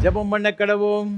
ஜெபம் பண்ண கடவோம்.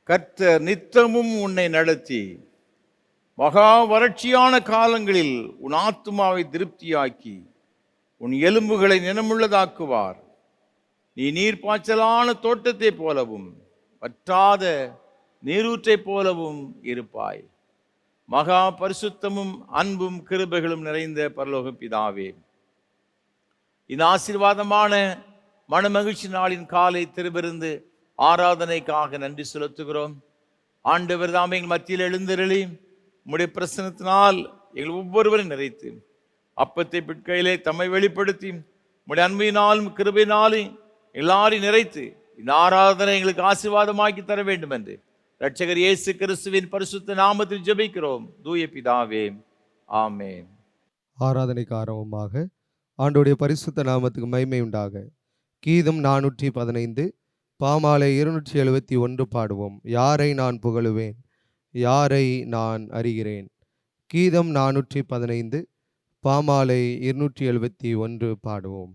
கர்த்தர் நித்தமும் உன்னை நடத்தி மகா வறட்சியான காலங்களில் உன் ஆத்துமாவை திருப்தியாக்கி உன் எலும்புகளை நினமுள்ளதாக்குவார். நீ நீர்ப்பாய்ச்சலான தோட்டத்தை போலவும் வற்றாத நீரூற்றை போலவும் இருப்பாய். மகா பரிசுத்தமும் அன்பும் கிருபைகளும் நிறைந்த பரலோக பிதாவே, இந்த ஆசீர்வாதமான மனமகிழ்ச்சி நாளின் காலை திருபிருந்து ஆராதனைக்காக நன்றி செலுத்துகிறோம். ஆண்டவர் தாமே எங்கள் மத்தியில் எழுந்தருளி உம்முடைய பிரசன்னத்தினால் எங்கள் ஒவ்வொருவரும் நிறைத்து அப்பத்தை பிற்கையிலே தம்மை வெளிப்படுத்தி உம்முடைய அன்பினாலும் கிருபையினாலும் எல்லாரையும் நிறைத்து இந்த ஆராதனை எங்களுக்கு ஆசீர்வாதமாக்கி தர வேண்டும் என்று இரட்சகர் இயேசு கிறிஸ்துவின் பரிசுத்த நாமத்தில் ஜெபிக்கிறோம் தூய பிதாவே, ஆமென். ஆராதனைக்கு ஆரம்பமாக ஆண்டோடைய பரிசுத்த நாமத்துக்கு மகிமை உண்டாக. கீதம் 415, பாமாலை 271 பாடுவோம். யாரை நான் புகழுவேன், யாரை நான் அறிகிறேன். கீதம் 415, பாமாலை 271 பாடுவோம்.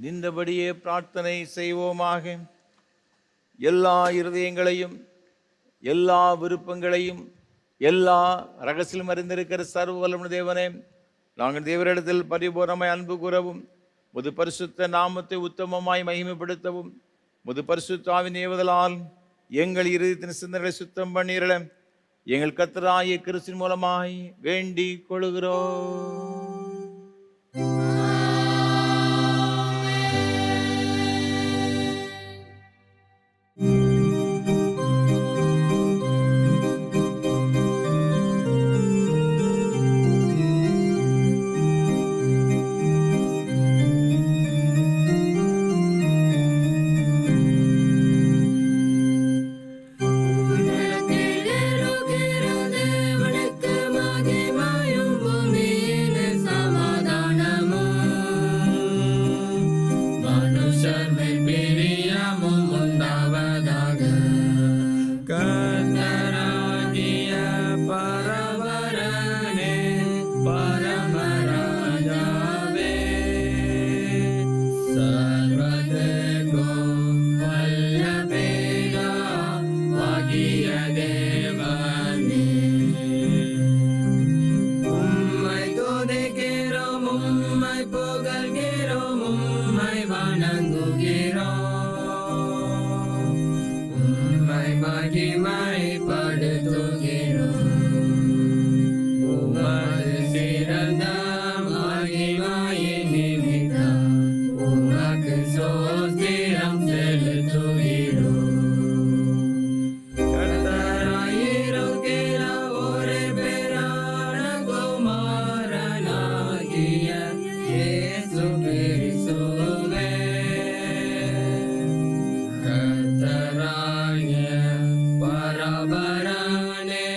நின்றபடியே பிரார்த்தனை செய்வோமாக. எல்லா இருதயங்களையும் எல்லா விருப்பங்களையும் எல்லா ரகசியம் அறிந்திருக்கிற சர்வ வல்லமையுள்ள தேவனே, நாங்கள் தேவரிடத்தில் பரிபூரணமாய் அன்பு கூறவும் முது பரிசுத்த நாமத்தை உத்தமமாய் மகிமைப்படுத்தவும் முது பரிசுத்த ஆவியின் ஏவுதலால் எங்கள் இருதயத்தின் சிந்தனைகளை சுத்தம் பண்ணீரல எங்கள் கர்த்தராகிய கிறிஸ்துவின் மூலமாய் வேண்டிக் கொள்கிறோம். வணக்கு மகிமையும் பூமியிலே மகிமைப்படுத்துகிறோம். உமது சிறந்த மகிமையின் நிமித்தம் உமக்கு ஸ்தோத்திரம் செலுத்துகிறோம். கர்த்தராயிருக்கிற ஒரே பேரான குமாரனாகிய இயேசு கிறிஸ்துவே, கர்த்தராகிய பரபரனே,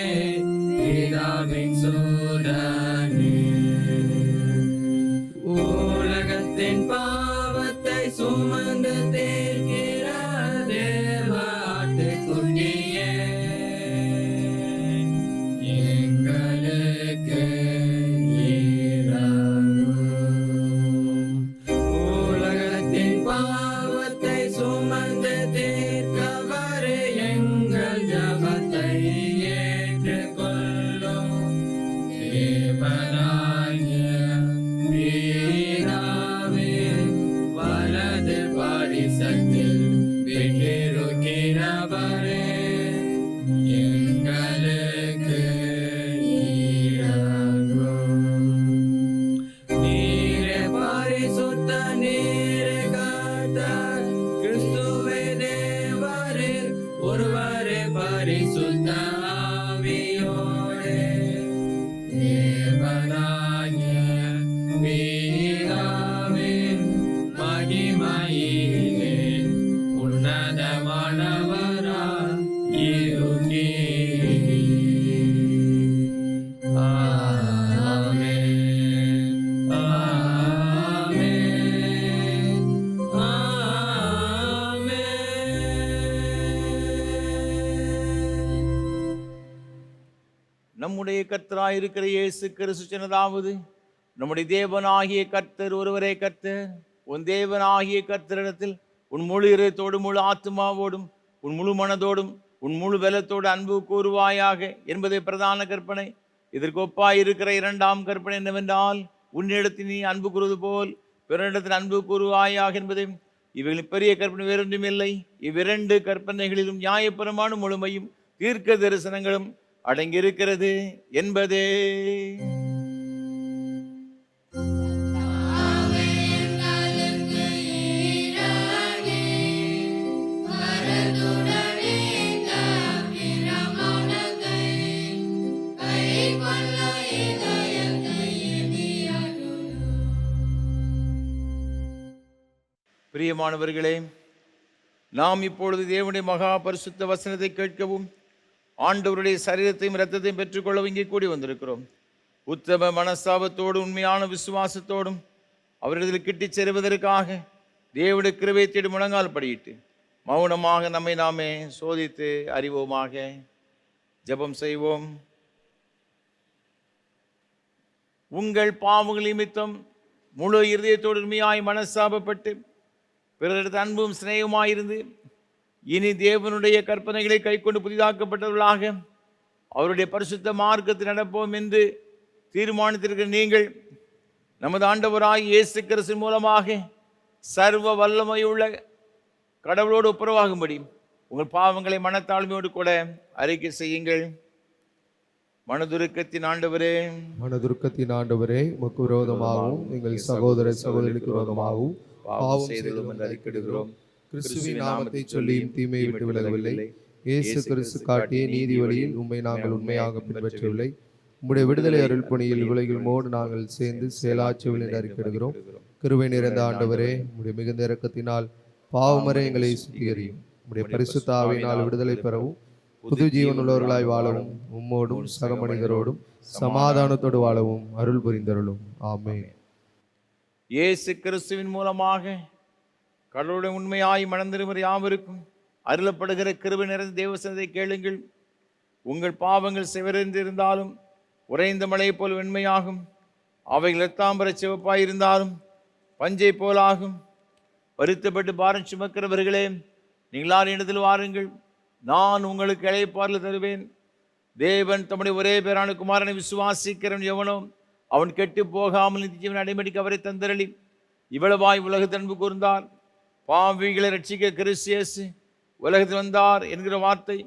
பிதாவின் சூதனே, உலகத்தின் பாவத்தை சுமந்து தீர்க்கிற தேவ ஆட்டுக்குட்டியே, எங்களுக்கு இரங்கும். உலகத்தின் பாவத்தை சுமந்து தீர்க்கவரே, எங்கள் ஜெபத்தை ஏற்றுக்கொள்ளும். தேவனாகிய பிதாவின் வலது பாரிசத்தில் வீற்றிருக்கிறவரே, எங்களுக்கு இரங்கும். நீரே பரிசுத்த, நீரே கர்த்தர், கிறிஸ்துவே தேவரே, ஒருவரே பரிசுத்த ஆவியோடே, தேவனாகிய பிதாவின் மகிமையிலே உன்னதமானவராய் இருக்கிறீர். ஆமென், ஆமென், ஆமென். நம்முடைய கர்த்தராயிருக்கிற இயேசு கிறிஸ்து சொன்னதாவது, நம்முடைய தேவனாகிய கர்த்தர் ஒருவரே கர்த்தர். உன் தேவனாகிய கர்த்தரிடத்தில் உன் முழு இதயத்தோடும் முழு ஆத்மாவோடும் உன் முழு மனதோடும் உன் முழு பலத்தோடு அன்பு கூறுவாயாக என்பதை பிரதான கற்பனை. இதற்கு ஒப்பாயிருக்கிற இரண்டாம் கற்பனை என்னவென்றால், உன்னிடத்தில் நீ அன்பு கூறுவது போல் பிறனிடத்தில் அன்பு கூறுவாயாக என்பதை. இவைகளின் பெரிய கற்பனை வேறொன்றும் இல்லை. இவ்விரண்டு கற்பனைகளிலும் நியாயப்பிரமாண முழுமையும் தீர்க்க தரிசனங்களும் அடங்கியிருக்கிறது என்பதே. பிரியமானவர்களே, நாம் இப்பொழுது தேவனுடைய மகா பரிசுத்த வசனத்தை கேட்கவும் ஆண்டவருடைய சரீரத்தையும் இரத்தத்தையும் பெற்றுக்கொள்ளவும் இங்கே கூடி வந்திருக்கிறோம். உத்தம மனஸ்தாபத்தோடு உண்மையான விசுவாசத்தோடும் அவரிடத்தில் கிட்டிச் சேருவதற்காக தேவனுடைய கிருபையை தேடி முழங்கால் படியிட்டு மௌனமாக நம்மை நாமே சோதித்து அறிவோமாக. ஜெபம் செய்வோம். உங்கள் பாவங்கள் நிமித்தம் முழு இருதயத்தோடு உண்மையாய் மனஸ்தாபப்பட்டு பிறரிடத்து அன்பும் சிநேகமாயிருந்து இனி தேவனுடைய கற்பனைகளை கைக்கொண்டு புதிதாக்கப்பட்டவர்களாக அவருடைய பரிசுத்த மார்க்கத்தில் நடப்போம் என்று தீர்மானித்திருக்கிற நீங்கள், நமது ஆண்டவராய் இயேசு கிறிஸ்து மூலமாக சர்வ வல்லமையுள்ள கடவுளோடு ஒப்புரவாகும்படி உங்கள் பாவங்களை மனத்தாழ்மையோடு கூட அறிக்கை செய்யுங்கள். மனதுருக்கத்தின் ஆண்டவரே, மனதுருக்கத்தின் ஆண்டவரே, உமக்கு விரோதமாகவும் எங்கள் சகோதர சகோதரிக்கு விரோதமாகவும் பாவம் செய்தோம் என்று அறிக்கையிடுகிறோம். கிறிஸ்துவின் நாமத்தை சொல்லியும் தீமையை விட்டு விலகவில்லை. இயேசு கிறிஸ்து காட்டிய நீதி வழியில் உம்மை நாங்கள் உண்மையாக பின்பற்றவில்லை. உம்முடைய விடுதலை அருள் பணியில் உலகில்மோடு நாங்கள் சேர்ந்து செயலாற்றவில்லை என்று அறிக்கையிடுகிறோம். கிருபை நிறைந்த ஆண்டவரே, உம்முடைய மிகுந்த இரக்கத்தினால் பாவமறை எங்களை சுத்திகரியும். உம்முடைய பரிசுத்த ஆவியினால் விடுதலை பெறவும் புது ஜீவனுள்ளவர்களாய் வாழவும் உம்மோடும் சக மனிதரோடும் சமாதானத்தோடு வாழவும் அருள் புரிந்தருளும். ஆமென். இயேசு கிறிஸ்துவின் மூலமாக கடவுளுடைய உண்மையாய் மனந்திருமறை யாவருக்கும் அருளப்படுகிற கிருபை நிறைந்த தேவசனத்தை கேளுங்கள். உங்கள் பாவங்கள் சிவறிந்திருந்தாலும் உறைந்த மழை போல் வெண்மையாகும். அவைகள் இரத்தாம்பர சிவப்பாயிருந்தாலும் பஞ்சை போலாகும். வருத்தப்பட்டு பாரம் சுமக்கிறவர்களே, நீங்களார் இடத்தில் வாருங்கள், நான் உங்களுக்கு இளைப்பாறுதல் தருவேன். தேவன் தம்முடைய ஒரே பேரான குமாரனை விசுவாசிக்கிறவன் எவனோ அவன் கெட்டு போகாமல் நித்தியவன் அடைமடிக்கு அவரை தந்தரளி இவ்வளவாய் உலகத்தை அன்பு கூர்ந்தார். பாவிகளை ரட்சிக்க கிறிஸ்து இயேசு உலகத்தில் வந்தார் என்கிற வார்த்தை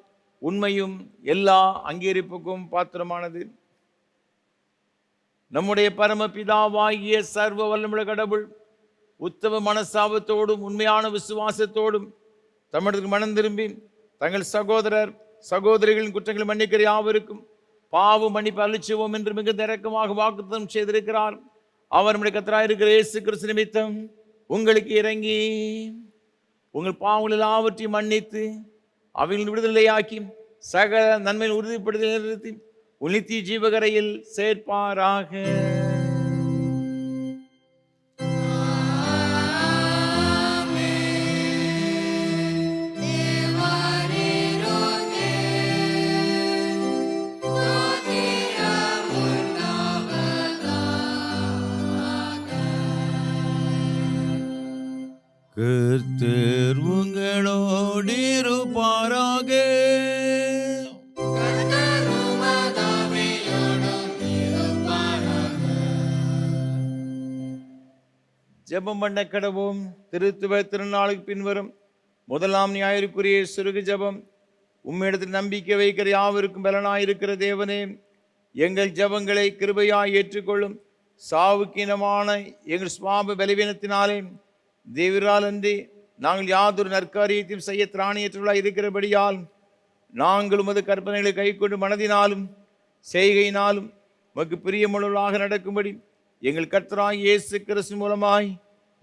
உண்மையும் எல்லா அங்கீகரிப்புக்கும் பாத்திரமானது. நம்முடைய பரமபிதாவாகிய சர்வ வல்லமுள்ள கடவுள் உத்தம மனசாபத்தோடும் உண்மையான விசுவாசத்தோடும் தமிழருக்கு மனம் திரும்பி தங்கள் சகோதரர் சகோதரிகளின் குற்றங்களை மன்னிக்கிற யாவருக்கும் பாவம் மன்னிப்பு அளிச்சுவோம் என்று மிகுந்த இரக்கமாக வாக்குத்தத்தம் செய்திருக்கிறார். அவர் நம்முடைய கர்த்தராயிருக்கிற இயேசு கிறிஸ்து நிமித்தம் உங்களுக்கு இறங்கி உங்கள் பாவங்கள் எல்லாவற்றையும் மன்னித்து அவைகளின் விடுதலையாக்கி சகல நன்மையில் உறுதிப்படுத்தி நிறுத்தி உன்னித்திய ஜீவகரையில் சேர்ப்பாராக. கர்த்தர் உங்களோடு இருப்பாராக. ஜெபம் பண்ண கடவோம். திருத்துவ திருநாளுக்கு பின்வரும் முதலாம் ஞாயிற்றுக்குரிய சுருகு ஜெபம். உம்மிடத்தில் நம்பிக்கை வைக்கிற யாவருக்கும் பலனாயிருக்கிற தேவனே, எங்கள் ஜெபங்களை கிருபையாய் ஏற்றுக்கொள்ளும். சாவுக்கினமான எங்கள் சுவாப பலவீனத்தினாலே தேவரால் அன்றி நாங்கள் யாதொரு நற்காரியத்தையும் செய்ய திராணியற்றவர்களாய் இருக்கிறபடியால் நாங்கள் உமது கற்பனைகளை கை கொண்டு மனதினாலும் செய்கையினாலும் உமக்கு பிரியமுள்ளவர்களாக நடக்கும்படி எங்கள் கர்த்தராகிய இயேசு கிறிஸ்து மூலமாய்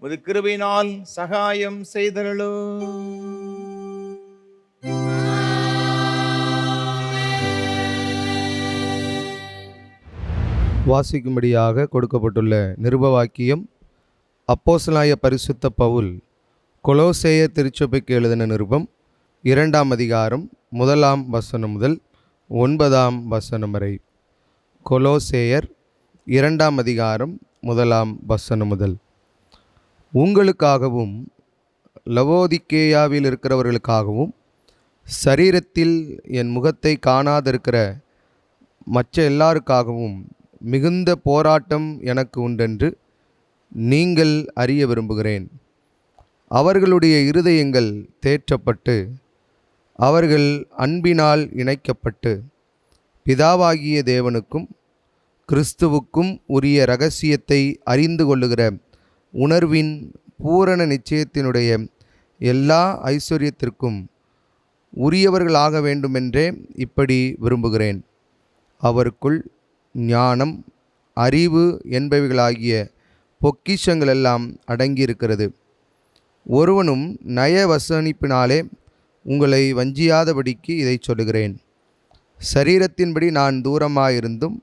உமது கிருபையினால் சகாயம் செய்தருளும். வாசிக்கும்படியாக கொடுக்கப்பட்டுள்ள நிருபவாக்கியம் அப்போஸ்தலனாகிய பரிசுத்த பவுல் கொலோசேயர் திருச்சபைக்கு எழுதின நிருபம் 2ஆம் அதிகாரம் 1ஆம் வசனம் முதல் 9ஆம் வசனம் வரை. கொலோசேயர் 2ஆம் அதிகாரம் 1ஆம் வசனம் முதல். உங்களுக்காகவும் லவோதிக்கேயாவில் இருக்கிறவர்களுக்காகவும் சரீரத்தில் என் முகத்தை காணாதிருக்கிற மற்ற எல்லாருக்காகவும் மிகுந்த போராட்டம் எனக்கு உண்டென்று நீங்கள் அறிய விரும்புகிறேன். அவர்களுடைய இருதயங்கள் தேற்றப்பட்டு அவர்கள் அன்பினால் இணைக்கப்பட்டு பிதாவாகிய தேவனுக்கும் கிறிஸ்துவுக்கும் உரிய இரகசியத்தை அறிந்து கொள்ளுகிற உணர்வின் பூரண நிச்சயத்தினுடைய எல்லா ஐஸ்வர்யத்திற்கும் உரியவர்களாக வேண்டுமென்றே இப்படி விரும்புகிறேன். அவருக்குள் ஞானம் அறிவு என்பவைகளாகிய பொக்கிஷங்களெல்லாம் அடங்கியிருக்கிறது. ஒருவனும் நயவசனிப்பினாலே உங்களை வஞ்சியாதபடிக்கு இதை சொல்லுகிறேன். சரீரத்தின்படி நான் தூரமாயிருந்தும்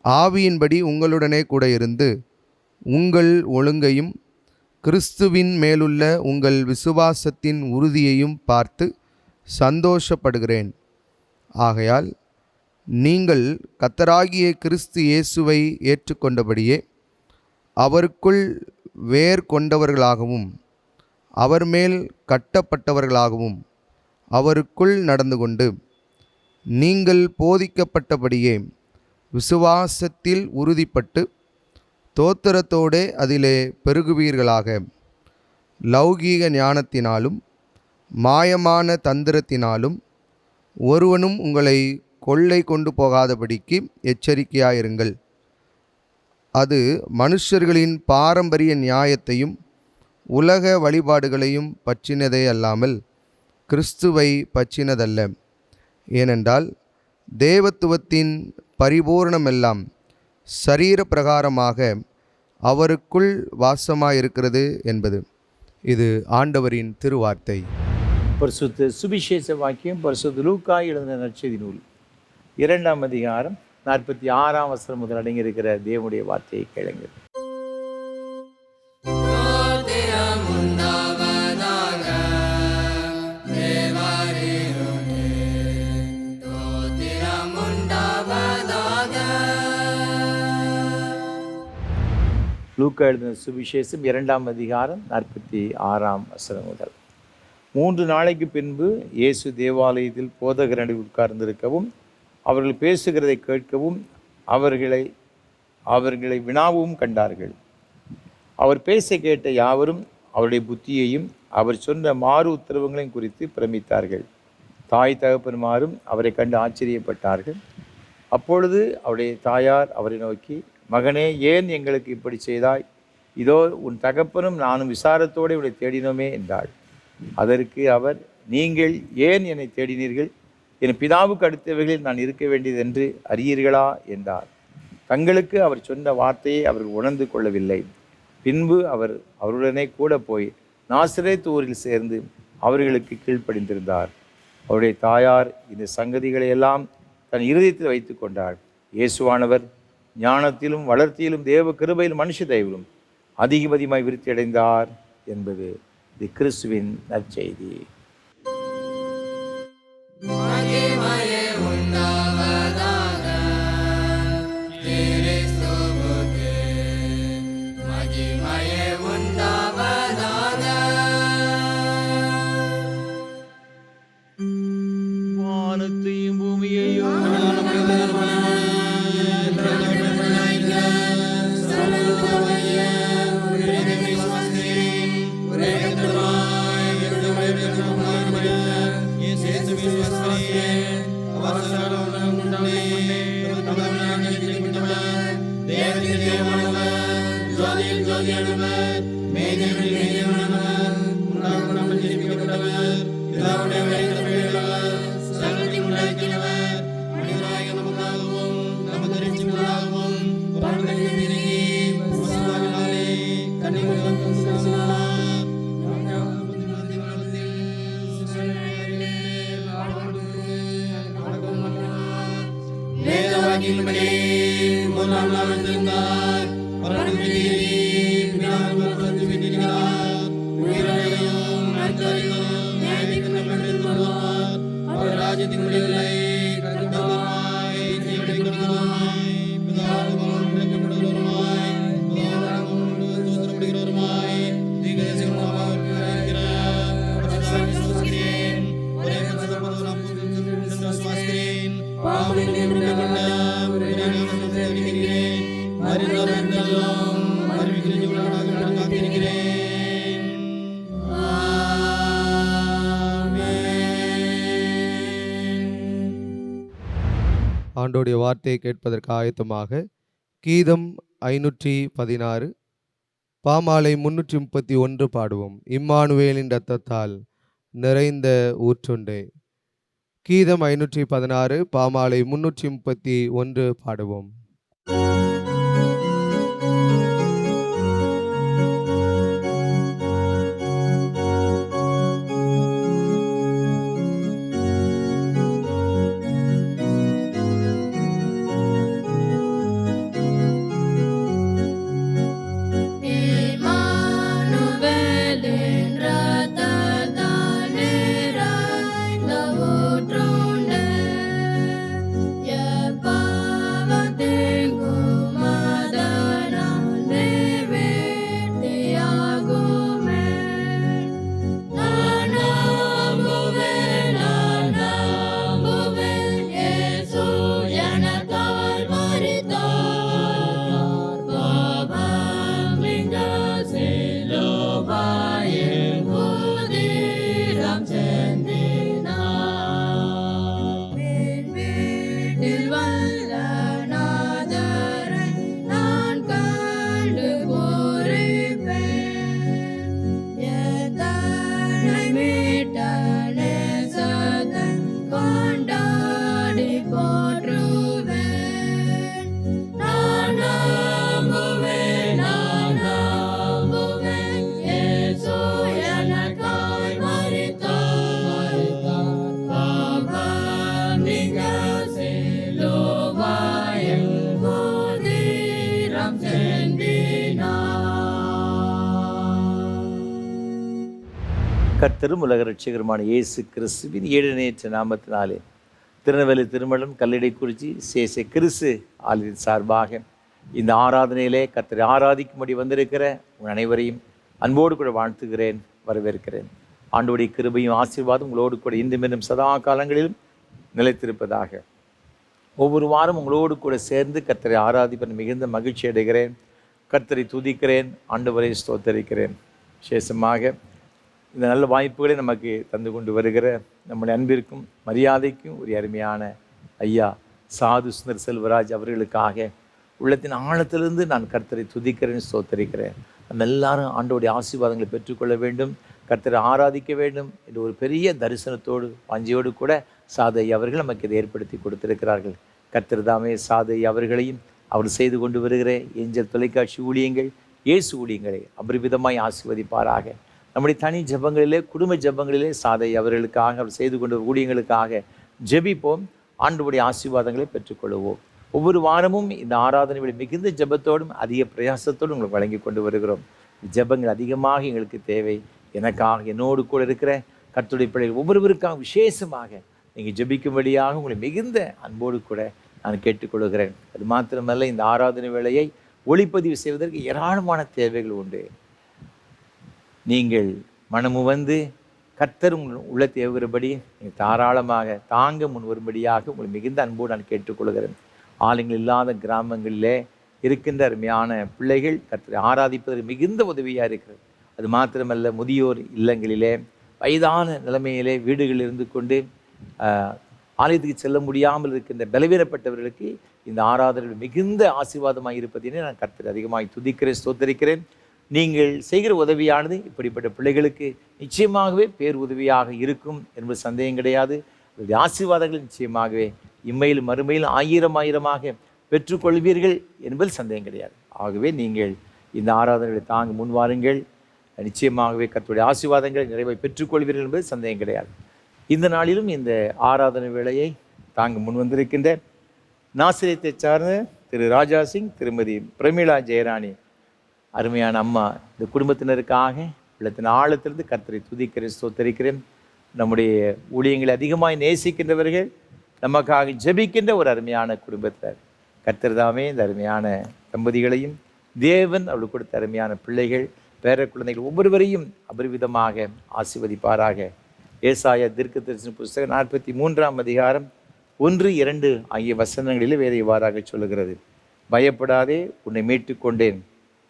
ஆவியின்படி உங்களுடனே கூட இருந்து உங்கள் ஒழுங்கையும் கிறிஸ்துவின் மேலுள்ள உங்கள் விசுவாசத்தின் உறுதியையும் பார்த்து சந்தோஷப்படுகிறேன். ஆகையால் நீங்கள் கர்த்தராகிய கிறிஸ்து இயேசுவை ஏற்றுக்கொண்டபடியே அவருக்குள் வேர் கொண்டவர்களாகவும் அவர் மேல் கட்டப்பட்டவர்களாகவும் அவருக்குள் நடந்து கொண்டு நீங்கள் போதிக்கப்பட்டபடியே விசுவாசத்தில் உறுதிப்பட்டு தோத்திரத்தோடே அதிலே பெருகுவீர்களாக. லௌகீக ஞானத்தினாலும் மாயமான தந்திரத்தினாலும் ஒருவனும் உங்களை கொள்ளை கொண்டு போகாதபடிக்கு எச்சரிக்கையாயிருங்கள். அது மனுஷர்களின் பாரம்பரிய நியாயத்தையும் உலக வழிபாடுகளையும் பற்றினதே அல்லாமல் கிறிஸ்துவை பற்றினதல்ல. ஏனென்றால் தேவத்துவத்தின் பரிபூரணமெல்லாம் சரீர பிரகாரமாக அவருக்குள் வாசமாயிருக்கிறது என்பது. இது ஆண்டவரின் திருவார்த்தை. பரிசுத்த சுவிசேஷ வாக்கியம் பரிசுத்த லூக்கா எழுதின நற்செய்தி நூல் 2ஆம் அதிகாரம் 46ஆம் வசனம் முதல் அடங்கியிருக்கிற தேவனுடைய வார்த்தையை கேளுங்கள். லூக்கா எழுதின சுவிசேஷம் 2ஆம் அதிகாரம் 46ஆம் வசனம் முதல். 3 நாளைக்கு பின்பு இயேசு தேவாலயத்தில் போதகர் நடுவில் உட்கார்ந்திருக்கவும் அவர்கள் பேசுகிறதை கேட்கவும் அவர்களை வினாவும் கண்டார்கள். அவர் பேச கேட்ட யாவரும் அவருடைய புத்தியையும் அவர் சொன்ன மாறு உத்தரவுகளையும் குறித்து பிரமித்தார்கள். தாய் தகப்பன்மாரும் அவரை கண்டு ஆச்சரியப்பட்டார்கள். அப்பொழுது அவருடைய தாயார் அவரை நோக்கி, மகனே, ஏன் எங்களுக்கு இப்படி செய்தாய்? இதோ உன் தகப்பனும் நானும் விசாரத்தோடு இவரை தேடினோமே என்றாள். அதற்கு அவர், நீங்கள் ஏன் என்னை தேடினீர்கள்? என் பிதாவுக்கு அடுத்தவைகளில் நான் இருக்க வேண்டியது என்று அறியீர்களா என்றார். தங்களுக்கு அவர் சொன்ன வார்த்தையை அவர்கள் உணர்ந்து கொள்ளவில்லை. பின்பு அவர் அவருடனே கூட போய் நாசரேத் ஊரில் சேர்ந்து அவர்களுக்கு கீழ்ப்படிந்திருந்தார். அவருடைய தாயார் இந்த சங்கதிகளை எல்லாம் தன் இருதயத்தில் வைத்து கொண்டாள். இயேசுவானவர் ஞானத்திலும் வளர்ச்சியிலும் தேவ கிருபையிலும் மனுஷ தயவிலும் அதிகமதிகமாய் விருத்தி அடைந்தார் என்பது இது கிறிஸ்துவின் நற்செய்தி. வானத்தையும் பூமியையும் ஆண்டோடைய வார்த்தையை கேட்பதற்கு ஆயத்தமாக கீதம் 516 பாமாலை 331 பாடுவோம். இம்மானுவேலின் இரத்தத்தால் நிறைந்த ஊற்றுண்டே. கீதம் 516 பாமாலை 331 பாடுவோம். கர்த்தரும் உலக ரட்சகருமான இயேசு கிறிஸ்துவின் ஈடநேற்ற நாமத்தினாலே திருநெல்வேலி திருமணம் கல்லடைக்குறிச்சி சேசே கிறிஸ்து ஆலயத்தின் சார்பாக இந்த ஆராதனையிலே கர்த்தரை ஆராதிக்கும்படி வந்திருக்கிற உங்கள் அனைவரையும் அன்போடு கூட வாழ்த்துகிறேன், வரவேற்கிறேன். ஆண்டோடைய கிருபையும் ஆசீர்வாதம் உங்களோடு கூட இன்றும் இன்னும் சதா காலங்களிலும் நிலைத்திருப்பதாக. ஒவ்வொரு வாரம் உங்களோடு கூட சேர்ந்து கர்த்தரை ஆராதிப்பேன், மிகுந்த மகிழ்ச்சி அடைகிறேன். கர்த்தரை துதிக்கிறேன், ஆண்டவரை ஸ்தோத்தரிக்கிறேன். விசேஷமாக இந்த நல்ல வாய்ப்புகளை நமக்கு தந்து கொண்டு வருகிற நம்முடைய அன்பிற்கும் மரியாதைக்கும் ஒரு அருமையான ஐயா சாது சுந்தர் செல்வராஜ் அவர்களுக்காக உள்ளத்தின் ஆழத்திலிருந்து நான் கர்த்தரை துதிக்கிறேன், ஸ்தோத்தரிக்கிறேன். நம்ம எல்லாரும் ஆண்டோடைய ஆசீர்வாதங்களை பெற்றுக்கொள்ள வேண்டும், கர்த்தரை ஆராதிக்க வேண்டும் என்ற ஒரு பெரிய தரிசனத்தோடு வாஞ்சியோடு கூட சாதை அவர்கள் நமக்கு இதை ஏற்படுத்தி கொடுத்திருக்கிறார்கள். கர்த்தர் தாமே சாதை அவர்களையும் அவர் செய்து கொண்டு வருகிற ஏஞ்சல் தொலைக்காட்சி ஊழியங்கள், இயேசு ஊழியங்களை அபரிவிதமாய் ஆசீர்வதிப்பாராக. நம்முடைய தனி ஜெபங்களிலே, குடும்ப ஜெபங்களிலே சாதை அவர்களுக்காக அவர் செய்து கொண்ட ஊழியங்களுக்காக ஜெபிப்போம், ஆண்டவருடைய ஆசீர்வாதங்களை பெற்றுக்கொள்வோம். ஒவ்வொரு வாரமும் இந்த ஆராதனைகளை மிகுந்த ஜெபத்தோடும் அதிக பிரயாசத்தோடும் உங்களுக்கு வழங்கி கொண்டு வருகிறோம். ஜெபங்கள் அதிகமாக எங்களுக்கு தேவை. எனக்காக, என்னோடு கூட இருக்கிற கர்த்தருடைய பிள்ளைகள் ஒவ்வொருவருக்காக விசேஷமாக நீங்கள் ஜெபிக்கும்படியாக உங்களை மிகுந்த அன்போடு கூட நான் கேட்டுக்கொள்கிறேன். அது மாத்திரமல்ல, இந்த ஆராதனை வேளையை ஒளிப்பதிவு செய்வதற்கு ஏராளமான தேவைகள் உண்டு. நீங்கள் மனமு வந்து கர்த்தர் உங்கள் உள்ளத்தை ஏவுகிறபடி நீங்கள் தாராளமாக தாங்க முன் வரும்படியாக உங்களை மிகுந்த அன்போடு நான் கேட்டுக்கொள்கிறேன். ஆளுங்கள் இல்லாத கிராமங்களிலே இருக்கின்ற அருமையான பிள்ளைகள் கர்த்தரை ஆராதிப்பதற்கு மிகுந்த உதவியாக இருக்கிறது. அது மாத்திரமல்ல, முதியோர் இல்லங்களிலே வயதான நிலைமையிலே வீடுகளில் இருந்து கொண்டு ஆலயத்துக்கு செல்ல முடியாமல் இருக்கின்ற பலவீனப்பட்டவர்களுக்கு இந்த ஆராதனை மிகுந்த ஆசீர்வாதமாக இருப்பதினே நான் கர்த்தரை அதிகமாக துதிக்கிறேன், ஸ்தோத்தரிக்கிறேன். நீங்கள் செய்கிற உதவியானது இப்படிப்பட்ட பிள்ளைகளுக்கு நிச்சயமாகவே பேர் உதவியாக இருக்கும் என்பது சந்தேகம் கிடையாது. அவருடைய ஆசீர்வாதங்கள் நிச்சயமாகவே இம்மையிலும் மறுமையிலும் ஆயிரமாக பெற்றுக்கொள்வீர்கள் என்பது சந்தேகம் கிடையாது. ஆகவே நீங்கள் இந்த ஆராதனைகளை தாங்க முன்வாருங்கள். நிச்சயமாகவே கர்த்தருடைய ஆசீர்வாதங்களை நிறைவை பெற்றுக்கொள்வீர்கள் என்பது சந்தேகம் கிடையாது. இந்த நாளிலும் இந்த ஆராதனை வேளையை தாங்க முன் வந்திருக்கின்ற நாசிரியத்தை சார்ந்த திரு ராஜா சிங், திருமதி பிரமிளா ஜெயராணி அருமையான அம்மா, இந்த குடும்பத்தினருக்காக உள்ளத்தின் ஆழத்திலிருந்து கர்த்தரை துதிக்கிறேன், ஸ்தோத்தரிக்கிறேன். நம்முடைய ஊழியங்களை அதிகமாக நேசிக்கின்றவர்கள், நமக்காக ஜெபிக்கின்ற ஒரு அருமையான குடும்பத்தினர். கர்த்தர் தாமே இந்த அருமையான தம்பதிகளையும் தேவன் அவளுக்கு கொடுத்த அருமையான பிள்ளைகள், பேர குழந்தைகள் ஒவ்வொருவரையும் அபரிவிதமாக ஆசீர்வதிப்பாராக. ஏசாயா தீர்க்கதரிசன புஸ்தகம் 43ஆம் அதிகாரம் 1, 2 ஆகிய வசனங்களில் வேறு இவ்வாறாக சொல்லுகிறது. பயப்படாதே, உன்னை மீட்டு கொண்டேன்,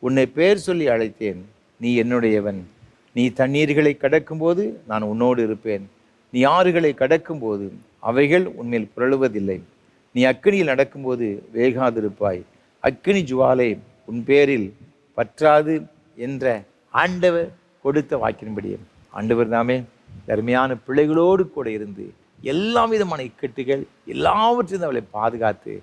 உன்னை பேர் சொல்லி அழைத்தேன், நீ என்னுடையவன். நீ தண்ணீர்களை கடக்கும்போது நான் உன்னோடு இருப்பேன், நீ ஆறுகளை கடக்கும்போது அவைகள் உன்மேல் புரளுவதில்லை. நீ அக்கினியில் நடக்கும்போது வேகாதிருப்பாய், அக்கினி ஜுவாலை உன் பேரில் பற்றாது என்ற ஆண்டவர் கொடுத்த வாக்கின்படியே ஆண்டவர் தாமே அருமையான பிள்ளைகளோடு கூட இருந்து எல்லா விதமான இக்கட்டுகள் எல்லாவற்றையும் அவளை பாதுகாத்து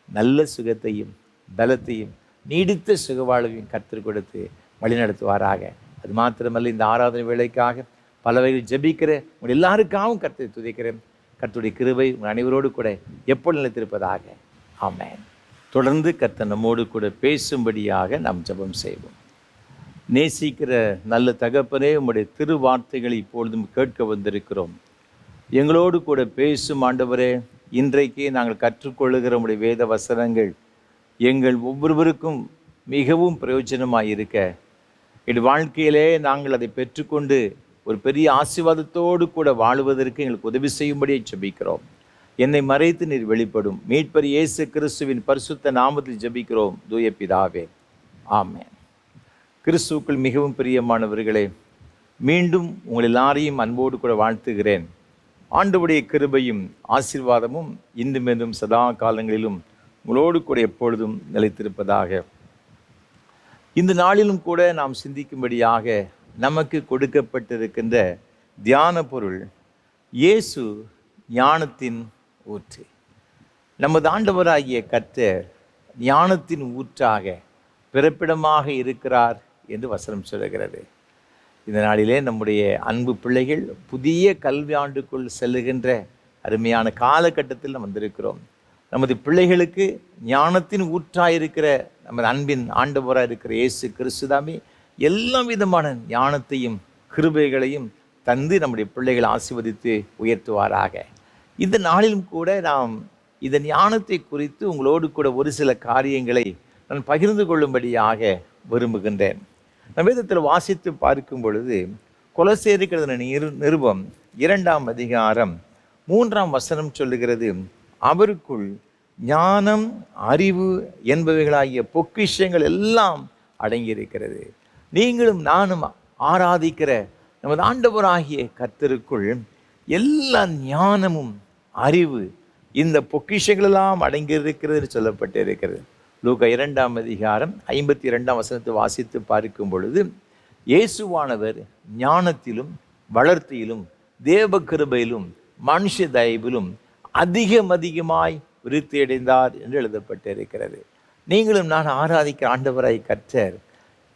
நல்ல சுகத்தையும் பலத்தையும் நீடித்த சுகவாழ்வையும் கற்றுக் கொடுத்து வழிநடத்துவாராக. அது மாத்திரமல்ல, இந்த ஆராதனை வேளைக்காக பல வகையில் ஜெபிக்கிற உங்கள் எல்லாருக்காகவும் கர்த்தரை துதிக்கிறேன். கர்த்தருடைய கிருபை உங்கள் அனைவரோடு கூட எப்பொழுது நிலைத்திருப்பதாக. ஆமென். தொடர்ந்து கர்த்தர் நம்மோடு கூட பேசும்படியாக நாம் ஜெபம் செய்வோம். நேசிக்கிற நல்ல தகப்பனே, உம்முடைய திருவார்த்தைகளை இப்பொழுதும் கேட்க வந்திருக்கிறோம். எங்களோடு கூட பேசும் ஆண்டவரே, இன்றைக்கு நாங்கள் கற்றுக்கொள்ளுகிற உம்முடைய வேத வசனங்கள் எங்கள் ஒவ்வொருவருக்கும் மிகவும் பிரயோஜனமாக இருக்க, எங்கள் வாழ்க்கையிலே நாங்கள் அதை பெற்றுக்கொண்டு ஒரு பெரிய ஆசீர்வாதத்தோடு கூட வாழுவதற்கு எங்களுக்கு உதவி செய்யும்படியே ஜெபிக்கிறோம். என்னை மறைத்து நீர் வெளிப்படும் மீட்பர் இயேசு கிறிஸ்துவின் பரிசுத்த நாமத்தில் ஜெபிக்கிறோம் தூய பிதாவே, ஆமென். கிறிஸ்துவுக்குள் மிகவும் பிரியமானவர்களே, மீண்டும் உங்கள் எல்லாரையும் அன்போடு கூட வாழ்த்துகிறேன். ஆண்டவருடைய கிருபையும் ஆசீர்வாதமும் இன்றும் என்றும் சதா காலங்களிலும் உங்களோடு கூட எப்பொழுதும் நிலைத்திருப்பதாக. இந்த நாளிலும் கூட நாம் சிந்திக்கும்படியாக நமக்கு கொடுக்கப்பட்டிருக்கின்ற தியான பொருள் இயேசு ஞானத்தின் ஊற்று. நமது ஆண்டவராகிய கர்த்தர் ஞானத்தின் ஊற்றாக பிறப்பிடமாக இருக்கிறார் என்று வசனம் சொல்லுகிறது. இந்த நாளிலே நம்முடைய அன்பு பிள்ளைகள் புதிய கல்வி ஆண்டுக்குள் செல்லுகின்ற அருமையான காலகட்டத்தில் நாம் வந்திருக்கிறோம். நமது பிள்ளைகளுக்கு ஞானத்தின் ஊற்றாயிருக்கிற நமது அன்பின் ஆண்டவராக இருக்கிற இயேசு கிறிஸ்துதாமே எல்லா விதமான ஞானத்தையும் கிருபைகளையும் தந்து நம்முடைய பிள்ளைகளை ஆசீர்வதித்து உயர்த்துவாராக. இந்த நாளிலும் கூட நாம் இந்த ஞானத்தை குறித்து உங்களோடு கூட ஒரு சில காரியங்களை நான் பகிர்ந்து கொள்ளும்படியாக விரும்புகின்றேன். நம் வேதத்தில் வாசித்து பார்க்கும் பொழுது கொலோசேயருக்கு நிருபம் 2ஆம் அதிகாரம் 3ஆம் வசனம் சொல்லுகிறது, அவருக்குள் ஞானம் அறிவு என்பவைகளாகிய பொக்கிஷங்கள் எல்லாம் அடங்கியிருக்கிறது. நீங்களும் நானும் ஆராதிக்கிற நமது ஆண்டவராகிய கர்த்தருக்குள் எல்லா ஞானமும் அறிவு இந்த பொக்கிஷங்களெல்லாம் அடங்கியிருக்கிறது சொல்லப்பட்டு இருக்கிறது. லூக்கா 2ஆம் அதிகாரம் 52ஆம் வசனத்தை வாசித்து பார்க்கும் பொழுது, இயேசுவானவர் ஞானத்திலும் வளர்த்தியிலும் தேவ கிருபையிலும் மனுஷ தயவிலும் அதிகமாய் விருத்தியடைந்தார் என்று எழுதப்பட்டிருக்கிறது. நீங்களும் நான் ஆராதிக்கிற ஆண்டவராய் கர்த்தர்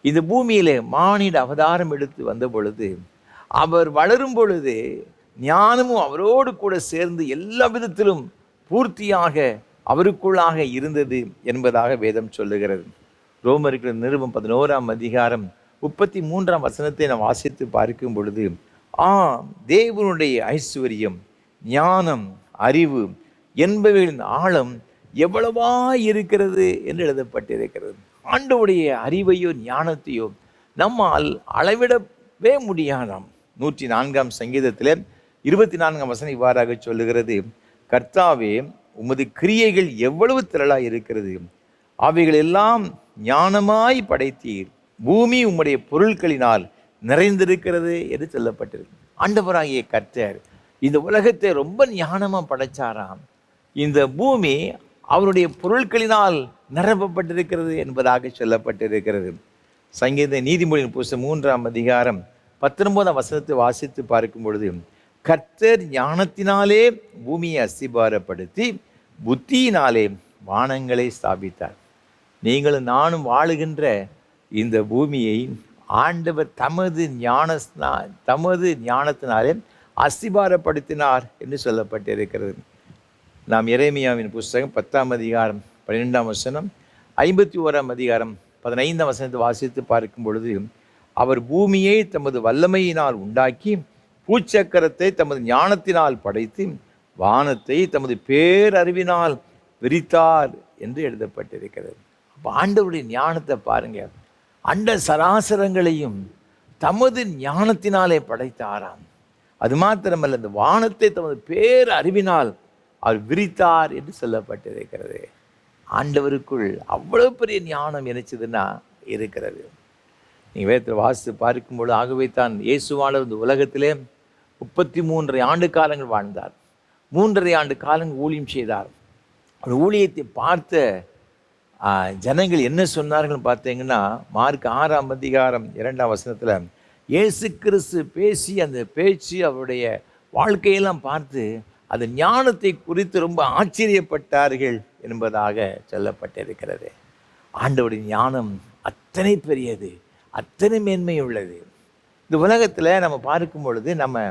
இந்த பூமியிலே மானிட அவதாரம் எடுத்து வந்த பொழுது, அவர் வளரும் பொழுது ஞானமும் அவரோடு கூட சேர்ந்து எல்லா விதத்திலும் பூர்த்தியாக அவருக்குள்ளாக இருந்தது என்பதாக வேதம் சொல்லுகிறது. ரோமருக்கு நிருபம் 11ஆம் அதிகாரம் 33ஆம் வசனத்தை நாம் வாசித்து பார்க்கும் பொழுது, தேவனுடைய ஐஸ்வர்யம், ஞானம், அறிவு என்பவைகளின் ஆழம் எவ்வளவா இருக்கிறது என்று எழுதப்பட்டிருக்கிறது. ஆண்டவருடைய அறிவையோ ஞானத்தையோ நம்மால் அளவிடவே முடியாதாம். 104ஆம் சங்கீதத்தில் 24ஆம் வசனம் இவ்வாறாக சொல்லுகிறது, கர்த்தாவே உமது கிரியைகள் எவ்வளவு திரளாய் இருக்கிறது, அவைகள் எல்லாம் ஞானமாய் படைத்தீர், பூமி உம்முடைய பொருட்களினால் நிறைந்திருக்கிறது என்று சொல்லப்பட்டிருக்கு. ஆண்டவராகிய கர்த்தர் இந்த உலகத்தை ரொம்ப ஞானமாக படைச்சாராம். இந்த பூமி அவருடைய பொருட்களினால் நிரப்பப்பட்டிருக்கிறது என்பதாக சொல்லப்பட்டிருக்கிறது. சங்கீத நீதிமொழியின் புஸ்தகம் 3ஆம் அதிகாரம் 19ஆம் வசனத்தை வாசித்து பார்க்கும் பொழுது, கர்த்தர் ஞானத்தினாலே பூமியை அஸ்திபாரப்படுத்தி புத்தியினாலே வானங்களை ஸ்தாபித்தார். நீங்களும் நானும் வாழுகின்ற இந்த பூமியை ஆண்டவர் தமது ஞானத்தினாலே அஸ்திபாரப்படுத்தினார் என்று சொல்லப்பட்டிருக்கிறது. நாம் எரேமியாவின் புஸ்தகம் 10ஆம் அதிகாரம் 12ஆம் வசனம், 51ஆம் அதிகாரம் 15ஆம் வசனத்தை வாசித்து பார்க்கும் பொழுது, அவர் பூமியை தமது வல்லமையினால் உண்டாக்கி பூச்சக்கரத்தை தமது ஞானத்தினால் படைத்து வானத்தை தமது பேரறிவினால் விரித்தார் என்று எழுதப்பட்டிருக்கிறது. அப்போ ஆண்டவருடைய ஞானத்தை பாருங்க, அண்ட சராசரங்களையும் தமது ஞானத்தினாலே படைத்தாராம். அது மாத்திரமல்ல, இந்த வானத்தை தமது பேரறிவினால் அவர் விரித்தார் என்று சொல்லப்பட்டிருக்கிறது. ஆண்டவருக்குள் அவ்வளவு பெரிய ஞானம் நினைச்சதுன்னா இருக்கிறது. நீங்கள் வேதத்தில் வாசித்து பார்க்கும்போது, ஆகவே தான் இயேசுவானவர் இந்த உலகத்திலே 33 ஆண்டு காலங்கள் வாழ்ந்தார். 3.5 ஆண்டு காலங்கள் ஊழியம் செய்தார். அந்த ஊழியத்தை பார்த்த ஜனங்கள் என்ன சொன்னார்கள் பார்த்தீங்கன்னா, மார்க் 6ஆம் அதிகாரம் 2ஆம் வசனத்தில் இயேசு கிறிஸ்து பேசி அந்த பேச்சு அவருடைய வாழ்க்கையெல்லாம் பார்த்து அந்த ஞானத்தை குறித்து ரொம்ப ஆச்சரியப்பட்டார்கள் என்பதாக சொல்லப்பட்டிருக்கிறது. ஆண்டவருடைய ஞானம் அத்தனை பெரியது, அத்தனை மேன்மை உள்ளது. இந்த உலகத்தில் நம்ம பார்க்கும் பொழுது, நம்ம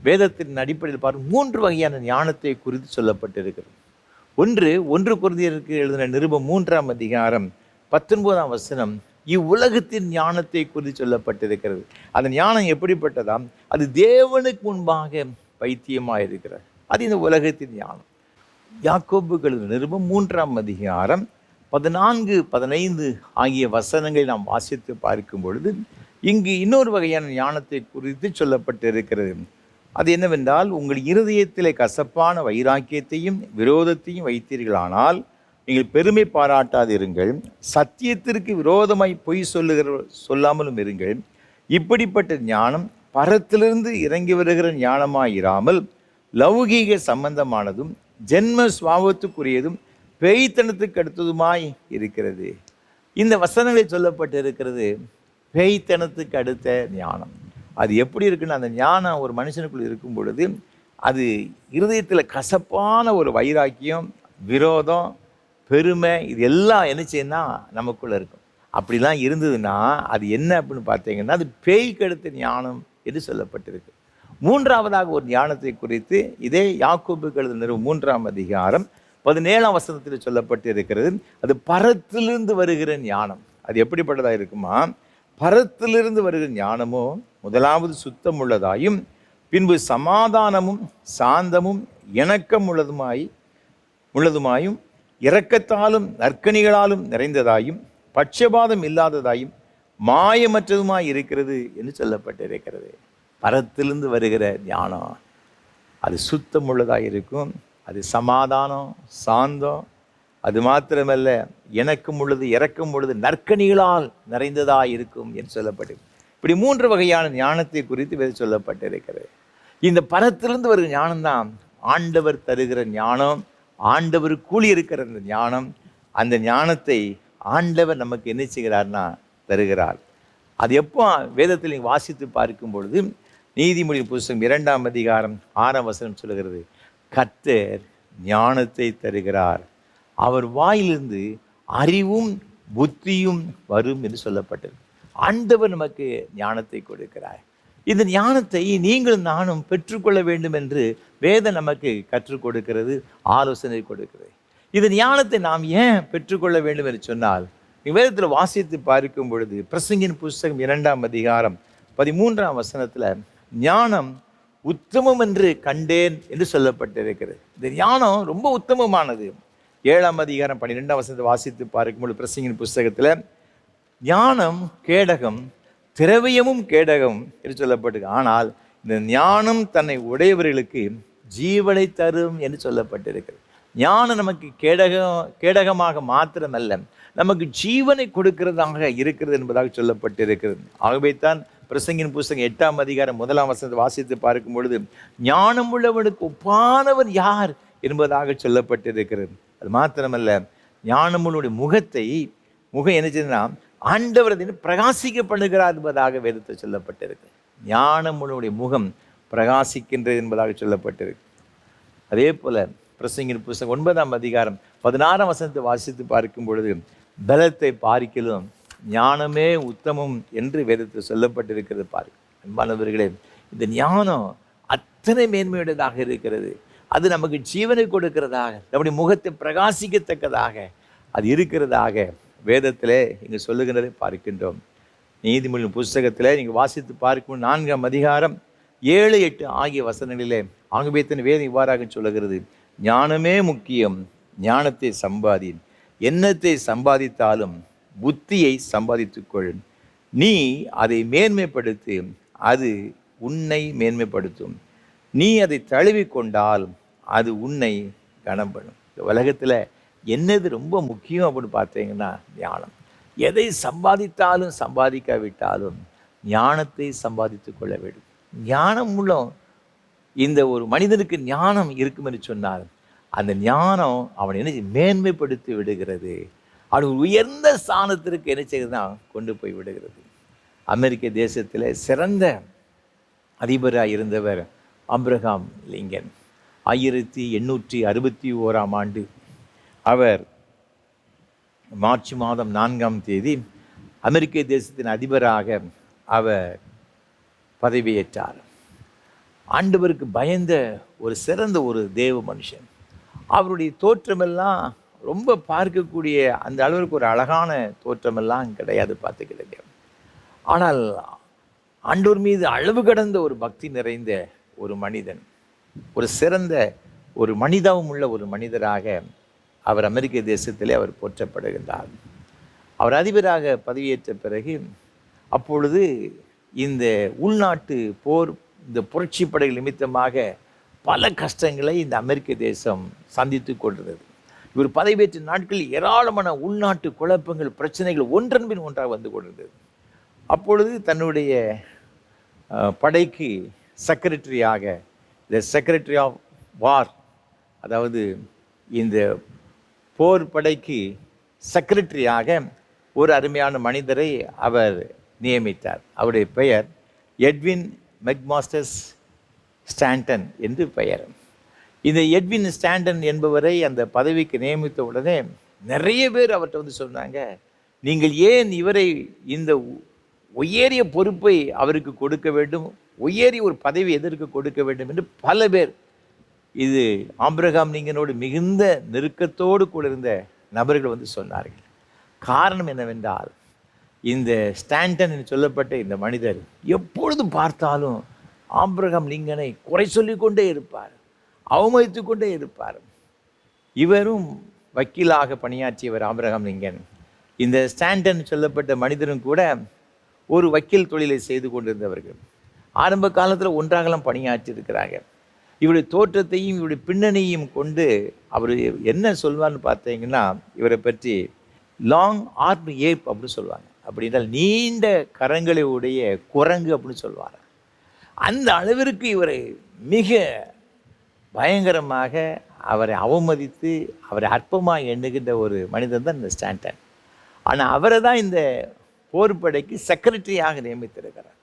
வேதத்தின் அடிப்படையில் பார்க்கும் 3 வகையான ஞானத்தை குறித்து சொல்லப்பட்டிருக்கிறது. ஒன்று கொரிந்தியருக்கு எழுதின நிருபம் 3ஆம் அதிகாரம் 19ஆம் வசனம் இவ்வுலகத்தின் ஞானத்தை குறித்து சொல்லப்பட்டிருக்கிறது. அந்த ஞானம் எப்படிப்பட்டதாம்? அது தேவனுக்கு முன்பாக பைத்தியமாக இருக்கிறது. அது இந்த உலகத்தின் ஞானம். யாக்கோபுக்கு எழுதின நிருபம் 3ஆம் அதிகாரம் 14, 15 ஆகிய வசனங்களை நாம் வாசித்து பார்க்கும் பொழுது, இங்கு இன்னொரு வகையான ஞானத்தை குறித்து சொல்லப்பட்டிருக்கிறது. அது என்னவென்றால், உங்கள் இருதயத்திலே கசப்பான வைராக்கியத்தையும் விரோதத்தையும் வைத்தீர்களானால் நீங்கள் பெருமை பாராட்டாதிருங்கள், சத்தியத்திற்கு விரோதமாய் பொய் சொல்லாமலும் இருங்கள். இப்படிப்பட்ட ஞானம் பரத்திலிருந்து இறங்கி வருகிற ஞானமாயிராமல் லௌகீக சம்பந்தமானதும் ஜென்ம சுவாபத்துக்குரியதும் பேய்த்தனத்துக்கு அடுத்ததுமாய் இருக்கிறது. இந்த வசனங்களில் சொல்லப்பட்டு இருக்கிறது பேய்த்தனத்துக்கு அடுத்த ஞானம். அது எப்படி இருக்குன்னு, அந்த ஞானம் ஒரு மனுஷனுக்குள் இருக்கும் பொழுது அது இருதயத்தில் கசப்பான ஒரு வைராக்கியம், விரோதம், பெருமை, இது எல்லாம் என்ன செய்யணும்னா நமக்குள்ளே இருக்கும். அப்படிலாம் இருந்ததுன்னா அது என்ன அப்படின்னு பார்த்தீங்கன்னா, அது பேய்க்கு அடுத்த ஞானம் என்று சொல்லப்பட்டிருக்கு. 3ஆவதாக ஒரு ஞானத்தை குறித்து இதே யாக்கோபுக்கு எழுதின 3ஆம் அதிகாரம் 17ஆம் வசனத்தில் சொல்லப்பட்டு இருக்கிறது. அது பரத்திலிருந்து வருகிற ஞானம். அது எப்படிப்பட்டதாக இருக்குமா? பரத்திலிருந்து வருகிற ஞானமோ முதலாவது சுத்தம் உள்ளதாயும், பின்பு சமாதானமும் சாந்தமும் இணக்கம் உள்ளதுமாயும் இரக்கத்தாலும் நற்கனிகளாலும் நிறைந்ததாயும் பட்சபாதம் இல்லாததாயும் மாயமற்றதுமாய் இருக்கிறது என்று சொல்லப்பட்டிருக்கிறது. பரத்திலிருந்து வருகிற ஞானம் அது சுத்தம் உள்ளதாக இருக்கும். அது சமாதானம், சாந்தம், அது மாத்திரமல்ல இணக்கம் உள்ளது, இரக்கம் உள்ளது, நற்கனிகளால் நிறைந்ததாக இருக்கும் என்று சொல்லப்பட்டு. இப்படி 3 வகையான ஞானத்தை குறித்து வேறு சொல்லப்பட்டிருக்கிறது. இந்த பரத்திலிருந்து வருகிற ஞானம்தான் ஆண்டவர் தருகிற ஞானம், ஆண்டவர் கூலி இருக்கிற அந்த ஞானம். அந்த ஞானத்தை ஆண்டவர் நமக்கு என்ன செய்கிறார்னா தருகிறார். அது எப்போ வேதத்தில் நீங்கள் வாசித்து பார்க்கும் பொழுது நீதிமொழி புஸ்தகம் 2ஆம் அதிகாரம் 6ஆம் வசனம் சொல்லுகிறது, கர்த்தர் ஞானத்தை தருகிறார், அவர் வாயிலிருந்து அறிவும் புத்தியும் வரும் என்று சொல்லப்பட்டது. ஆண்டவர் நமக்கு ஞானத்தை கொடுக்கிறார். இந்த ஞானத்தை நீங்களும் நானும் பெற்றுக்கொள்ள வேண்டும் என்று வேதம் நமக்கு கற்றுக் கொடுக்கிறது, ஆலோசனை கொடுக்கிறது. இந்த ஞானத்தை நாம் ஏன் பெற்றுக்கொள்ள வேண்டும் என்று சொன்னால், வேதத்தில் வாசித்து பார்க்கும் பொழுது பிரசங்கின் புஸ்தகம் 2ஆம் அதிகாரம் 13ஆம் வசனத்தில் ஞானம் உத்தமம் என்று கண்டேன் என்று சொல்லப்பட்டிருக்கிறது. இந்த ஞானம் ரொம்ப உத்தமமானது. 7ஆம் அதிகாரம் 12ஆம் வசனத்தை வாசித்து பார்க்கும்போது பிரசங்கின் புஸ்தகத்தில் ஞானம் கேடகம், திரவியமும் கேடகம் என்று சொல்லப்பட்டிருக்கு. ஆனால் இந்த ஞானம் தன்னை உடையவர்களுக்கு ஜீவனை தரும் என்று சொல்லப்பட்டிருக்கிறது. ஞானம் நமக்கு கேடகமாக மாத்திரமல்ல, நமக்கு ஜீவனை கொடுக்கிறதாக இருக்கிறது என்பதாக சொல்லப்பட்டிருக்கிறது. ஆகவே தான் பிரசங்கின் புஸ்தகம் 8ஆம் அதிகாரம் 1ஆம் வசனத்தை வாசித்து பார்க்கும் பொழுது ஞானம் உள்ளவனுக்கு ஒப்பானவன் யார் என்பதாக சொல்லப்பட்டிருக்கிறது. அது மாத்திரமல்ல, ஞானமுடைய முகம் என்ன செய்யுதுன்னா ஆண்டவர் பிரகாசிக்கப்படுகிறார் என்பதாக வேதத்தில் சொல்லப்பட்டிருக்கு. ஞானமுடைய முகம் பிரகாசிக்கின்றது என்பதாக சொல்லப்பட்டிருக்கு. அதே போல பிரசங்கின் புஸ்தகம் 9ஆம் அதிகாரம் 16ஆம் வசனத்தை வாசித்து பார்க்கும் பொழுது பலத்தை பார்க்கிலும் ஞானமே உத்தமம் என்று வேதத்தில் சொல்லப்பட்டிருக்கிறது. பாருங்கள் அன்பானவர்களே, இந்த ஞானம் அத்தனை மேன்மையுடையதாக இருக்கிறது. அது நமக்கு ஜீவனை கொடுக்கிறதாக, நம்முடைய முகத்தை பிரகாசிக்கத்தக்கதாக அது இருக்கிறதாக வேதத்தில் இங்கே சொல்லுகிறதை பார்க்கின்றோம். நீதிமொழி புஸ்தகத்தில் நீங்கள் வாசித்து பார்க்கும் 4ஆம் அதிகாரம் 7, 8 ஆகிய வசனங்களிலே ஆங்கிலத்தின் வேதம் இவ்வாறாக சொல்லுகிறது, ஞானமே முக்கியம், ஞானத்தை சம்பாதி, எண்ணத்தை சம்பாதித்தாலும் புத்தியை சம்பாதித்துக்கொள், நீ அதை மேன்மைப்படுத்து, அது உன்னை மேன்மைப்படுத்தும், நீ அதை தழுவிக்கொண்டால் அது உன்னை கனம் பண்ணும். இந்த உலகத்தில் என்னது ரொம்ப முக்கியம் அப்படின்னு பார்த்தீங்கன்னா ஞானம். எதை சம்பாதித்தாலும் சம்பாதிக்காவிட்டாலும் ஞானத்தை சம்பாதித்து கொள்ள வேண்டும். ஞானம் மூலம் இந்த ஒரு மனிதனுக்கு ஞானம் இருக்கும் என்று சொன்னால் அந்த ஞானம் அவனை என்ன மேன்மைப்படுத்தி விடுகிறது. அவன் உயர்ந்த ஸ்தானத்திற்கு என்ன செய்யுதுன்னா கொண்டு போய் விடுகிறது. அமெரிக்க தேசத்தில் சிறந்த அதிபராக இருந்தவர் ஆபிரகாம் லிங்கன். 1861ஆம் ஆண்டு அவர் மார்ச் மாதம் 4ஆம் தேதி அமெரிக்க தேசத்தின் அதிபராக அவர் பதவியேற்றார். ஆண்டவருக்கு பயந்த ஒரு சிறந்த ஒரு தேவ மனுஷன். அவருடைய தோற்றமெல்லாம் ரொம்ப பார்க்கக்கூடிய அந்த அளவிற்கு ஒரு அழகான தோற்றமெல்லாம் கிடையாது, பார்த்துக்கிட்டே. ஆனால் ஆண்டவர் மீது அளவு கடந்த ஒரு பக்தி நிறைந்த ஒரு மனிதன், ஒரு சிறந்த ஒரு மனிதாவும் உள்ள ஒரு மனிதராக அவர் அமெரிக்க தேசத்திலே அவர் போற்றப்படுகின்றார். அவர் அதிபராக பதவியேற்ற பிறகு அப்பொழுது இந்த உள்நாட்டு போர், இந்த புரட்சி படைகள் நிமித்தமாக பல கஷ்டங்களை இந்த அமெரிக்க தேசம் சந்தித்து கொண்டிருந்தது. இவர் பதவியேற்ற நாட்களில் ஏராளமான உள்நாட்டு குழப்பங்கள், பிரச்சனைகள் ஒன்றன் பின் ஒன்றாக வந்து கொண்டிருந்தது. அப்பொழுது தன்னுடைய படைக்கு செக்ரட்டரியாக, த செக்ரட்டரி ஆஃப் வார், அதாவது இந்த போர் படைக்கு செக்ரட்டரியாக ஒரு அருமையான மனிதரை அவர் நியமித்தார். அவருடைய பெயர் எட்வின் மெக்மாஸ்டர்ஸ் ஸ்டாண்டன் என்று பெயர். இந்த எட்வின் ஸ்டாண்டன் என்பவரை அந்த பதவிக்கு நியமித்த உடனே நிறைய பேர் அவர்கிட்ட வந்து சொன்னாங்க, நீங்கள் ஏன் இவரை இந்த உயரிய பொறுப்பை அவருக்கு கொடுக்க வேண்டும், உயரிய ஒரு பதவி எதற்கு கொடுக்க வேண்டும் என்று பல பேர், இது ஆபிரகாம் லிங்கனோடு மிகுந்த நெருக்கத்தோடு கூட இருந்த நபர்கள் வந்து சொன்னார்கள். காரணம் என்னவென்றால், இந்த ஸ்டாண்டன் என்று சொல்லப்பட்ட இந்த மனிதர் எப்பொழுது பார்த்தாலும் ஆபிரகாம் லிங்கனை குறை சொல்லி கொண்டே இருப்பார், அவமதித்து கொண்டே இருப்பார். இவரும் வக்கீலாக பணியாற்றியவர் ஆபிரகாம் லிங்கன். இந்த ஸ்டாண்டன் சொல்லப்பட்ட மனிதரும் கூட ஒரு வக்கீல் தொழிலை செய்து கொண்டிருந்தவர்கள். ஆரம்ப காலத்தில் ஒன்றாகலாம் பணியாற்றியிருக்கிறாங்க. இவருடைய தோற்றத்தையும் இவருடைய பின்னணியையும் கொண்டு அவர் என்ன சொல்வார்னு பார்த்தீங்கன்னா, இவரை பற்றி லாங் ஆர்ம் ஏப் அப்படின்னு சொல்லுவாங்க. அப்படின்றால் நீண்ட கரங்களை உடைய குரங்கு அப்படின்னு சொல்வார். அந்த அளவிற்கு இவரை மிக பயங்கரமாக அவரை அவமதித்து அவரை அற்பமாக எண்ணுகின்ற ஒரு மனிதன் தான் இந்த ஸ்டாண்டன். ஆனால் அவரை தான் இந்த போர்படைக்கு செக்ரட்டரியாக நியமித்திருக்கிறார்.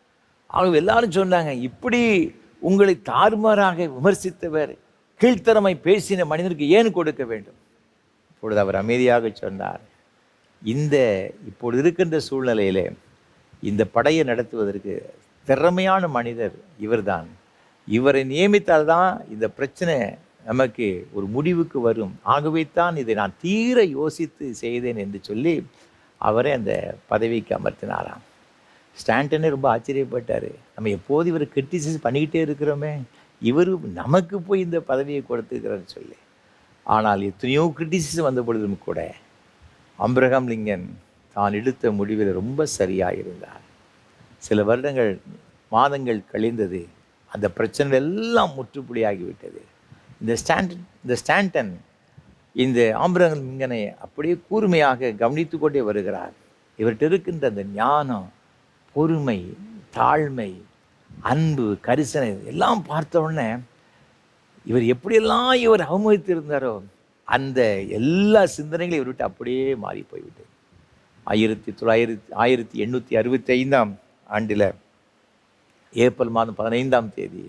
அவங்க எல்லாரும் சொன்னாங்க, இப்படி உங்களை தாறுமாறாக விமர்சித்தவர், கீழ்த்தரமை பேசின மனிதனுக்கு ஏன் கொடுக்க வேண்டும்? இப்பொழுது அவர் அமைதியாக சொன்னார், இப்பொழுது இருக்கின்ற சூழ்நிலையிலே இந்த படையை நடத்துவதற்கு திறமையான மனிதர் இவர்தான். இவரை நியமித்தால்தான் இந்த பிரச்சனை நமக்கு ஒரு முடிவுக்கு வரும். ஆகவே தான் இதை நான் தீர யோசித்து செய்தேன் என்று சொல்லி அவரை அந்த பதவிக்கு அமர்த்தினாராம். ஸ்டாண்டனே ரொம்ப ஆச்சரியப்பட்டார். நம்ம எப்போது இவரை கிரிட்டிசைஸ் பண்ணிக்கிட்டே இருக்கிறோமே, இவர் நமக்கு போய் இந்த பதவியை கொடுத்துருக்கிறான்னு சொல்லி. ஆனால் எத்தனையோ கிரிட்டிசிசம் வந்த பொழுதும் கூட ஆபிரகாம் லிங்கன் தான் எடுத்த முடிவில் ரொம்ப சரியாக இருந்தார். சில வருடங்கள் மாதங்கள் கழிந்தது. அந்த பிரச்சனை எல்லாம் முற்றுப்புள்ளியாகிவிட்டது. இந்த ஸ்டாண்டன் இந்த ஆபிரகாம் லிங்கனை அப்படியே கூர்மையாக கவனித்து கொண்டே வருகிறார். இவர்கிட்ட இருக்கின்ற அந்த ஞானம், பொறுமை, தாழ்மை, அன்பு, கரிசனை எல்லாம் பார்த்த உடனே இவர் எப்படியெல்லாம் இவர் அவமதித்திருந்தாரோ அந்த எல்லா சிந்தனைகளும் இவர்கிட்ட அப்படியே மாறி போய்விட்டது. 1865 ஆண்டில் ஏப்ரல் மாதம் 15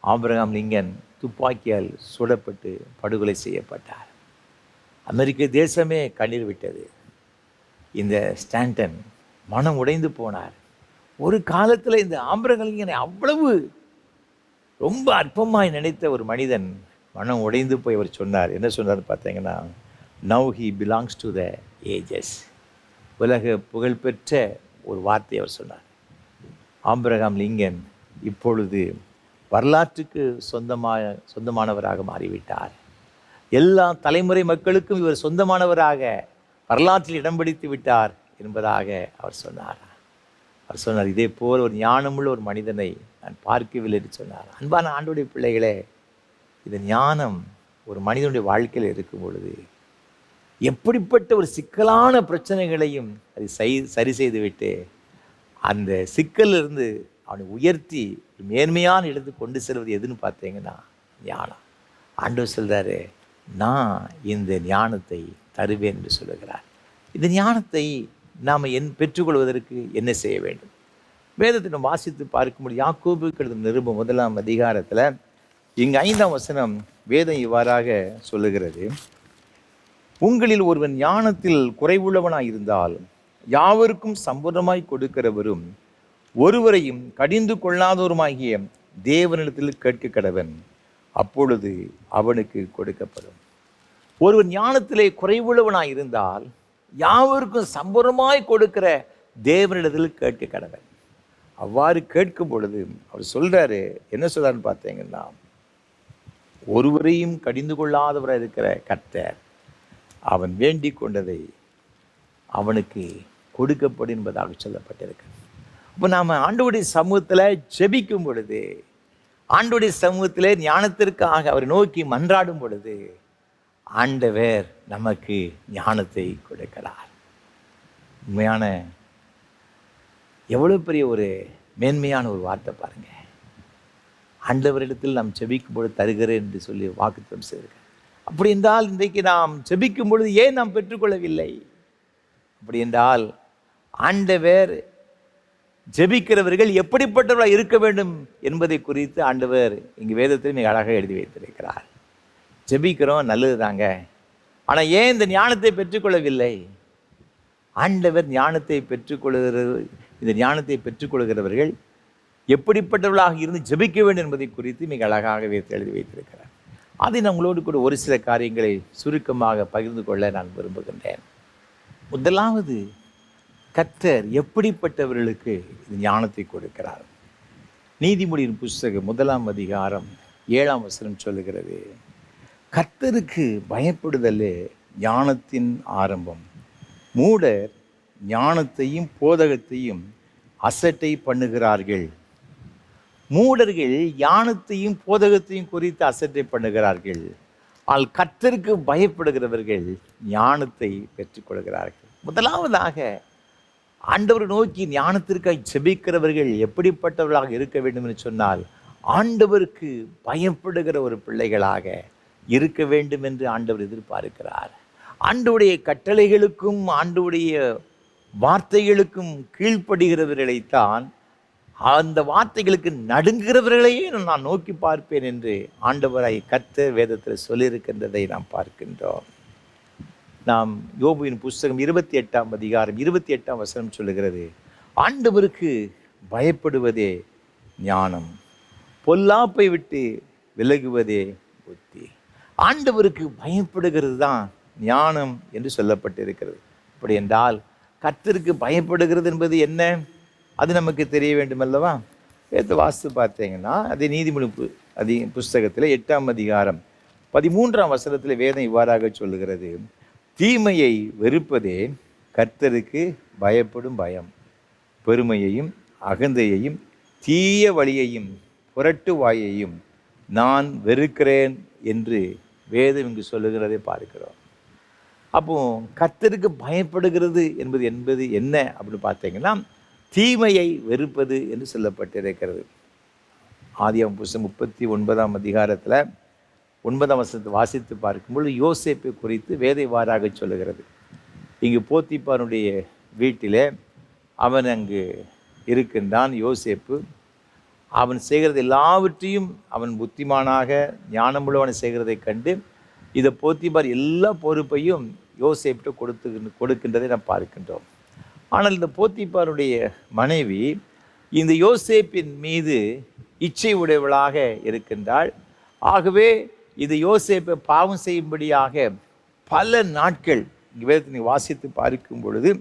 ஆபிரகாம் லிங்கன் துப்பாக்கியால் சுடப்பட்டு படுகொலை செய்யப்பட்டார். அமெரிக்க தேசமே கண்ணீர் விட்டது. இந்த ஸ்டாண்டன் மனம் உடைந்து போனார். ஒரு காலத்தில் இந்த ஆபிரகாம் லிங்கனை அவ்வளவு ரொம்ப அற்பமாய் நினைத்த ஒரு மனிதன் மனம் உடைந்து போய் அவர் சொன்னார். என்ன சொன்னார் பார்த்தீங்கன்னா, now he belongs to the ages. உலக புகழ்பெற்ற ஒரு வார்த்தை அவர் சொன்னார். ஆபிரகாம் லிங்கன் இப்பொழுது வரலாற்றுக்கு சொந்தமானவராக மாறிவிட்டார். எல்லா தலைமுறை மக்களுக்கும் இவர் சொந்தமானவராக வரலாற்றில் இடம் பிடித்து விட்டார் என்பதாக அவர் சொன்னார். இதே போல் ஒரு ஞானமுள்ள ஒரு மனிதனை நான் பார்க்கவில்லை என்று சொன்னார். அன்பான ஆண்டவருடைய பிள்ளைகளே, இந்த ஞானம் ஒரு மனிதனுடைய வாழ்க்கையில் இருக்கும் பொழுது எப்படிப்பட்ட ஒரு சிக்கலான பிரச்சனைகளையும் அதை சரி செய்துவிட்டு அந்த சிக்கலிருந்து அவனை உயர்த்தி மேன்மையான இடத்து கொண்டு செல்வது எதுன்னு பார்த்தீங்கன்னா ஞானம். ஆண்டவர் சொல்கிறாரு, நான் இந்த ஞானத்தை தருவேன் என்று சொல்லுகிறார். இந்த ஞானத்தை நாம் பெற்றுக்கொள்வதற்கு என்ன செய்ய வேண்டும்? வேதத்தை நாம் வாசித்து பார்க்கும்போது யாக்கோபுக்கு எழுதின நிருபம் 1 அதிகாரத்தில் இங்கு 5ஆம் வசனம் வேதம் இவ்வாறாக சொல்லுகிறது, உங்களில் ஒருவன் ஞானத்தில் குறைவுள்ளவனாய் இருந்தால் யாவருக்கும் சம்பூர்ணமாய் கொடுக்கிறவரும் ஒருவரையும் கடிந்து கொள்ளாதவருமாகிய தேவனிடத்தில் கேட்க கடவன், அப்பொழுது அவனுக்கு கொடுக்கப்படும். ஒருவன் ஞானத்திலே குறைவுள்ளவனாய் இருந்தால் யாவருக்கும் சம்பூர்ணமாய் கொடுக்கிற தேவனிடத்தில் கேட்க கடவன். அவ்வாறு கேட்கும் பொழுது அவர் சொல்றாரு, என்ன சொல்றாருன்னு பார்த்தீங்கன்னா, ஒருவரையும் கடிந்து கொள்ளாதவராக இருக்கிற கர்த்தர் அவன் வேண்டிக் கொண்டதை அவனுக்கு கொடுக்கப்படும் என்பதாக சொல்லப்பட்டிருக்கு. அப்போ நாம் ஆண்டவருடைய சமூகத்தில் ஜெபிக்கும் பொழுது, ஆண்டவருடைய சமூகத்தில் ஞானத்திற்காக அவரை நோக்கி மன்றாடும் பொழுது ஆண்டவர் நமக்கு ஞானத்தை கொடுக்கிறார். உண்மையான எவ்வளோ பெரிய ஒரு மேன்மையான ஒரு வார்த்தை பாருங்க. ஆண்டவரிடத்தில் நாம் ஜெபிக்கும் பொழுது தருகிறேன் என்று சொல்லி வாக்குத்தத்தம் செய்திருக்கேன். அப்படி என்றால் இன்றைக்கு நாம் ஜெபிக்கும் பொழுது ஏன் நாம் பெற்றுக்கொள்ளவில்லை? அப்படி என்றால் ஆண்டவர் ஜெபிக்கிறவர்கள் எப்படிப்பட்டவர்களாக இருக்க வேண்டும் என்பதை குறித்து ஆண்டவர் இங்கு வேதத்தில் மிக அழகாக எழுதி வைத்திருக்கிறார். ஜெபிக்கிறோம், நல்லது தாங்க. ஆனால் ஏன் இந்த ஞானத்தை பெற்றுக்கொள்ளவில்லை? ஆண்டவர் இந்த ஞானத்தை பெற்றுக்கொள்கிறவர்கள் எப்படிப்பட்டவர்களாக இருந்து ஜெபிக்க வேண்டும் என்பதை குறித்து மிக அழகாக எழுதி வைத்திருக்கிறார். அதை நான் உங்களோடு கூட ஒரு சில காரியங்களை சுருக்கமாக பகிர்ந்து கொள்ள நான் விரும்புகின்றேன். முதலாவது, கர்த்தர் எப்படிப்பட்டவர்களுக்கு இந்த ஞானத்தை கொடுக்கிறார். நீதிமொழியின் புஸ்தகம் 1 அதிகாரம் 7ஆம் வசனம் சொல்லுகிறது, கர்த்தருக்கு பயப்படுதலே ஞானத்தின் ஆரம்பம், மூடர் ஞானத்தையும் போதகத்தையும் அசட்டை பண்ணுகிறார்கள். மூடர்கள் ஞானத்தையும் போதகத்தையும் குறித்து அசட்டை பண்ணுகிறார்கள். ஆனால் கர்த்தருக்கு பயப்படுகிறவர்கள் ஞானத்தை பெற்றுக்கொள்கிறார்கள். முதலாவதாக ஆண்டவரை நோக்கி ஞானத்திற்காக செபிக்கிறவர்கள் எப்படிப்பட்டவர்களாக இருக்க வேண்டும் என்று சொன்னால், ஆண்டவருக்கு பயப்படுகிற ஒரு பிள்ளைகளாக இருக்க வேண்டும் என்று ஆண்டவர் எதிர்பார்க்கிறார். ஆண்டவருடைய கட்டளைகளுக்கும் ஆண்டவருடைய வார்த்தைகளுக்கும் கீழ்ப்படுகிறவர்களைத்தான், அந்த வார்த்தைகளுக்கு நடுங்குகிறவர்களையே நான் நோக்கி பார்ப்பேன் என்று ஆண்டவராய் கர்த்தர் வேதத்தில் சொல்லியிருக்கின்றதை நாம் பார்க்கின்றோம். நாம் யோபுவின் புஸ்தகம் 28ஆம் அதிகாரம் 28ஆம் வசனம் சொல்லுகிறது, ஆண்டவருக்கு பயப்படுவதே ஞானம், பொல்லாப்பை விட்டு விலகுவதே புத்தி. ஆண்டவருக்கு பயப்படுகிறது தான் ஞானம் என்று சொல்லப்பட்டிருக்கிறது. அப்படி என்றால் கர்த்தருக்கு பயப்படுகிறது என்பது என்ன, அது நமக்கு தெரிய வேண்டும் அல்லவா? வேதத்தை வாசித்து பார்த்தீங்கன்னா, அது நீதிமொழி புஸ்தகத்தில் 8ஆம் அதிகாரம் 13ஆம் வசனத்தில் வேதம் இவ்வாறாக சொல்லுகிறது, தீமையை வெறுப்பதே கர்த்தருக்கு பயப்படும் பயம், பெருமையையும் அகந்தையையும் தீய வழியையும் புரட்டு வாயையும் நான் வெறுக்கிறேன் என்று வேதம் இங்கு சொல்லுகிறதை பார்க்கிறோம். அப்போ கர்த்தருக்கு பயப்படுகிறது என்பது என்ன அப்படின்னு பார்த்தீங்கன்னா, தீமையை வெறுப்பது என்று சொல்லப்பட்டிருக்கிறது. ஆதியாகமம் புஸ்தகம் 39ஆம் அதிகாரத்தில் 9ஆம் வசனத்தை வாசித்து பார்க்கும்போது யோசேப்பை குறித்து வேத இவ்வாறாக சொல்லுகிறது. இங்கு போத்திபாருடைய வீட்டிலே அவன் அங்கு இருக்கின்றான். யோசேப்பு அவன் செய்கிறது எல்லாவற்றையும் அவன் புத்திமானாக ஞானமுள்ளவனை செய்கிறதை கண்டு இதை போத்திபார் எல்லா பொறுப்பையும் யோசேப்பிட்ட கொடுக்கின்றதை நாம் பார்க்கின்றோம். ஆனால் இந்த போத்திபாருடைய மனைவி இந்த யோசேப்பின் மீது இச்சை உடையவளாக இருக்கின்றாள். ஆகவே இது யோசேப்பை பாவம் செய்யும்படியாக பல நாட்கள் வேதத்தை வாசித்து பார்க்கும் பொழுது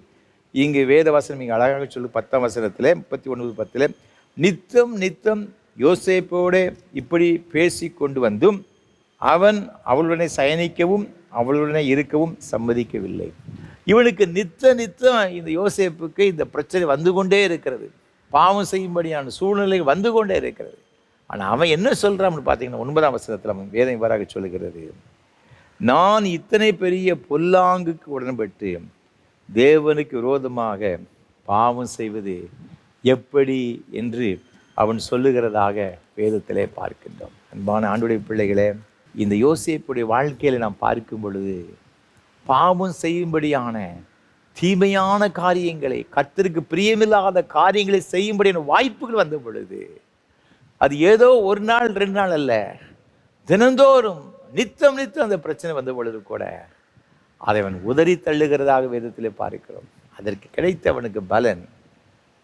இங்கு வேத வசனம் இங்கே அழகாக சொல்லு 10ஆம் வசனத்தில் 39:10 நித்தம் யோசேப்போடு இப்படி பேசி கொண்டு வந்தும் அவன் அவளுடனே சயனிக்கவும் அவளுடனே இருக்கவும் சம்மதிக்கவில்லை. இவனுக்கு நித்தம் இந்த யோசேப்புக்கு இந்த பிரச்சனை வந்து கொண்டே இருக்கிறது, பாவம் செய்யும்படியான சூழ்நிலை வந்து கொண்டே இருக்கிறது. ஆனால் அவன் என்ன சொல்கிறான்னு பார்த்தீங்கன்னா 9ஆம் வசனத்தில் அவன் வேதம் இவ்வாறாக சொல்லுகிறது, நான் இத்தனை பெரிய பொல்லாங்குக்கு உடன்பட்டு தேவனுக்கு விரோதமாக பாவம் செய்வது எப்படி என்று அவன் சொல்லுகிறதாக வேதத்திலே பார்க்கின்றோம். அன்பான ஆண்டுடைய பிள்ளைகளே, இந்த யோசேப்புடைய வாழ்க்கையில் நாம் பார்க்கும் பொழுது பாவம் செய்யும்படியான தீமையான காரியங்களை, கர்த்தருக்கு பிரியமில்லாத காரியங்களை செய்யும்படியான வாய்ப்புகள் வந்த பொழுது அது ஏதோ ஒரு நாள் 2 நாள் அல்ல, தினந்தோறும் நித்தம் அந்த பிரச்சனை வந்த பொழுது கூட அதை அவன் உதறி தள்ளுகிறதாக வேதத்திலே பார்க்கிறோம். அதற்கு கிடைத்த அவனுக்கு பலன்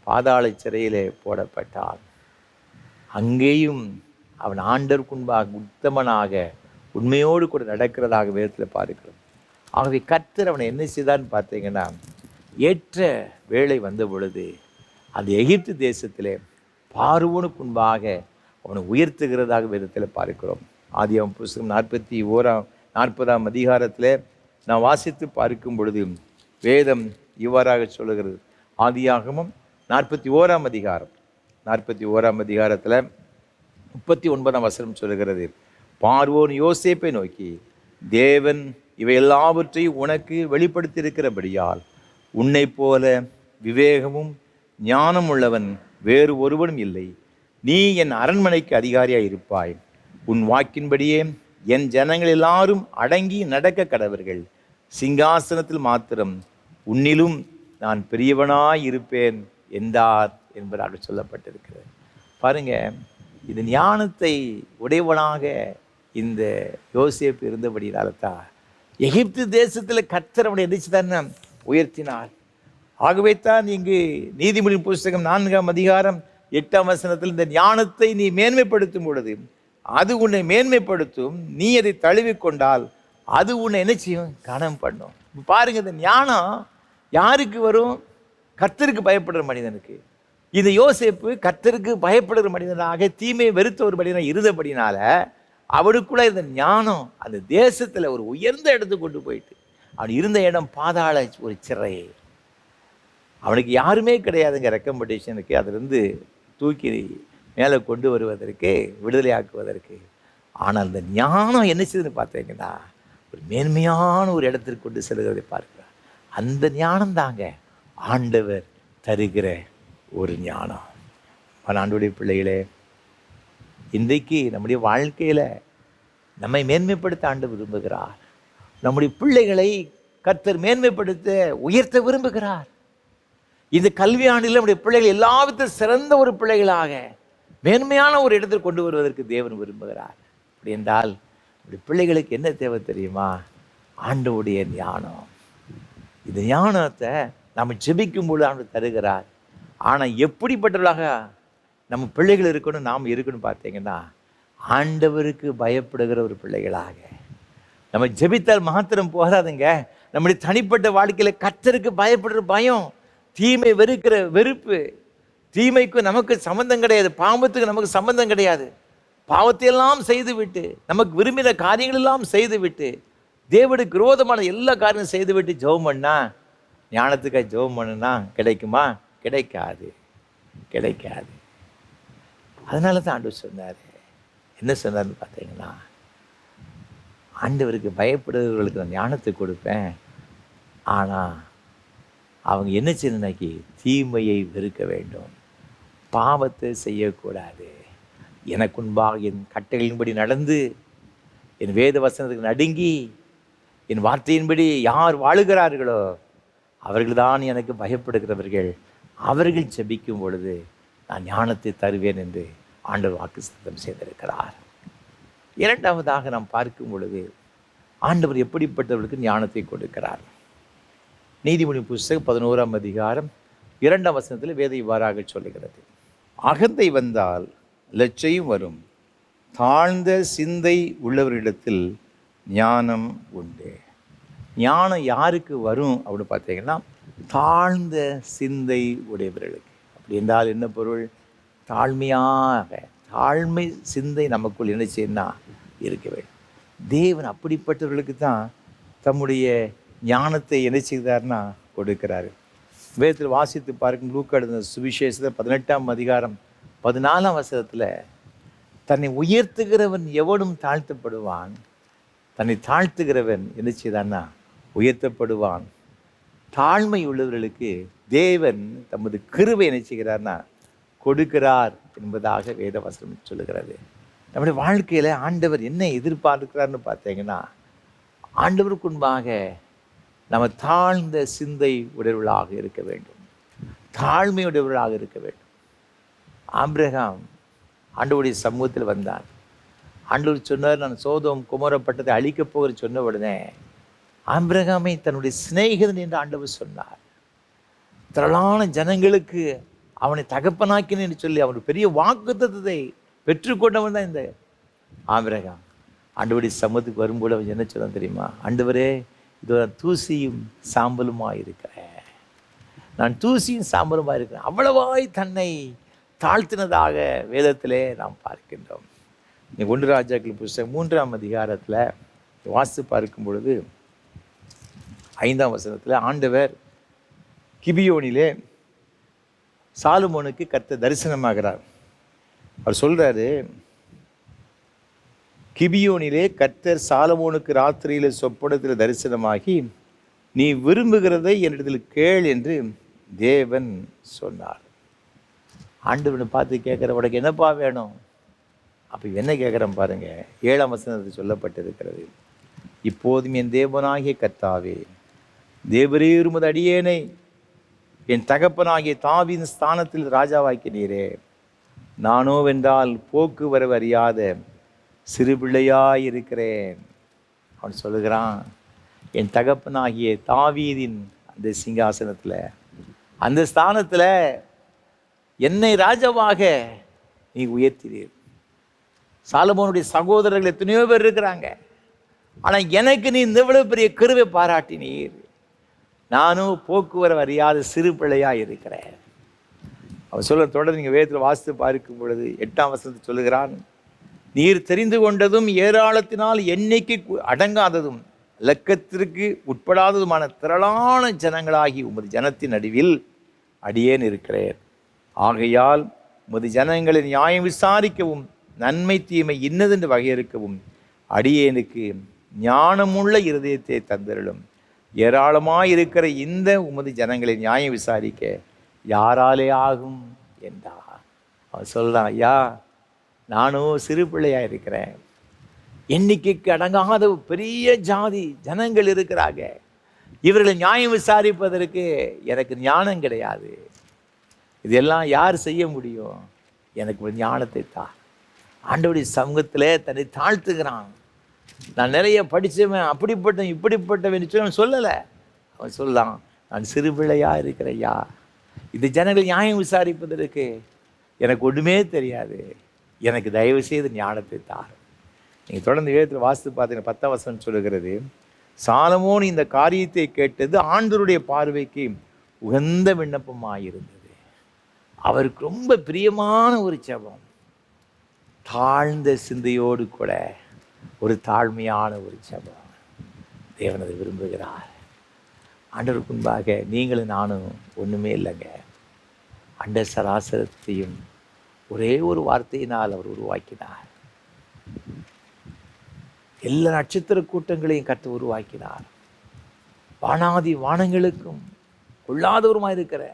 பாதாள சிறையிலே போடப்பட்டான். அங்கேயும் அவன் ஆண்டவருக்குன்பாக உத்தமனாக உண்மையோடு கூட நடக்கிறதாக வேதத்தில் பார்க்கிறோம். ஆகவே கர்த்தர் அவனை என்ன செய்தான்னு பார்த்தீங்கன்னா, ஏற்ற வேளை வந்த பொழுது அந்த எகிப்து தேசத்திலே பார்வோனுக்கு முன்பாக அவனை உயர்த்துகிறதாக வேதத்தில் பார்க்கிறோம். ஆதியாகமம் புஸ்தகம் 40ஆம் அதிகாரத்தில் நான் வாசித்து பார்க்கும் பொழுது வேதம் இவ்வாறாக சொல்லுகிறது. ஆதியாகமம் 41ஆம் அதிகாரம் 41ஆம் அதிகாரத்தில் 39ஆம் வசனம் சொல்லுகிறது, பார்வோன் யோசேப்பை நோக்கி, தேவன் இவை எல்லாவற்றையும் உனக்கு வெளிப்படுத்தியிருக்கிறபடியால் உன்னை போல விவேகமும் ஞானம் உள்ளவன் வேறு ஒருவனும் இல்லை. நீ என் அரண்மனைக்கு அதிகாரியாக இருப்பாய். உன் வாக்கின்படியே என் ஜனங்கள் எல்லாரும் அடங்கி நடக்க கடவர்கள். சிங்காசனத்தில் மாத்திரம் உன்னிலும் நான் பெரியவனாய் இருப்பேன் என்றார் என்பதாக சொல்லப்பட்டிருக்கிறது. பாருங்க, இது ஞானத்தை உடையவனாக இந்த யோசேப்பு இருந்தபடினால்தான் எகிப்து தேசத்தில் கர்த்தர் அவனை எதிர்த்துதானே உயர்த்தினார். ஆகவே தான் இங்கு நீதிமொழி புஸ்தகம் 4ஆம் அதிகாரம் 8ஆம் வசனத்தில் இந்த ஞானத்தை நீ மேன்மைப்படுத்தும் பொழுது அது உன்னை மேன்மைப்படுத்தும், நீ அதை தழுவிக்கொண்டால் அது உன்னை என்ன செய்யும், கனம் பண்ணும். பாருங்க, இந்த ஞானம் யாருக்கு வரும்? கர்த்தருக்கு பயப்படுற மனிதனுக்கு. இந்த யோசேப்பு கர்த்தருக்கு பயப்படுகிற மனிதனாக தீமையை வெறுத்த ஒரு மனிதனாக இருந்தபடினால அவனுக்குள்ள இந்த ஞானம் அந்த தேசத்தில் ஒரு உயர்ந்த இடத்துக்கு கொண்டு போயிட்டு, அவன் இருந்த இடம் பாதாள ஒரு சிறை. அவனுக்கு யாருமே கிடையாதுங்க ரெக்கமெண்டேஷனுக்கு, அதிலிருந்து தூக்கி மேலே கொண்டு வருவதற்கு, விடுதலையாக்குவதற்கு. ஆனால் அந்த ஞானம் என்ன செய்யுதுன்னு பார்த்தீங்கன்னா ஒரு மேன்மையான ஒரு இடத்திற்கு கொண்டு செல்கிறதை பார்க்கிறார். அந்த ஞானம் தாங்க ஆண்டவர் தருகிற ஒரு ஞானம். ஆண்டவருடைய பிள்ளைகளே, இன்றைக்கு நம்முடைய வாழ்க்கையில் நம்மை மேன்மைப்படுத்த ஆண்டவர் விரும்புகிறார். நம்முடைய பிள்ளைகளை கர்த்தர் மேன்மைப்படுத்த உயர்த்த விரும்புகிறார். இந்த கல்வி ஆண்டில் நம்முடைய பிள்ளைகள் எல்லாவித சிறந்த ஒரு பிள்ளைகளாக மேன்மையான ஒரு இடத்தில் கொண்டு வருவதற்கு தேவன் விரும்புகிறார். அப்படி என்றால் நம்முடைய பிள்ளைகளுக்கு என்ன தேவை தெரியுமா? ஆண்டவருடைய ஞானம். இந்த ஞானத்தை நம்ம ஜெபிக்கும் பொழுது ஆண்டவர் தருகிறார். ஆனால் எப்படிப்பட்டவர்களாக நம்ம பிள்ளைகள் இருக்கணும், நாம் இருக்கணும் பார்த்தீங்கன்னா, ஆண்டவருக்கு பயப்படுகிற ஒரு பிள்ளைகளாக. நம்ம ஜெபித்தால் மாத்திரம் போகாதுங்க. நம்முடைய தனிப்பட்ட வாழ்க்கையில் கர்த்தருக்கு பயப்படுற பயம், தீமை வெறுக்கிற வெறுப்பு. தீமைக்கு நமக்கு சம்பந்தம் கிடையாது, பாவத்துக்கு நமக்கு சம்பந்தம் கிடையாது. பாவத்தையெல்லாம் செய்துவிட்டு, நமக்கு விரும்பின காரியங்கள் எல்லாம் செய்துவிட்டு, தேவனுக்கு விரோதமான எல்லா காரியங்களும் செய்துவிட்டு ஜெபம் பண்ணா, ஞானத்துக்காக ஜெபம் பண்ணுனா கிடைக்குமா? கிடைக்காது, கிடைக்காது. அதனால தான் ஆண்டவர் சொன்னார். என்ன சொன்னார்னு பார்த்தீங்கன்னா, ஆண்டவருக்கு பயப்படுறவர்களுக்கு நான் ஞானத்தை கொடுப்பேன். ஆனால் அவங்க என்ன செய்யணும்னாக்கி தீமையை வெறுக்க வேண்டும், பாவத்தை செய்யக்கூடாது. எனக்கு முன்பாக என் கட்டளையின்படி நடந்து, என் வேத வசனத்துக்கு நடுங்கி, என் வார்த்தையின்படி யார் வாழுகிறார்களோ அவர்கள்தான் எனக்கு பயப்படுகிறவர்கள். அவர்கள் ஜெபிக்கும் பொழுது நான் ஞானத்தை தருவேன் என்று ஆண்டவர் வாக்குத்தத்தம் செய்திருக்கிறார். இரண்டாவதாக நாம் பார்க்கும் பொழுது ஆண்டவர் எப்படிப்பட்டவர்களுக்கு ஞானத்தை கொடுக்கிறார். நீதிமொழி புஸ்தகம் 11ஆம் அதிகாரம் 2ஆம் வசனத்தில் வேதம் இவ்வாறாக சொல்லுகிறது: அகந்தை வந்தால் லட்சையும் வரும், தாழ்ந்த சிந்தை உள்ளவர்களிடத்தில் ஞானம் உண்டு. ஞானம் யாருக்கு வரும் அப்படின்னு பார்த்தீங்கன்னா, தாழ்ந்த சிந்தை உடையவர்களுக்கு. அப்படி என்றால் என்ன பொருள்? தாழ்மையாக, தாழ்மை சிந்தை நமக்குள் என்ன செய்யணும்னா இருக்க வேண்டும். தேவன் அப்படிப்பட்டவர்களுக்கு தான் தம்முடைய ஞானத்தை என்ன செய்தார்னா கொடுக்கிறாரு. வேதத்தில் வாசித்து பார்க்கும் லூக்கா எழுதின சுவிசேஷத்தில் 18ஆம் அதிகாரம் 14ஆம் வசனத்தில், தன்னை உயர்த்துகிறவன் எவனும் தாழ்த்தப்படுவான், தன்னை தாழ்த்துகிறவன் என்ன செய்தான்னா உயர்த்தப்படுவான். தாழ்மை உள்ளவர்களுக்கு தேவன் தமது கிருபை என்ன செய்கிறார்னா கொடுக்கிறார் என்பதாக வேத வசனம் சொல்லுகிறது. நம்முடைய வாழ்க்கையில் ஆண்டவர் என்ன எதிர்பார்க்கிறார்னு பார்த்தீங்கன்னா, ஆண்டவருக்கு முன்பாக நம்ம தாழ்ந்த சிந்தை உடையவர்களாக இருக்க வேண்டும், தாழ்மையுடையவர்களாக இருக்க வேண்டும். ஆபிரகாம் ஆண்டவருடைய சமூகத்தில் வந்தான். ஆண்டவர் சொன்னார், நான் சோதோம் குமோரா பட்டத்தை அழிக்கப் போகிற சொன்ன உடனே ஆபிரகாமை தன்னுடைய சிநேகிதன் என்று ஆண்டவர் சொன்னார். திரளான ஜனங்களுக்கு அவனை தகப்பனாக்கினேன் என்று சொல்லி அவனுடைய பெரிய வாக்குத்தத்தத்தை பெற்றுக்கொண்டவன் தான் இந்த ஆபிரகாம். ஆண்டவருடைய சமூகத்துக்கு வரும்போது அவன் என்ன சொல்ல தெரியுமா? ஆண்டவரே, இதோ நான் தூசியும் சாம்பலுமாக இருக்கிறேன், நான் தூசியும் சாம்பலுமாக இருக்கிறேன். அவ்வளவாய் தன்னை தாழ்த்தினதாக வேதத்திலே நாம் பார்க்கின்றோம். நீ 1 ராஜாக்கள் புஸ்தகம் 3ஆம் அதிகாரத்தில் வாசித்து பார்க்கும் பொழுது 5ஆம் வசனத்தில் ஆண்டவர் கிபியோனிலே சாலமோனுக்கு கர்த்தர் தரிசனமாகிறார். அவர் சொல்றாரு, கிபியோனிலே கர்த்தர் சாலமோனுக்கு ராத்திரியில் சொப்பனத்தில் தரிசனமாகி, நீ விரும்புகிறதை என்னிடத்தில் கேள் என்று தேவன் சொன்னார். ஆண்டவனை பார்த்து கேட்குற, உனக்கு என்னப்பா வேணும்? அப்போ என்ன கேட்குறேன் பாருங்க. 7ஆம் வசனத்தில் சொல்லப்பட்டிருக்கிறது, இப்போதும் என் தேவனாகிய கர்த்தாவே, தேவரே உமது அடியேனை என் தகப்பனாகிய தாவீதின் ஸ்தானத்தில் ராஜாவாக்கினீரே. நானோ வென்றால் போக்குவரவு அறியாத சிறு பிள்ளையாயிருக்கிறேன். அவன் சொல்லுகிறான், என் தகப்பனாகிய தாவீதின் அந்த சிங்காசனத்தில், அந்த ஸ்தானத்தில் என்னை ராஜாவாக நீ உயர்த்தினீர். சாலமோனுடைய சகோதரர்கள் எத்தனையோ பேர் இருக்கிறாங்க, ஆனால் எனக்கு நீ இவ்வளவு பெரிய கிருபை பாராட்டினீர். நானும் போக்குவரவு அறியாத சிறு பிள்ளையாக இருக்கிறேன். அவர் சொல்ல தொடர்ந்து நீங்கள் வேதத்தில் வாசித்து பார்க்கும் பொழுது 8ஆம் வசனத்தில் சொல்லுகிறான், நீர் தெரிந்து கொண்டதும் ஏராளத்தினால் எண்ணிக்கை அடங்காததும் இலக்கத்திற்கு உட்படாததுமான திரளான ஜனங்களாகி உமது ஜனத்தின் நடுவில் அடியேன் இருக்கிறேன். ஆகையால் உமது ஜனங்களை நியாயம் விசாரிக்கவும் நன்மை தீமை இன்னதென்று வகையறுக்கவும் அடியேனுக்கு ஞானமுள்ள இருதயத்தை தந்தருளும். ஏராளமாக இருக்கிற இந்த உமது ஜனங்களை நியாயம் விசாரிக்க யாராலே ஆகும் என்றார். அவன் சொல்றான், ஐயா நானும் சிறு பிள்ளையா இருக்கிறேன், எண்ணிக்கைக்கு அடங்காத பெரிய ஜாதி ஜனங்கள் இருக்கிறாங்க, இவர்களை நியாயம் விசாரிப்பதற்கு எனக்கு ஞானம் கிடையாது, இதெல்லாம் யார் செய்ய முடியும், எனக்கு ஒரு ஞானத்தை தா. ஆண்டவருடைய சமூகத்தில் தன்னை தாழ்த்துகிறான். நான் நிறைய படித்தவன், அப்படிப்பட்ட இப்படிப்பட்டவன் அவன் சொல்லலை. அவன் சொல்லலாம், நான் சிறு பிள்ளையா இருக்கிறையா, இந்த ஜனங்கள் நியாயம் விசாரிப்பதற்கு எனக்கு ஒன்றுமே தெரியாது, எனக்கு தயவு செய்து ஞானத்தை தார். நீங்கள் தொடர்ந்து வேதத்தில் வாசித்து பார்த்தீங்கன்னா 10ஆம் வசனம் சொல்லுகிறது, சாலமோன் இந்த காரியத்தை கேட்டது ஆண்டவருடைய பார்வைக்கு உகந்த விண்ணப்பமாயிருந்தது. அவருக்கு ரொம்ப பிரியமான ஒரு ஜெபம், தாழ்ந்த சிந்தையோடு கூட ஒரு தாழ்மையான ஒரு ஜெபம். தேவன் அதை விரும்புகிறார். ஆண்டவருக்கு முன்பாக நீங்களும் நானும் ஒன்றுமே இல்லைங்க. அண்ட சராசரத்தையும் ஒரே ஒரு வார்த்தையினால் அவர் உருவாக்கினார். எல்லா நட்சத்திர கூட்டங்களையும் கர்த்தர் உருவாக்கினார். வானாதி வானங்களுக்கும் கொள்ளாதவருமாக இருக்கிற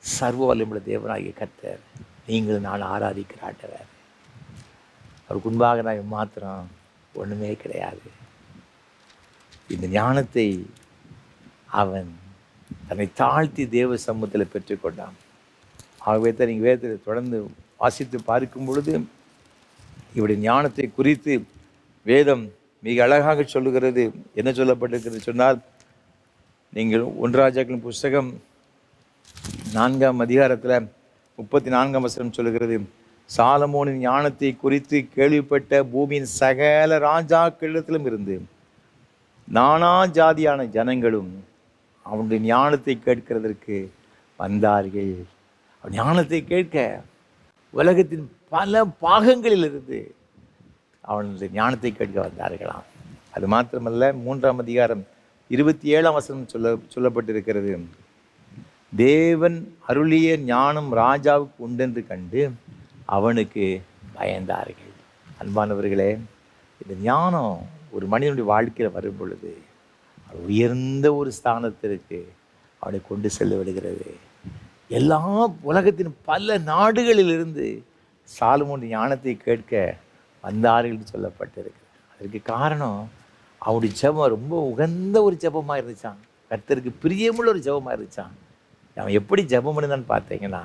சர்வ வல்லமையுள்ள தேவனாகிய கர்த்தர் நீங்களும் நான் ஆராதிக்கிற ஆண்டவர். அவருக்கு முன்பாக நான் மாத்திரம் ஒன்றுமே கிடையாது. இந்த ஞானத்தை அவன் தன்னை தாழ்த்தி தேவ சமூகத்தில் பெற்றுக்கொண்டான். ஆகவே தான் நீங்கள் வேதத்தை தொடர்ந்து வாசித்து பார்க்கும் பொழுது இவருடைய ஞானத்தை குறித்து வேதம் மிக அழகாக சொல்லுகிறது. என்ன சொல்லப்பட்டிருக்கிறது சொன்னால், நீங்கள் 1 ராஜாக்களின் புஸ்தகம் 4ஆம் அதிகாரத்தில் 34ஆம் வசனம் சொல்லுகிறது, சாலமோனின் ஞானத்தை குறித்து கேள்விப்பட்ட பூமியின் சகல ராஜாக்களிடத்திலும் இருந்து நானா ஜாதியான ஜனங்களும் அவனுடைய ஞானத்தை கேட்கிறதற்கு வந்தார்கள். அவன் ஞானத்தை கேட்க உலகத்தின் பல பாகங்களிலிருந்து அவனுடைய ஞானத்தை கேட்க வந்தார்களாம். அது மாத்திரமல்ல, 3ஆம் அதிகாரம் 27ஆம் வசனம் சொல்லப்பட்டிருக்கிறது, தேவன் அருளிய ஞானம் ராஜாவுக்கு உண்டென்று கண்டு அவனுக்கு பயந்தார்கள். அன்பானவர்களே, இந்த ஞானம் ஒரு மனிதனுடைய வாழ்க்கையில் வரும் பொழுது உயர்ந்த ஒரு ஸ்தானத்திற்கு அவனை கொண்டு செல்ல விடுகிறது. எல்லா உலகத்தின் பல நாடுகளிலிருந்து சாலமோன் ஞானத்தை கேட்க வந்தார்கள் என்று சொல்லப்பட்டிருக்கு. அதற்கு காரணம் அவனுடைய ஜெபம் ரொம்ப உகந்த ஒரு ஜெபமாக இருந்துச்சான், கர்த்தருக்கு பிரியமுள்ள ஒரு ஜெபமாக இருந்துச்சான். அவன் எப்படி ஜெபம் பண்ணினான்னு பார்த்தீங்கன்னா,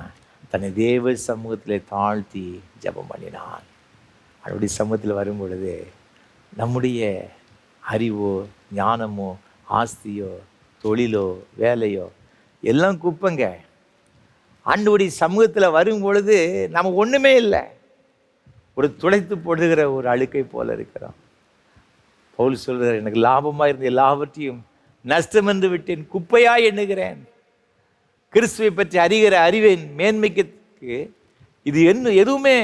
தன்னை தேவ சமூகத்தில் தாழ்த்தி ஜெபம் பண்ணினான். அவனுடைய சமூகத்தில் வரும் பொழுது நம்முடைய அறிவோ ஞானமோ ஆஸ்தியோ தொழிலோ வேலையோ எல்லாம் குப்பங்க. ஆண்டவருடைய சமூகத்தில் வரும் பொழுது நம்ம ஒன்றுமே இல்லை, ஒரு துடைத்து போடுகிற ஒரு அழுக்கை போல இருக்கிறோம். பவுல் சொல்கிறார், எனக்கு லாபமாக இருந்த எல்லாவற்றையும் நஷ்டம் என்று விட்டேன், குப்பையாக எண்ணுகிறேன், கிறிஸ்துவை பற்றி அறிகிற அறிவின் மேன்மைக்கு இது எதுவுமே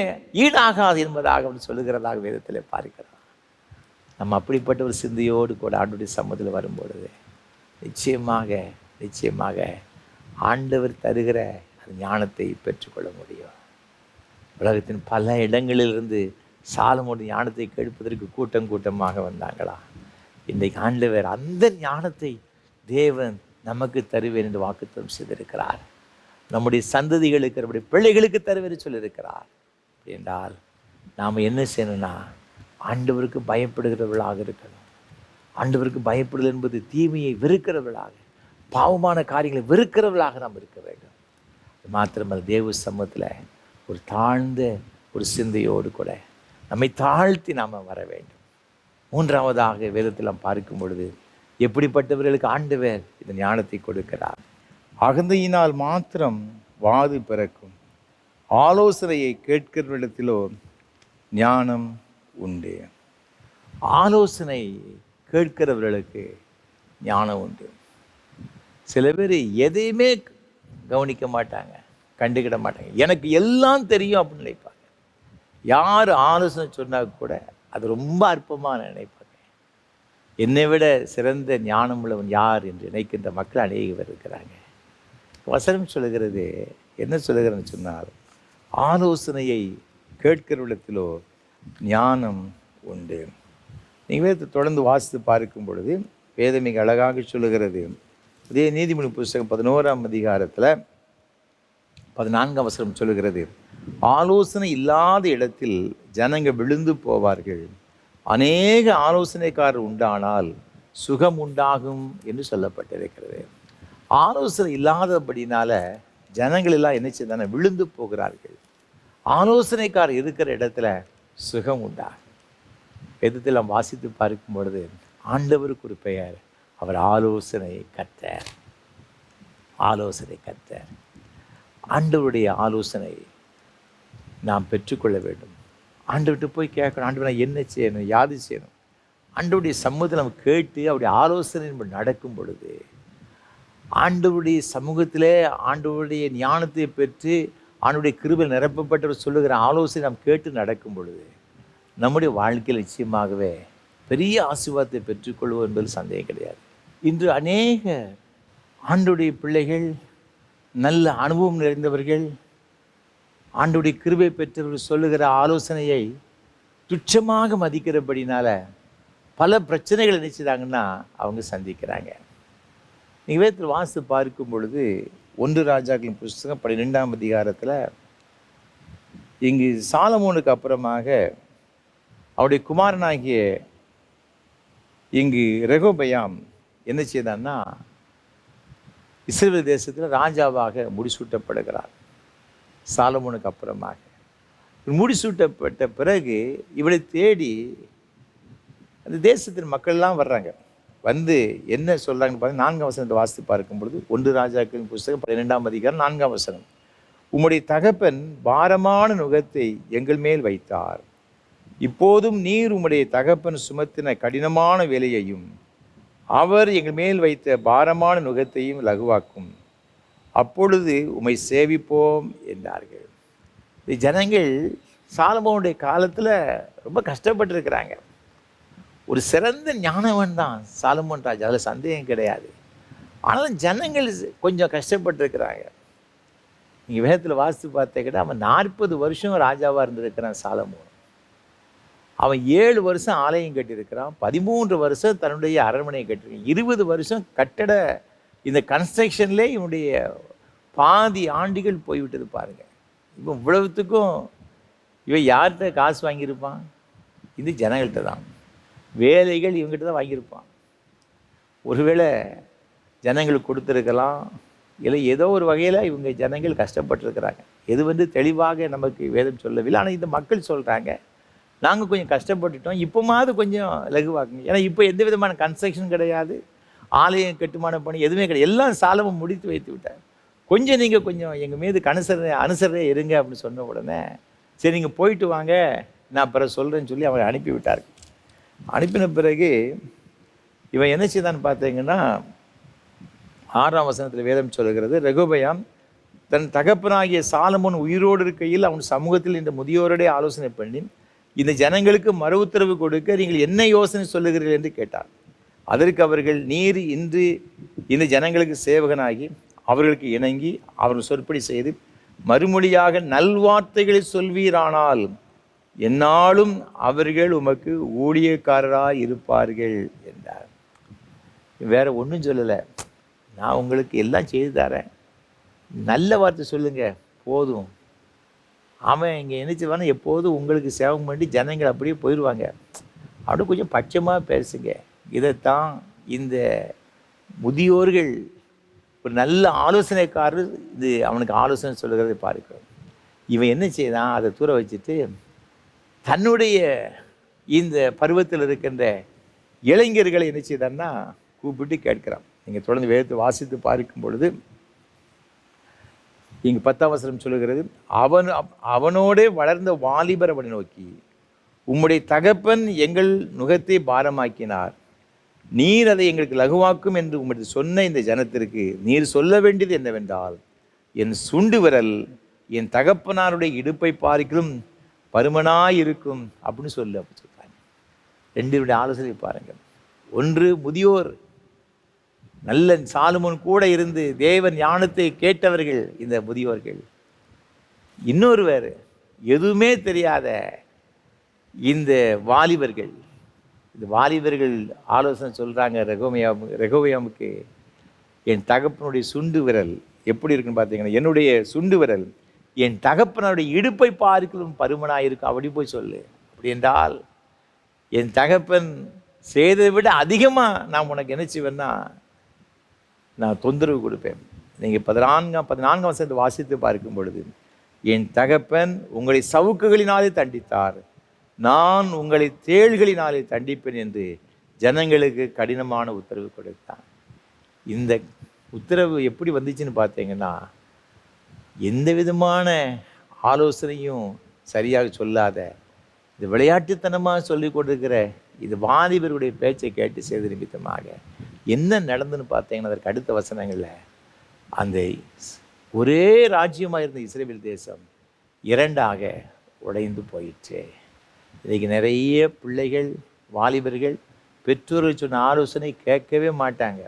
ஈடாகாது என்பதாக அப்படி சொல்லுகிறதாக வேதத்தில் பார்க்கிறோம். நம்ம அப்படிப்பட்ட ஒரு சிந்தையோடு கூட ஆண்டவருடைய சமூகத்தில் வரும்பொழுது நிச்சயமாக ஆண்டவர் தருகிற அந்த ஞானத்தை பெற்றுக்கொள்ள முடியும். உலகத்தின் பல இடங்களிலிருந்து சாலமோன் ஞானத்தை கேட்பதற்கு கூட்டமாக வந்தாங்களா? இன்றைக்கு ஆண்டவர் அந்த ஞானத்தை தேவன் நமக்கு தருவேன் என்று வாக்குத்தத்தம் செய்திருக்கிறார். நம்முடைய சந்ததிகளுக்கு, நம்முடைய பிள்ளைகளுக்கு தருவேன் சொல்லியிருக்கிறார். என்றால் நாம் என்ன செய்யணும்னா, ஆண்டவருக்கு பயப்படுகிறவர்களாக இருக்கணும். ஆண்டவருக்கு பயப்படுதல் என்பது தீமையை வெறுக்கிறவர்களாக, பாவமான காரியங்களை வெறுக்கிறவர்களாக நாம் இருக்க வேண்டும். அது மாத்திரமல்ல, தேவ சமூகத்தில் ஒரு தாழ்ந்த ஒரு சிந்தையோடு கூட நம்மை தாழ்த்தி நாம் வர வேண்டும். 3ஆவதாக வேதத்தில் நாம் பார்க்கும் பொழுது எப்படிப்பட்டவர்களுக்கு ஆண்டவர் இந்த ஞானத்தை கொடுக்கிறார். அகந்தையினால் மாத்திரம் வாது பிறக்கும், ஆலோசனையை கேட்கிறவரிடத்திலோ ஞானம் உண்டு. ஆலோசனை கேட்கிறவர்களுக்கு ஞானம் உண்டு. சில பேர் எதையுமே கவனிக்க மாட்டாங்க, கண்டுக்கிட மாட்டாங்க, எனக்கு எல்லாம் தெரியும் அப்படின்னு நினைப்பாங்க. யார் ஆலோசனை சொன்னால் கூட அது ரொம்ப அற்பமாக நினைப்பாங்க. என்னை விட சிறந்த ஞானம் உள்ளவன் யார் என்று நினைக்கின்ற மக்கள் அநேகர் இருக்கிறாங்க. வசனம் சொல்லுகிறது, என்ன சொல்லுகிறேன்னு சொன்னால், ஆலோசனையை கேட்கிறவிடத்திலோ ஞானம் உண்டு. நீங்கள் வேதத்தை தொடர்ந்து வாசித்து பார்க்கும் பொழுது வேதம் மிக அழகாக சொல்லுகிறது. இதே நீதிமொழி புஸ்தகம் 11ஆம் அதிகாரத்தில் 14ஆம் வசனம் சொல்லுகிறது, ஆலோசனை இல்லாத இடத்தில் ஜனங்கள் விழுந்து போவார்கள், அநேக ஆலோசனைக்காரர் உண்டானால் சுகம் உண்டாகும் என்று சொல்லப்பட்டிருக்கிறது. ஆலோசனை இல்லாதபடினால ஜனங்கள் எல்லாம் என்ன செய்தாங்க, விழுந்து போகிறார்கள். ஆலோசனைக்காரர் இருக்கிற இடத்துல சுகம் உண்டாகும். வேதத்தில் நாம் வாசித்து பார்க்கும் பொழுது ஆண்டவருக்கு ஒரு பெயர், அவர் ஆலோசனை கர்த்தர். ஆலோசனை கர்த்தர். ஆண்டவருடைய ஆலோசனை நாம் பெற்றுக்கொள்ள வேண்டும். ஆண்டவர்கிட்ட போய் கேட்கணும், ஆண்டவர் நான் என்ன செய்யணும், யாது செய்யணும். ஆண்டவருடைய சமூகத்தில் நம்ம கேட்டு அவருடைய ஆலோசனை நம்ம நடக்கும் பொழுது, ஆண்டவருடைய சமூகத்திலே ஆண்டவருடைய ஞானத்தை பெற்று ஆண்டவருடைய கிருபை நிரப்பப்பட்டவர் சொல்லுகிற ஆலோசனை நாம் கேட்டு நடக்கும் பொழுது நம்முடைய வாழ்க்கையில் நிச்சயமாகவே பெரிய ஆசீர்வாதத்தை பெற்றுக்கொள்வோம் என்பதில் சந்தேகம் கிடையாது. இன்று அநேக ஆண்டவருடைய பிள்ளைகள், நல்ல அனுபவம் நிறைந்தவர்கள், ஆண்டவருடைய கிருபை பெற்றவர்கள் சொல்லுகிற ஆலோசனையை துச்சமாக மதிக்கிறபடினால பல பிரச்சனைகள் நினைச்சுதாங்கன்னா அவங்க சந்திக்கிறாங்க. நீங்கள் வேதத்தில் வாசித்து பார்க்கும் பொழுது 1 ராஜாக்களின் புஸ்தகம் 12ஆம் அதிகாரத்தில் இங்கு சாலமோனுக்கு அப்புறமாக அவருடைய குமாரனாகிய இங்கு ரெகோபெயாம் என்ன செய்தான்னா இஸ்ரவேல் தேசத்தில் ராஜாவாக முடிசூட்டப்படுகிறார். சாலமோனுக்கு அப்புறமாக முடிசூட்டப்பட்ட பிறகு இவளை தேடி அந்த தேசத்தின் மக்கள்லாம் வர்றாங்க. வந்து என்ன சொல்கிறாங்கன்னு பார்த்தா 4ஆம் வசனத்தை வாசித்து பார்க்கும் பொழுது 1 ராஜாக்களின் புஸ்தகம் 12ஆம் அதிகாரம் 4ஆம் வசனம், உம்முடைய தகப்பன் பாரமான நுகத்தை எங்கள் மேல் வைத்தார், இப்போதும் நீர் உம்முடைய தகப்பன் சுமத்தின கடினமான வேலையையும் அவர் எங்கள் மேல் வைத்த பாரமான நுகத்தையும் லகுவாக்கும், அப்பொழுது உம்மை சேவிப்போம் என்றார்கள். ஜனங்கள் சாலமோனுடைய காலத்தில் ரொம்ப கஷ்டப்பட்டுருக்கிறாங்க. ஒரு சிறந்த ஞானவன் தான் சாலமோன் ராஜா, அதில் சந்தேகம் கிடையாது. ஆனாலும் ஜனங்கள் கொஞ்சம் கஷ்டப்பட்டுருக்கிறாங்க. நீங்கள் வேதத்தில் வாசித்து பார்த்தீங்கன்னா அவன் 40 வருஷம் ராஜாவாக இருந்திருக்கிறான் சாலமோன். அவன் 7 வருஷம் ஆலயம் கட்டியிருக்கிறான், 13 வருஷம் தன்னுடைய அரண்மனையை கட்டியிருக்கான், 20 வருஷம் கட்டட இந்த கன்ஸ்ட்ரக்ஷன்லேயே இவனுடைய பாதி ஆண்டுகள் போய்விட்டது பாருங்கள். இப்போ இவ்வளவுத்துக்கும் இவன் யார்கிட்ட காசு வாங்கியிருப்பான்? இது ஜனங்கள்கிட்ட தான். வேலைகள் இவங்ககிட்ட தான் வாங்கியிருப்பான். ஒருவேளை ஜனங்களுக்கு கொடுத்துருக்கலாம், இல்லை ஏதோ ஒரு வகையில் இவங்க ஜனங்கள் கஷ்டப்பட்டுருக்கிறாங்க. எது தெளிவாக நமக்கு வேதம் சொல்லவில்லை. ஆனால் இந்த மக்கள் சொல்கிறாங்க, நாங்கள் கொஞ்சம் கஷ்டப்பட்டுட்டோம், இப்போமாவது கொஞ்சம் லகுவாக்குங்க. ஏன்னா இப்போ எந்த விதமான கன்ஸ்ட்ரக்ஷன் கிடையாது, ஆலயம் கட்டுமான பணி எதுவுமே கிடையாது, எல்லாம் சாலமும் முடித்து வைத்து விட்டார். கொஞ்சம் நீங்கள் கொஞ்சம் எங்கள் மீது அனுசரணை இருங்க அப்படின்னு சொன்ன உடனே சரி நீங்கள் போயிட்டு வாங்க, நான் பிறகு சொல்கிறேன்னு சொல்லி அவரை அனுப்பி விட்டார். அனுப்பின பிறகு இவன் என்ன செய்தான்னு பார்த்தீங்கன்னா 6ஆம் வசனத்தில் வேதம் சொல்லுகிறது, ரெகோபெயாம் தன் தகப்பனாகிய சாலமோன் உயிரோடு இருக்கையில் அவன் சமூகத்தில் இந்த முதியோருடைய ஆலோசனை பண்ணி இந்த ஜனங்களுக்கு மறு உத்தரவு கொடுக்க நீங்கள் என்ன யோசனை சொல்லுகிறீர்கள் என்று கேட்டார். அதற்கு அவர்கள், நீர் இன்று இந்த ஜனங்களுக்கு சேவகனாகி அவர்களுக்கு இணங்கி அவர்கள் சொற்படி செய்து மறுமொழியாக நல்வார்த்தைகளை சொல்வீரானால் என்னாலும் அவர்கள் உமக்கு ஊழியக்காரராக இருப்பார்கள் என்றார். வேற ஒன்றும் சொல்லலை, நான் உங்களுக்கு எல்லாம் செய்து தரேன், நல்ல வார்த்தை சொல்லுங்க போதும். அவன் இங்கே நினைச்சுவானா எப்போதும் உங்களுக்கு சேவம் பண்ணி ஜனங்கள் அப்படியே போயிடுவாங்க. அப்படி கொஞ்சம் பட்சமாக பேசுங்க. இதைத்தான் இந்த முதியோர்கள் ஒரு நல்ல ஆலோசனைக்காரர் இது அவனுக்கு ஆலோசனை சொல்லுகிறதை பார்க்கிறோம். இவன் என்ன செய்தான், அதை தூர வச்சுட்டு தன்னுடைய இந்த பருவத்தில் இருக்கின்ற இளைஞர்களை என்ன செய்தான்னா கூப்பிட்டு கேட்கிறான். நீங்கள் தொடர்ந்து வேதத்தை வாசித்து பார்க்கும் பொழுது இங்கு 10ஆம் வசனம் சொல்லுகிறது, அவனோடே வளர்ந்த வாலிபர் அவனை நோக்கி, உம்முடைய தகப்பன் எங்கள் நுகத்தை பாரமாக்கினார், நீர் அதை எங்களுக்கு லகுவாக்கும் என்று உம்முடைய சொன்ன இந்த ஜனத்திற்கு நீர் சொல்ல வேண்டியது என்னவென்றால், என் சுண்டு விரல் என் தகப்பனாருடைய இடுப்பை பார்க்கிலும் பருமனாயிருக்கும் அப்படின்னு சொல்லு அப்படி சொல்கிறாங்க. 2 ஆலோசனை பாருங்கள். ஒன்று, முதியோர் நல்ல சாலமோன் கூட இருந்து தேவன் ஞானத்தை கேட்டவர்கள் இந்த முதியோர்கள். இன்னொரு வேறு எதுவுமே தெரியாத இந்த வாலிபர்கள். இந்த வாலிபர்கள் ஆலோசனை சொல்கிறாங்க ரெகோபெயாமுக்கு, என் தகப்பனுடைய சுண்டு விரல் எப்படி இருக்குன்னு பார்த்தீங்கன்னா, என்னுடைய சுண்டு விரல் என் தகப்பனுடைய இடுப்பை பார்க்கலும் பருமனாக இருக்கும். அப்படி போய் சொல்லு. அப்படி என்றால் என் தகப்பன் செய்ததை விட அதிகமாக நான் உனக்கு என்ன செய்வேன்னா நான் தொந்தரவு கொடுப்பேன். நீங்கள் 14 வசனத்தை வாசித்து பார்க்கும் பொழுது, என் தகப்பன் உங்களை சவுக்குகளினாலே தண்டித்தார், நான் உங்களை தேள்களினாலே தண்டிப்பேன் என்று ஜனங்களுக்கு கடினமான உத்தரவு கொடுத்தான். இந்த உத்தரவு எப்படி வந்துச்சுன்னு பார்த்தீங்கன்னா, எந்த விதமான ஆலோசனையும் சரியாக சொல்லாத, இந்த விளையாட்டுத்தனமாக சொல்லி கொண்டிருக்கிற இது வாலிபருடைய பேச்சை கேட்டு செய்த நிமித்தமாக என்ன நடந்துன்னு பார்த்தீங்கன்னா, அதற்கு அடுத்த வசனங்களில் அந்த ஒரே ராஜ்யமாக இருந்த இஸ்ரவேல் தேசம் 2ஆக உடைந்து போயிடுச்சு. இன்றைக்கி நிறைய பிள்ளைகள், வாலிபர்கள் பெற்றோர்கள் சொன்ன ஆலோசனை கேட்கவே மாட்டாங்க.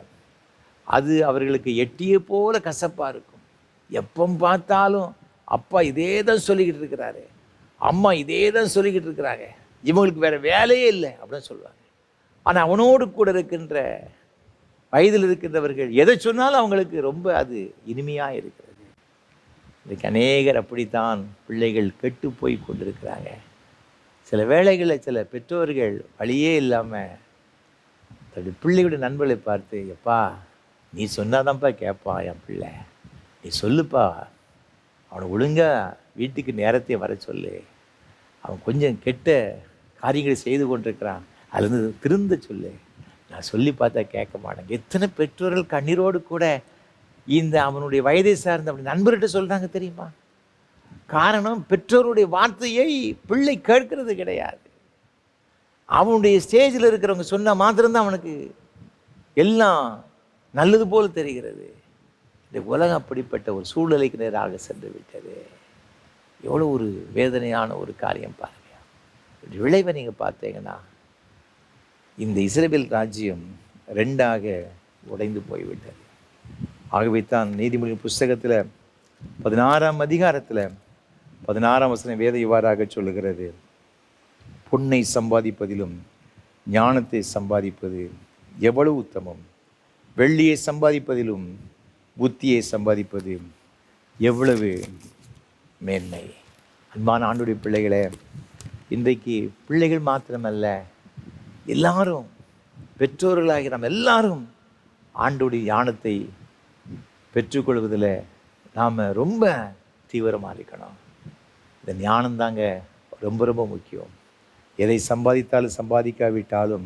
அது அவர்களுக்கு எட்டிய போல கசப்பாக இருக்கும். எப்போ பார்த்தாலும் அப்பா இதே தான் சொல்லிக்கிட்டு இருக்கிறாரு, அம்மா இதே தான் சொல்லிக்கிட்டு இருக்கிறாங்க, இவங்களுக்கு வேறு வேலையே இல்லை அப்படின்னு சொல்லுவாங்க. ஆனால் அவனோடு கூட இருக்கின்ற வயதில் இருக்கின்றவர்கள் எதை சொன்னாலும் அவங்களுக்கு ரொம்ப அது இனிமையாக இருக்கிறது. இன்றைக்கு அநேகர் அப்படித்தான் பிள்ளைகள் கெட்டு போய் கொண்டிருக்கிறாங்க. சில வேளைகளில் சில பெற்றோர்கள் வழியே இல்லாமல் தன்னுடைய பிள்ளையோட நண்பர்களை பார்த்து, எப்பா நீ சொன்னாதான்ப்பா கேட்பான் என் பிள்ளை, நீ சொல்லுப்பா, அவனை ஒழுங்காக வீட்டுக்கு நேரத்தை வர சொல்லு, அவன் கொஞ்சம் கெட்ட காரியங்களை செய்து கொண்டிருக்கிறான், அதுலேருந்து திருந்த சொல்லு, நான் சொல்லி பார்த்தா கேட்க மாட்டேங்க. எத்தனை பெற்றோர்கள் கண்ணீரோடு கூட இந்த அவனுடைய வயதை சார்ந்த அப்படி நண்பர்கிட்ட சொல்கிறாங்க தெரியுமா? காரணம், பெற்றோருடைய வார்த்தையை பிள்ளை கேட்கறது கிடையாது. அவனுடைய ஸ்டேஜில் இருக்கிறவங்க சொன்ன மாத்திரம்தான் அவனுக்கு எல்லாம் நல்லது போல் தெரிகிறது. இந்த உலகம் அப்படிப்பட்ட ஒரு சூழ்நிலைக்கு நேராக சென்று விட்டது. எவ்வளோ ஒரு வேதனையான ஒரு காரியம் பாருங்கள். விளைவை நீங்கள் பார்த்தீங்கன்னா, இந்த இஸ்ரவேல் ராஜ்யம் 2ஆக உடைந்து போய்விட்டது. ஆகவே தான் நீதிமொழிகள் புஸ்தகத்தில் 16ஆம் அதிகாரத்தில் 16ஆம் வசனம் வேத இவ்வாறாக சொல்லுகிறது, பொன்னை சம்பாதிப்பதிலும் ஞானத்தை சம்பாதிப்பது எவ்வளவு உத்தமம், வெள்ளியை சம்பாதிப்பதிலும் புத்தியை சம்பாதிப்பது எவ்வளவு மேன்மை. அன்பான ஆண்டுடைய பிள்ளைகளே, இன்றைக்கு பிள்ளைகள் மாத்திரமல்ல, எல்லாரும் பெற்றோர்களாகி நம்ம எல்லாரும் ஆண்டுடைய ஞானத்தை பெற்றுக்கொள்வதில் நாம் ரொம்ப தீவிரமாக இருக்கணும். இந்த ஞானந்தாங்க ரொம்ப ரொம்ப முக்கியம். எதை சம்பாதித்தாலும் சம்பாதிக்காவிட்டாலும்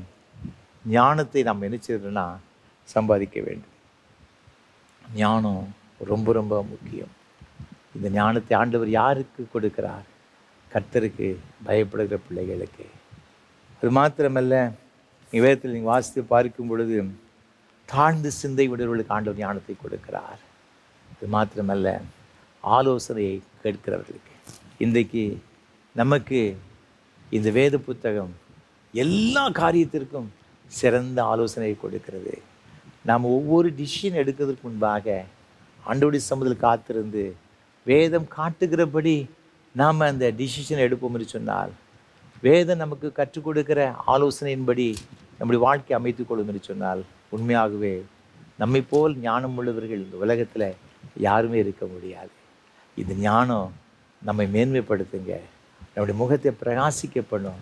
ஞானத்தை நாம் என்ன செய்யறோம்னா சம்பாதிக்க வேண்டும். ஞானம் ரொம்ப ரொம்ப முக்கியம். இந்த ஞானத்தை ஆண்டவர் யாருக்கு கொடுக்கிறார்? கர்த்தருக்கு பயப்படுகிற பிள்ளைகளுக்கு. அது மாத்திரமல்ல, வேதத்தில் நீங்கள் வாசித்து பார்க்கும் பொழுது தாழ்ந்து சிந்தை உடையவர்களுக்கு ஆண்டவர் ஞானத்தை கொடுக்கிறார். அது மாத்திரமல்ல, ஆலோசனையை கேட்கிறவர்களுக்கு. இன்றைக்கு நமக்கு இந்த வேத புத்தகம் எல்லா காரியத்திற்கும் சிறந்த ஆலோசனையை கொடுக்கிறது. நாம் ஒவ்வொரு டிசிஷன் எடுக்கிறதுக்கு முன்பாக ஆண்டவருடைய சமூகத்தில் காத்திருந்து வேதம் காட்டுகிறபடி நாம் அந்த டிசிஷன் எடுப்போம் என்று சொன்னால், வேதம் நமக்கு கற்றுக் கொடுக்கிற ஆலோசனையின்படி நம்முடைய வாழ்க்கை அமைத்துக் கொள்ளும் என்று சொன்னால், உண்மையாகவே நம்மை போல் ஞானம் உள்ளவர்கள் இந்த உலகத்தில் யாருமே இருக்க முடியாது. இந்த ஞானம் நம்மை மேன்மைப்படுத்துங்க, நம்முடைய முகத்தை பிரகாசிக்க பண்ணும்,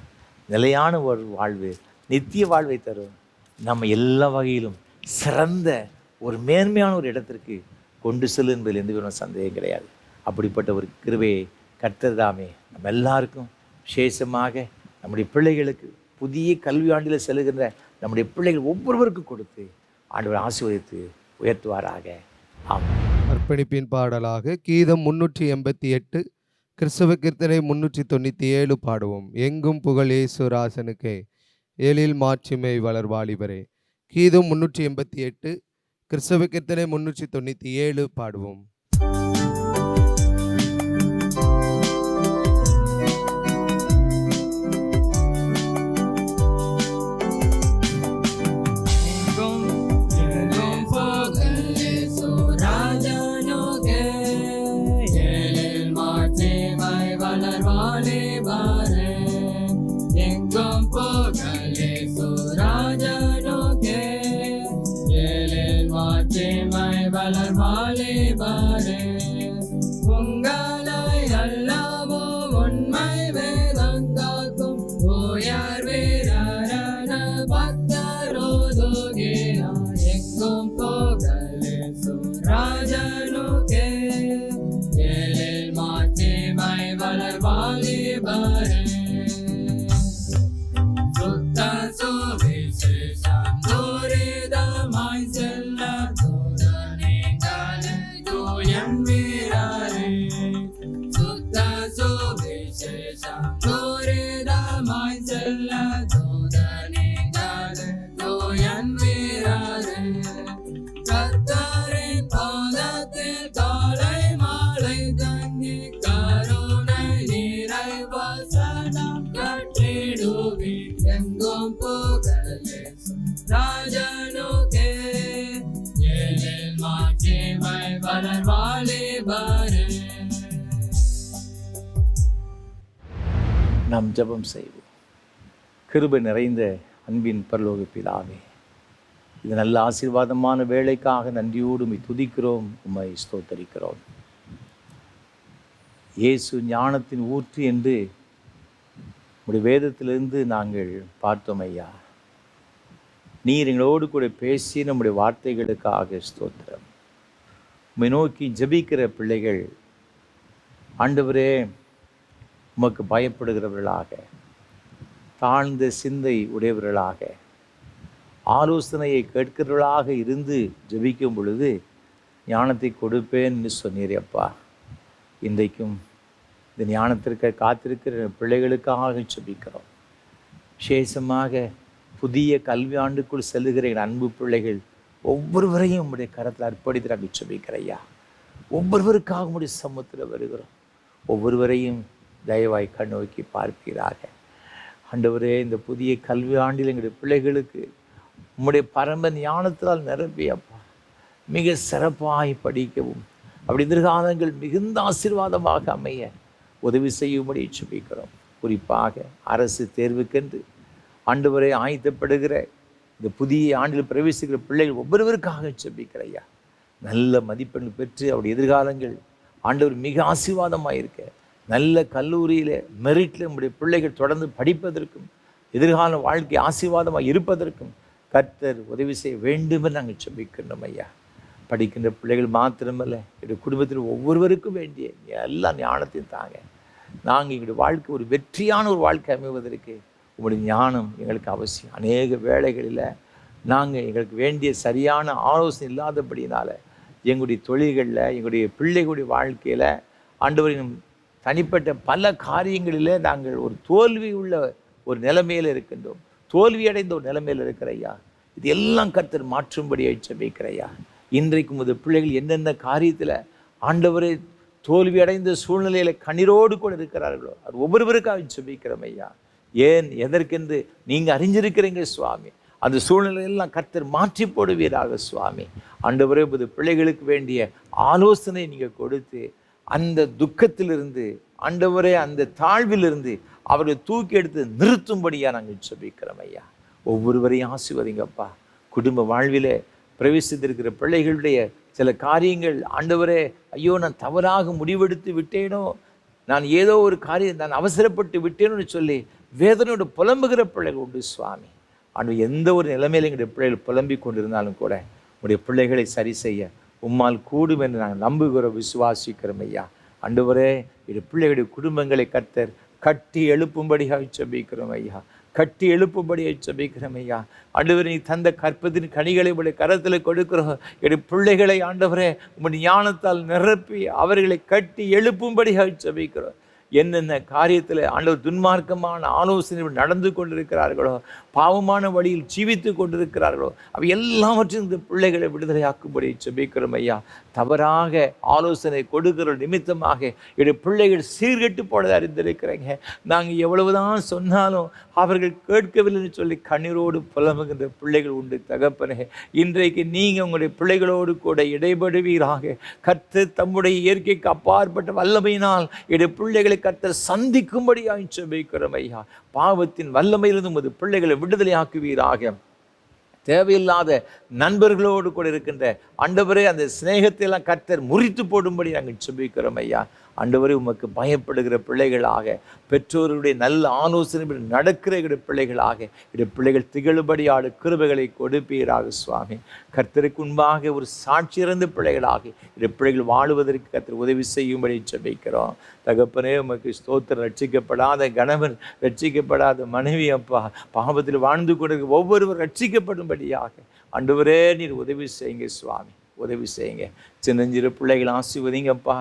நிலையான ஒரு வாழ்வு, நித்திய வாழ்வை தரும், நம்ம எல்லா வகையிலும் சிறந்த ஒரு மேன்மையான ஒரு இடத்திற்கு கொண்டு செல்லும் என்பதில் எந்த விதமான சந்தேகம் கிடையாது. அப்படிப்பட்ட ஒரு கிருபையை கர்த்தர் தாமே நம்ம எல்லாருக்கும் விசேஷமாக நம்முடைய பிள்ளைகளுக்கு புதிய கல்வி ஆண்டில் செல்கின்ற நம்முடைய பிள்ளைகள் ஒவ்வொருவருக்கும் கொடுத்து ஆண்டவர் ஆசீர்வதித்து உயர்த்துவாராக. ஆமாம். அர்ப்பணிப்பின் பாடலாக கீதம் 388, கிறிஸ்தவ கீர்த்தனை 397 பாடுவோம். எங்கும் புகழ் இயேசு ராசனுக்கே, ஏழில் மாட்சிமை வளர்வாலிபரே. கீதம் 388, கிறிஸ்தவ கீர்த்தனை 397 பாடுவோம். My வளர் வாலிபரே, உங்களை அல்லவோ உண்மை வேதம் காக்கும் உயர் வீரரான பக்தரோதுகிறார். எங்கும் போகலேசு ராஜனுக்கே, ஏழில் மாட்சிமை வளர் வாலிபரே. சுத்த சுவிசேஷம் துரிதமாய் செல்ல தூதனீங்களே தூயன் வீரரே. சுத்த சுவிசேஷம் துரிதமாய் செல்ல தூதனீங்களே தூயன் வீரரே. கர்த்தரின் பாதத்தில் காலை மாலை தங்கி கருணை நீரை வசனம் கட்டிடுவி. எங்கும் போகலேசு ராஜனுக்கே, ஏழில் மாட்சிமை வளர் வாலிபரே. நாம் ஜெபம் செய்வோம். கிருபை நிறைந்த அன்பின் பரலோக பிதாவே, இது நல்ல ஆசீர்வாதமான வேலைக்காக நன்றியோடு உம்மை துதிக்கிறோம், உம்மை ஸ்தோத்தரிக்கிறோம். இயேசு ஞானத்தின் ஊற்று என்று உம்முடைய வேதத்திலிருந்து நாங்கள் பார்த்தோம் ஐயா. நீர் எங்களோடு கூட பேசி நம்முடைய வார்த்தைகளுக்காக ஸ்தோத்திரம். உம்மை நோக்கி ஜெபிக்கிற பிள்ளைகள் ஆண்டவரே உமக்கு பயப்படுகிறவர்களாக, தாழ்ந்த சிந்தை உடையவர்களாக, ஆலோசனையை கேட்கிறவர்களாக இருந்து ஜெபிக்கும் பொழுது ஞானத்தை கொடுப்பேன்னு சொன்னீரே அப்பா. இன்றைக்கும் இந்த ஞானத்திற்கு காத்திருக்கிற பிள்ளைகளுக்காக ஜெபிக்கிறோம். விசேஷமாக புதிய கல்வி ஆண்டுக்குள் செல்லுகிற என் அன்பு பிள்ளைகள் ஒவ்வொருவரையும் உம்முடைய கரத்தில் அர்ப்பணித்து நாங்கள் ஜெபிக்கிறையா. ஒவ்வொருவருக்காக உம்முடைய சமூகத்தில் வருகிறோம். ஒவ்வொருவரையும் தயவாய் கண்ணோக்கி பார்ப்பீராக. ஆண்டவரே, இந்த புதிய கல்வி ஆண்டில் எங்களுடைய பிள்ளைகளுக்கு உம்முடைய பரம ஞானத்தால் நிரப்பி அப்பா மிக சிறப்பாய் படிக்கவும், அப்படி எதிர்காலங்கள் மிகுந்த ஆசீர்வாதமாக அமைய உதவி செய்யும்படி ஜெபிக்கிறோம். குறிப்பாக அரசு தேர்வுக்கென்று ஆண்டவரை ஆயத்தப்படுகிற இந்த புதிய ஆண்டில் பிரவேசிக்கிற பிள்ளைகள் ஒவ்வொருவருக்காக ஜெபிக்கிறையா. நல்ல மதிப்பெண்கள் பெற்று அவருடைய எதிர்காலங்கள் ஆண்டவர் மிக ஆசீர்வாதமாக இருக்க, நல்ல கல்லூரியில் மெரிட்டில் நம்முடைய பிள்ளைகள் தொடர்ந்து படிப்பதற்கும் எதிர்கால வாழ்க்கை ஆசீர்வாதமாக இருப்பதற்கும் கர்த்தர் உதவி செய்ய வேண்டும் என்று நாங்கள் ஜெபிக்கிறோம் ஐயா. படிக்கின்ற பிள்ளைகள் மாத்திரமல்ல, என்னுடைய குடும்பத்தில் ஒவ்வொருவருக்கும் வேண்டிய எல்லா ஞானத்தையும் தாங்க. நாங்கள் எங்களுடைய வாழ்க்கை ஒரு வெற்றியான ஒரு வாழ்க்கை அமைவதற்கு உங்களுடைய ஞானம் எங்களுக்கு அவசியம். அநேக வேளைகளில் நாங்கள் எங்களுக்கு வேண்டிய சரியான ஆலோசனை இல்லாதபடினால எங்களுடைய தொழில்களில், எங்களுடைய பிள்ளைகளுடைய வாழ்க்கையில் ஆண்டவரின் தனிப்பட்ட பல காரியங்களில் நாங்கள் ஒரு தோல்வி உள்ள ஒரு நிலைமையில் இருக்கின்றோம். தோல்வியடைந்த ஒரு நிலைமையில் இருக்கிறையா. இது எல்லாம் கர்த்தர் மாற்றும்படியை ஜெபிக்கிறையா. இன்றைக்கு முதல் பிள்ளைகள் என்னென்ன காரியத்தில் ஆண்டவரை தோல்வி அடைந்த சூழ்நிலையில் கண்ணீரோடு கூட இருக்கிறார்களோ அது ஒவ்வொருவருக்காக ஜெபிக்கிறோம் ஐயா. ஏன் எதற்கென்று நீங்கள் அறிஞ்சிருக்கிறீங்க சுவாமி. அந்த சூழ்நிலையெல்லாம் கர்த்தர் மாற்றி போடுவீராக சுவாமி. ஆண்டவரே, புது பிள்ளைகளுக்கு வேண்டிய ஆலோசனை நீங்கள் கொடுத்து அந்த துக்கத்திலிருந்து ஆண்டவரே அந்த தாழ்விலிருந்து அவர்களை தூக்கி எடுத்து நிறுத்தும்படியாக நாங்கள் ஜெபிக்கிறோம் ஐயா. ஒவ்வொருவரையும் ஆசீர்வதிங்கப்பா. குடும்ப வாழ்விலே பிரவேசித்திருக்கிற பிள்ளைகளுடைய சில காரியங்கள் ஆண்டவரே, ஐயோ நான் தவறாக முடிவெடுத்து விட்டேனோ, நான் ஏதோ ஒரு காரியம் நான் அவசரப்பட்டு விட்டேனோன்னு சொல்லி வேதனையோடு புலம்புகிற பிள்ளைகள் உண்டு சுவாமி. ஆனால் எந்த ஒரு நிலைமையில எங்களுடைய பிள்ளைகள் புலம்பிக் கொண்டிருந்தாலும் கூட உடைய பிள்ளைகளை சரி செய்ய உம்மால் கூடும் என்று நாங்கள் நம்புகிறோம், விசுவாசிக்கிறோம் ஐயா. ஆண்டவரே, இது பிள்ளைகளுடைய குடும்பங்களை கர்த்தர் கட்டி எழுப்பும்படியாக ஜெபிக்கிறோம் ஐயா. கட்டி எழுப்பும்படியை ஜெபிக்கிறோம் ஐயா. ஆண்டவரே, நீ தந்த கற்பத்தின் கனிகளை உடைய கரத்தில் கொடுக்கிறோம். என் பிள்ளைகளை ஆண்டவரே உம்முடைய ஞானத்தால் நிரப்பி அவர்களை கட்டி எழுப்பும்படியாக ஜெபிக்கிறோம். என்னென்ன காரியத்தில் ஆண்டவர் துன்மார்க்கமான ஆலோசனை நடந்து கொண்டிருக்கிறார்களோ, பாவமான வழியில் ஜீவித்து கொண்டிருக்கிறார்களோ, அவை எல்லாவற்றையும் இந்த பிள்ளைகளை விடுதலையாக்கும்படி ஜெபிக்கிறோம் ஐயா. தவறாக ஆலோசனை கொடுக்கிற நிமித்தமாக என்னுடைய பிள்ளைகள் சீர்கெட்டு போனதை அறிந்திருக்கிறேங்க. நாங்கள் எவ்வளவுதான் சொன்னாலும் அவர்கள் கேட்கவில்லைன்னு சொல்லி கண்ணீரோடு புலம்புகின்ற பிள்ளைகள் உண்டு தகப்பனே. இன்றைக்கு நீங்கள் உங்களுடைய பிள்ளைகளோடு கூட இடைபடுவீராக. கர்த்தர் தம்முடைய இயற்கைக்கு அப்பாற்பட்ட வல்லமையினால் என்னுடைய பிள்ளைகளை கர்த்தர் சந்திக்கும்படியாக ஜெபிக்கிறோம் ஐயா. பாவத்தின் வல்லமையிலிருந்து உமது பிள்ளைகளை விடுதலை ஆக்குவீராக. தேவையில்லாத நண்பர்களோடு கூட இருக்கின்ற ஆண்டவரே அந்த சிநேகத்தை எல்லாம் கர்த்தர் முறித்து போடும்படி நாங்கள் செபிக்கிறோம் ஐயா. ஆண்டவரே உமக்கு பயப்படுகிற பிள்ளைகளாக, பெற்றோருடைய நல்ல ஆலோசனை நடக்கிற பிள்ளைகளாக, பிள்ளைகள் திகழும்படியாடு கிருபைகளை கொடுப்பீராக சுவாமி. கர்த்தருக்கு முன்பாக ஒரு சாட்சி இறந்த பிள்ளைகளாக பிள்ளைகள் வாழுவதற்கு கர்த்தர் உதவி செய்யும்படி ஜெபிக்கிறோம். தகப்பனே உமக்கு ஸ்தோத்திரம். ரட்சிக்கப்படாத கணவன், ரட்சிக்கப்படாத மனைவி அப்பா, பாவத்தில் வாழ்ந்து கொண்டிருக்க ஒவ்வொருவர் ரட்சிக்கப்படும்படியாக ஆண்டவரே நீர் உதவி செய்யுங்க சுவாமி, உதவி செய்யுங்க. சின்னஞ்சிறு பிள்ளைகள் ஆசீர்வதிங்கப்பா.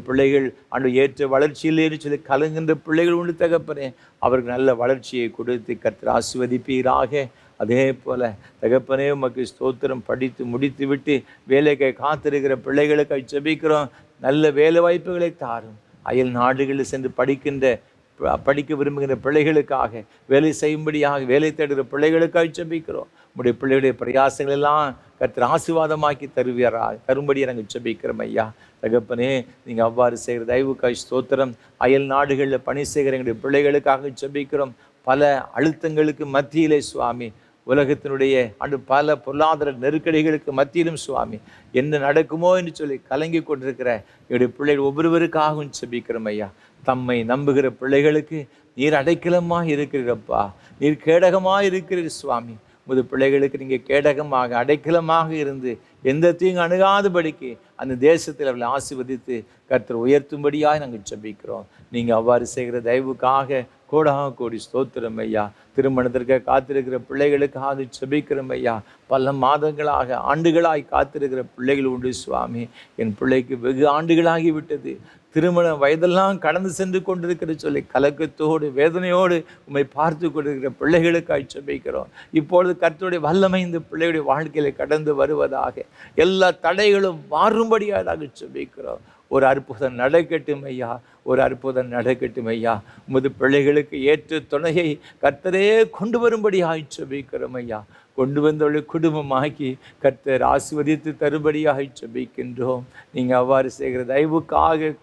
பிள்ளைகள் ஆண்டு ஏற்ற வளர்ச்சியிலேன்னு சொல்லி கலங்குகின்ற பிள்ளைகள் உண்டு தகப்பனே. அவருக்கு நல்ல வளர்ச்சியை கொடுத்து கர்த்தர் ஆசீர்வதிப்பீராக. அதே போல் தகப்பனே உமக்கு ஸ்தோத்திரம். படித்து முடித்து விட்டு வேலைக்கு காத்திருக்கிற பிள்ளைகளுக்கு ஜெபிக்கிறோம். நல்ல வேலை வாய்ப்புகளை தாரும். அயல் நாடுகளில் சென்று படிக்க விரும்புகிற பிள்ளைகளுக்காக, வேலை செய்யும்படியாக வேலை தேடுகிற பிள்ளைகளுக்காக ஜெபிக்கிறோம். உடைய பிள்ளைகளுடைய பிரயாசங்கள் எல்லாம் கர்த்தர் ஆசீர்வாதமாக்கி தரும்படி நாங்கள் ஜெபிக்கிறோம் ஐயா. தகப்பனே நீங்கள் அவ்வாறு செய்கிற தயவுக்காய் ஸ்தோத்திரம். அயல் நாடுகளில் பணி செய்கிற எங்களுடைய பிள்ளைகளுக்காக ஜெபிக்கிறோம். பல அழுத்தங்களுக்கு மத்தியிலே சுவாமி, உலகத்தினுடைய பல பொருளாதார நெருக்கடிகளுக்கு மத்தியிலும் சுவாமி என்ன நடக்குமோ என்று சொல்லி கலங்கி கொண்டிருக்கிற என்னுடைய பிள்ளைகள் ஒவ்வொருவருக்காகவும் ஜெபிக்கிறோம் ஐயா. தம்மை நம்புகிற பிள்ளைகளுக்கு நீர் அடைக்கலமாக இருக்கிறீரப்பா, நீர் கேடகமாக இருக்கிறீர் சுவாமி. உமது பிள்ளைகளுக்கு நீங்கள் கேடகமாக அடைக்கலமாக இருந்து எந்த தீங்கு அணுகாதபடிக்கு அந்த தேசத்தில் அவர்களை ஆசீர்வதித்து கர்த்தர் உயர்த்தும்படியாக நாங்கள் ஜெபிக்கிறோம். நீங்கள் அவ்வாறு செய்கிற தயவுக்காக கோடி ஸ்தோத்திரம் ஐயா. திருமணத்திற்கு காத்திருக்கிற பிள்ளைகளுக்காக ஜெபிக்கிறோம் ஐயா. பல மாதங்களாக ஆண்டுகளாய் காத்திருக்கிற பிள்ளைகள் உண்டு சுவாமி. என் பிள்ளைக்கு வெகு ஆண்டுகளாகி விட்டது, திருமண வயதெல்லாம் கடந்து சென்று கொண்டிருக்கிற சொல்லி கலக்கத்தோடு வேதனையோடு உம்மை பார்த்து கொண்டிருக்கிற பிள்ளைகளுக்காக ஜெபிக்கிறோம். இப்பொழுது கர்த்தருடைய வல்லமை இந்த பிள்ளைகளுடைய வாழ்க்கையில கடந்து வருவதாக, எல்லா தடைகளும் மாறும்படியாக நாங்கள் ஜெபிக்கிறோம். ஒரு அற்புதம் நடக்கட்டும் ஐயா, ஒரு அற்புதம் நடக்கட்டும் ஐயா. உமது பிள்ளைகளுக்கு ஏற்ற துணையை கர்த்தரே கொண்டு வரும்படியாக ஜெபிக்கிறோம் ஐயா. கொண்டு வந்தவளை குடும்பமாக்கி கர்த்தர் ஆசீர்வதித்து தருபடியாக ஜெபிக்கின்றோம். நீங்கள் அவ்வாறு செய்கிற தயவுக்காக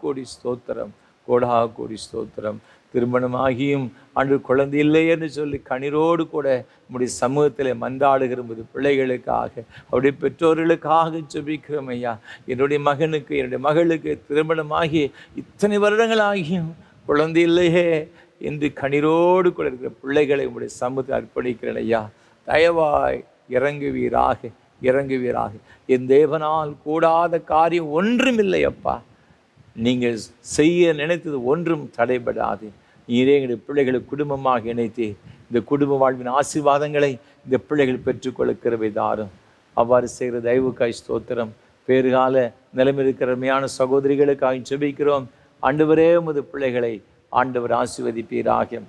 கோடி ஸ்தோத்திரம், கோடி ஸ்தோத்திரம். திருமணமாகியும் அன்று குழந்தை இல்லை என்று சொல்லி கண்ணீரோடு கூட நம்முடைய சமூகத்தில் மன்றாடுகிற போது பிள்ளைகளுக்காக, அவருடைய பெற்றோர்களுக்காக ஜெபிக்கிறோம் ஐயா. என்னுடைய மகனுக்கு, என்னுடைய மகளுக்கு திருமணமாகி இத்தனை வருடங்கள் ஆகியும் குழந்தை இல்லையே என்று கண்ணீரோடு கூட இருக்கிற பிள்ளைகளை உங்களுடைய சமூகத்தில் அர்ப்பணிக்கிறேன் ஐயா. தயவாய் இறங்குவீராக, இறங்குவீராக. என் தேவனால் கூடாத காரியம் ஒன்றுமில்லை அப்பா. நீங்கள் செய்ய நினைத்தது ஒன்றும் தடைபடாது. நீரே எங்களுடைய பிள்ளைகளை குடும்பமாக இணைத்து இந்த குடும்ப வாழ்வின் ஆசீர்வாதங்களை இந்த பிள்ளைகள் பெற்றுக்கொள்ள கிருபை தாரும். அவ்வாறு செய்கிற தயவுக்காய் ஸ்தோத்திரம். பேறுகால நிலைமை இருக்கிற சகோதரிகளுக்காக ஜெபிக்கிறோம். ஆண்டவரே உமது பிள்ளைகளை ஆண்டவர் ஆசீர்வதிப்பீராக.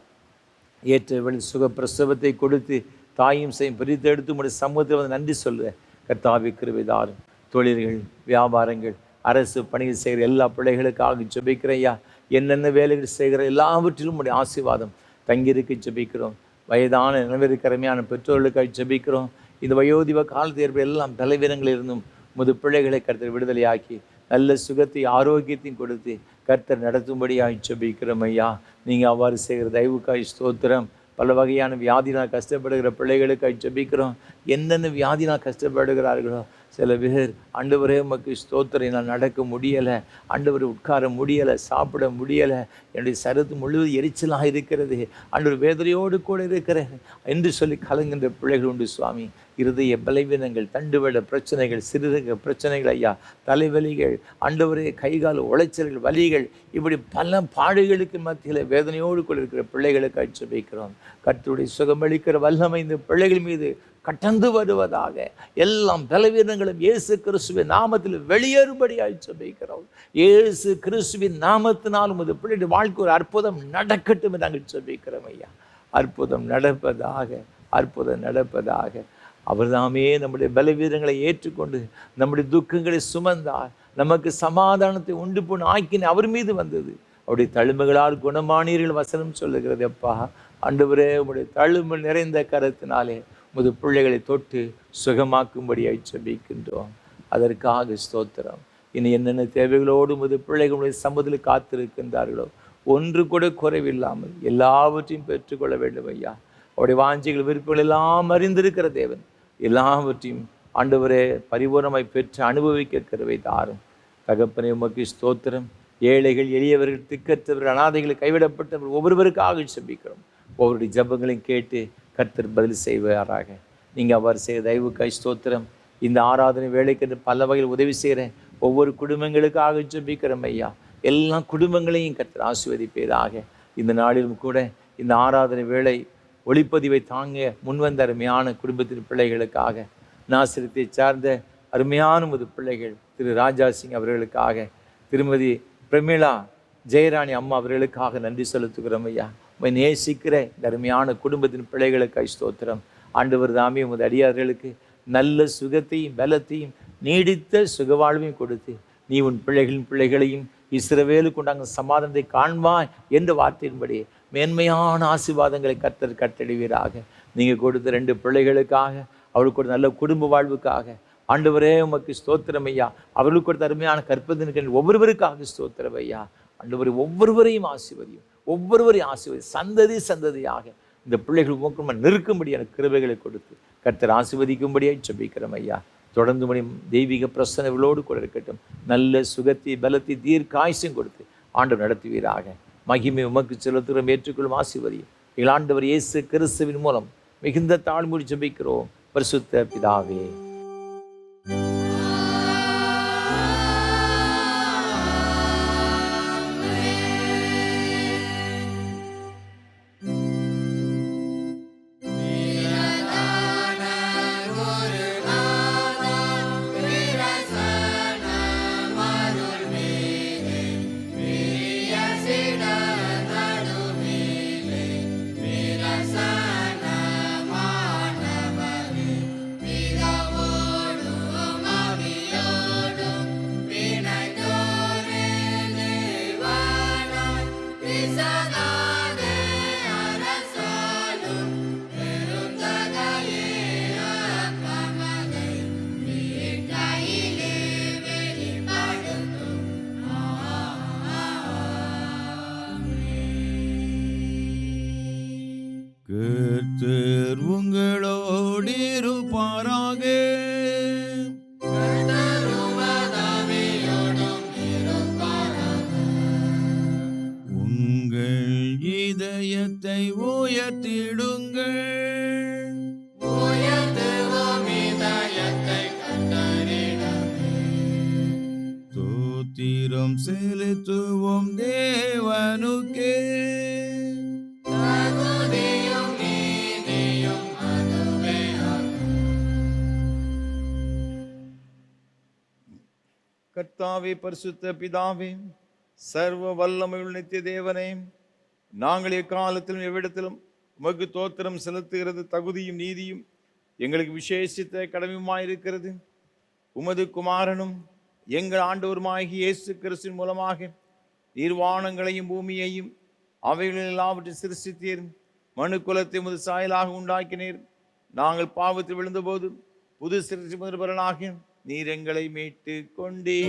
ஏற்ற சுகப்பிரசவத்தை கொடுத்து தாயும் செய்யும் பிரித்து எடுத்து உடைய சமூகத்தில் வந்து நன்றி சொல்லுவேன். கர்த்தாவே கிருபை தாரும். தொழில்கள், வியாபாரங்கள், அரசு பணிகள் செய்கிற எல்லா பிள்ளைகளுக்காக ஜெபிக்கிறேன் ஐயா. என்னென்ன வேலைகள் செய்கிற எல்லாவற்றிலும் உடைய ஆசீர்வாதம் தங்கியிருக்கு ஜெபிக்கிறோம். வயதான நிலவிற்கரமையான பெற்றோர்களுக்காக ஜெபிக்கிறோம். இந்த வயோதிப காலத்து ஏற்பட எல்லாம் தலைவீரங்களில் இருந்தும் முது பிள்ளைகளை கர்த்தர் விடுதலையாக்கி நல்ல சுகத்தை ஆரோக்கியத்தையும் கொடுத்து கர்த்தர் நடத்தும்படியாக ஜெபிக்கிறோம் ஐயா. நீங்கள் அவ்வாறு செய்கிற தயவுக்காய் ஸ்தோத்திரம். பல வகையான வியாதினால் கஷ்டப்படுகிற பிள்ளைகளுக்காக ஜெபிக்கிறோம். என்னென்ன வியாதினால் கஷ்டப்படுகிறார்களோ சில பேர் ஆண்டவரே உமக்கு ஸ்தோத்திரம், நான் நடக்க முடியலை, ஆண்டவர் உட்கார முடியலை, சாப்பிட முடியலை, என்னுடைய சரத்து முழுவதும் எரிச்சலாக இருக்கிறது, ஆண்டவர் வேதனையோடு கூட இருக்கிறேன் என்று சொல்லி கலங்குகின்ற பிள்ளைகள் உண்டு சுவாமி. இருதய பலவீனங்கள், தண்டுவட பிரச்சனைகள், சிறுக பிரச்சனைகள் ஐயா, தலைவலிகள், ஆண்டவரே கைகால் உளைச்சல்கள், வலிகள், இப்படி பல பாடுகளுக்கு மத்தியில் வேதனையோடு கூட இருக்கிற பிள்ளைகளுக்காக ஜெபிக்கிறோம். கர்த்தருடைய சுகமளிக்கிற வல்லமை இந்த பிள்ளைகள் மீது கடந்து வருவதாக, எல்லாம் பலவீனங்களும் இயேசு கிறிஸ்துவின் நாமத்தில் வெளியேறும்படியாக ஜெபிக்கிறோம். இயேசு கிறிஸ்துவின் நாமத்தினால் உமது பிள்ளைகளுடைய வாழ்க்கை ஒரு அற்புதம் நடக்கட்டும் என்று நாங்கள் ஜெபிக்கிறோம் ஐயா. அற்புதம் நடப்பதாக, அற்புதம் நடப்பதாக. அவர்தாமே நம்முடைய பலவீனங்களை ஏற்றுக்கொண்டு நம்முடைய துக்கங்களை சுமந்தார், நமக்கு சமாதானத்தை உண்டு போன ஆக்கின அவர் மீது வந்தது. அவருடைய தழும்புகளால் குணமானீர்கள் வசனம் சொல்லுகிறது. அப்பா ஆண்டவரே, உங்களுடைய தழும்பு நிறைந்த கரத்தினாலே உமது பிள்ளைகளை தொட்டு சுகமாக்கும்படியாய் ஜெபிக்கின்றோம். அதற்காக ஸ்தோத்திரம். இனி என்னென்ன தேவைகளோடு உமது பிள்ளைகளுடைய சமூகத்தில் காத்திருக்கின்றார்களோ ஒன்று கூட குறைவில்லாமல் எல்லாவற்றையும் பெற்றுக்கொள்ள வேண்டும் ஐயா. அவருடைய வாஞ்சைகள் விருப்பங்கள் எல்லாம் அறிந்திருக்கிற தேவன். எல்லாவற்றையும் ஆண்டவரே பரிபூர்ணமாய் பெற்று அனுபவிக்க கருவை தாரும். தகப்பனே உமக்கு ஸ்தோத்திரம். ஏழைகள், எளியவர்கள், திக்கற்றவர்கள், அனாதைகள், கைவிடப்பட்டவர்கள் ஒவ்வொருவருக்காக ஜெபிக்கிறோம். ஒவ்வொருடைய ஜெபங்களையும் கேட்டு கர்த்தர் பதில் செய்வாராக. நீங்கள் அவ்வாறு செய்ய தயவுக்காய் ஸ்தோத்திரம். இந்த ஆராதனை வேலைக்கு பல வகையில் உதவி செய்கிறேன் ஒவ்வொரு குடும்பங்களுக்காக ஜெபிக்கிறோம் ஐயா. எல்லா குடும்பங்களையும் கர்த்தர் ஆசீர்வதிப்பீராக. இந்த நாளிலும் கூட இந்த ஆராதனை வேளை ஒளிப்பதிவை தாங்க முன்வந்த அருமையான குடும்பத்தின் பிள்ளைகளுக்காக, நாசிரியத்தை சார்ந்த அருமையான முது பிள்ளைகள் திரு ராஜா சிங் அவர்களுக்காக, திருமதி பிரமிளா ஜெயராணி அம்மா அவர்களுக்காக நன்றி செலுத்துகிறோம் ஐயா. உம்மை நேசிக்கிற இந்த அருமையான குடும்பத்தின் பிள்ளைகளுக்காய் ஸ்தோத்திரம். ஆண்டவர் தாமே உமது அடியார்களுக்கு நல்ல சுகத்தையும் பலத்தையும் நீடித்த சுகவாழ்வையும் கொடுத்து நீ உன் பிள்ளைகளையும் இஸ்ரவேலுக்கு உண்டாங்க சமாதானத்தை காண்பாய் என்ற வார்த்தையின்படி மேன்மையான ஆசீர்வாதங்களை கர்த்தர் கட்டளிவீராக. நீங்கள் கொடுத்த 2 பிள்ளைகளுக்காக, அவளுக்கு ஒரு நல்ல குடும்ப வாழ்வுக்காக ஆண்டவரே உமக்கு ஸ்தோத்திரம் ஐயா. அவர்களுக்கு கொடுத்த அருமையான கற்பதின் ஒவ்வொருவருக்காக ஸ்தோத்திரம் ஐயா. ஆண்டவரை ஒவ்வொருவரையும் ஆசீர்வதி சந்ததியாக இந்த பிள்ளைகள் உமக்கு நிற்கும்படியான கிருபைகளை கொடுத்து கர்த்தர் ஆசீர்வதிக்கும்படியாக ஜெபிக்கிறோம் ஐயா. தொடர்ந்து முடியும் தெய்வீக பிரசன்னங்களோடு கூட இருக்கட்டும். நல்ல சுகத்தை பலத்தை தீர்க்காயுசும் கொடுத்து ஆண்டவர் நடத்துவீராக. மகிமை உமக்கு செலுத்துகிறோம். ஏற்றுக்கொள்ளும் ஆசீர்வதியும் எங்கள் ஆண்டவர் இயேசு கிறிஸ்துவின் மூலம் மிகுந்த தாழ்மொழி ஜெபிக்கிறோம் பரிசுத்த பிதாவே. கர்த்தர் உங்களோடு இருப்பாராக. உங்கள் இதயத்தை உயர்த்திடுங்கள். ஸ்தோத்திரம் செலுத்துவோம் தேவனுக்கே. கர்த்தாவே, பரிசுத்த பிதாவே, சர்வ வல்லமையுள்ள நித்திய தேவனே, நாங்கள் எக்காலத்திலும் எவ்விடத்திலும் உமக்கு தோத்திரம் செலுத்துகிறது தகுதியும் நீதியும் எங்களுக்கு விசேஷித்த கடமையுமாயிருக்கிறது. உமது குமாரனும் எங்கள் ஆண்டவருமாகிய இயேசு கிறிஸ்துவின் மூலமாக நீர் வானங்களையும் பூமியையும் அவைகளில் எல்லாவற்றை சிருஷ்டித்தீர். மனு குலத்தை உமது சாயலாக உண்டாக்கினீர். நாங்கள் பாவத்தில் விழுந்தபோது புது சிருஷ்டி முதல்வரனாக நீர் எங்களை மீட்டு கொண்டே.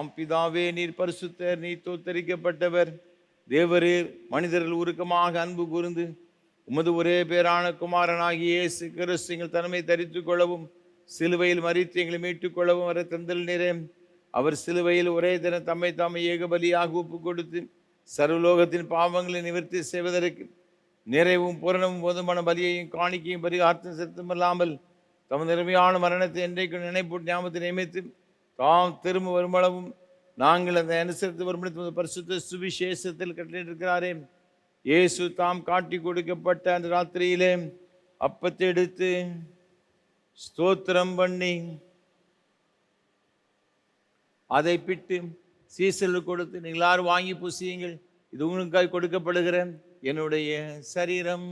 ஆம் பிதாவே, நீர் பரிசுத்தர், நீர் தோத்தரிக்கப்பட்டவர். தேவரீர் மனிதர்கள் உருக்கமாக அன்பு கூர்ந்து உமது ஒரே பேரான குமாரனாகிய இயேசு கிறிஸ்து எங்கள் தன்மை தரித்துக் கொள்ளவும் சிலுவையில் மரித்து எங்களை மீட்டுக் கொள்ளவும் வர தந்தல் நீரே. அவர் சிலுவையில் ஒரே தினம் தம்மை தாமை ஏகபலியாக ஒப்பு கொடுத்து சர்வலோகத்தின் பாவங்களை நிவர்த்தி செய்வதற்கு நிறைவும் பூரணமும் போதுமான பலியையும் காணிக்கையும் பரிகாரத்தையும் செலுத்தமில்லாமல் தமது நிலைமையான மரணத்தை என்றைக்கு நினைப்பூட்டு ஞாபகத்தை நியமித்து தாம் திரும்ப வருமளவும் நாங்கள் அதை அனுசரித்து வரும்படி பரிசுத்த சுவிசேஷத்தில் கட்டளையிட்டிருக்கிறாரே. இயேசு தாம் காட்டி கொடுக்கப்பட்ட அந்த ராத்திரியிலே அப்பத்தை எடுத்து ஸ்தோத்திரம் பண்ணி அதை பிட்டு சீசலுக்கு கொடுத்து, நீங்கள் எல்லாரும் வாங்கி புசியுங்கள், இது உங்களுக்காக கொடுக்கப்படுகிற என்னுடைய சரீரம்.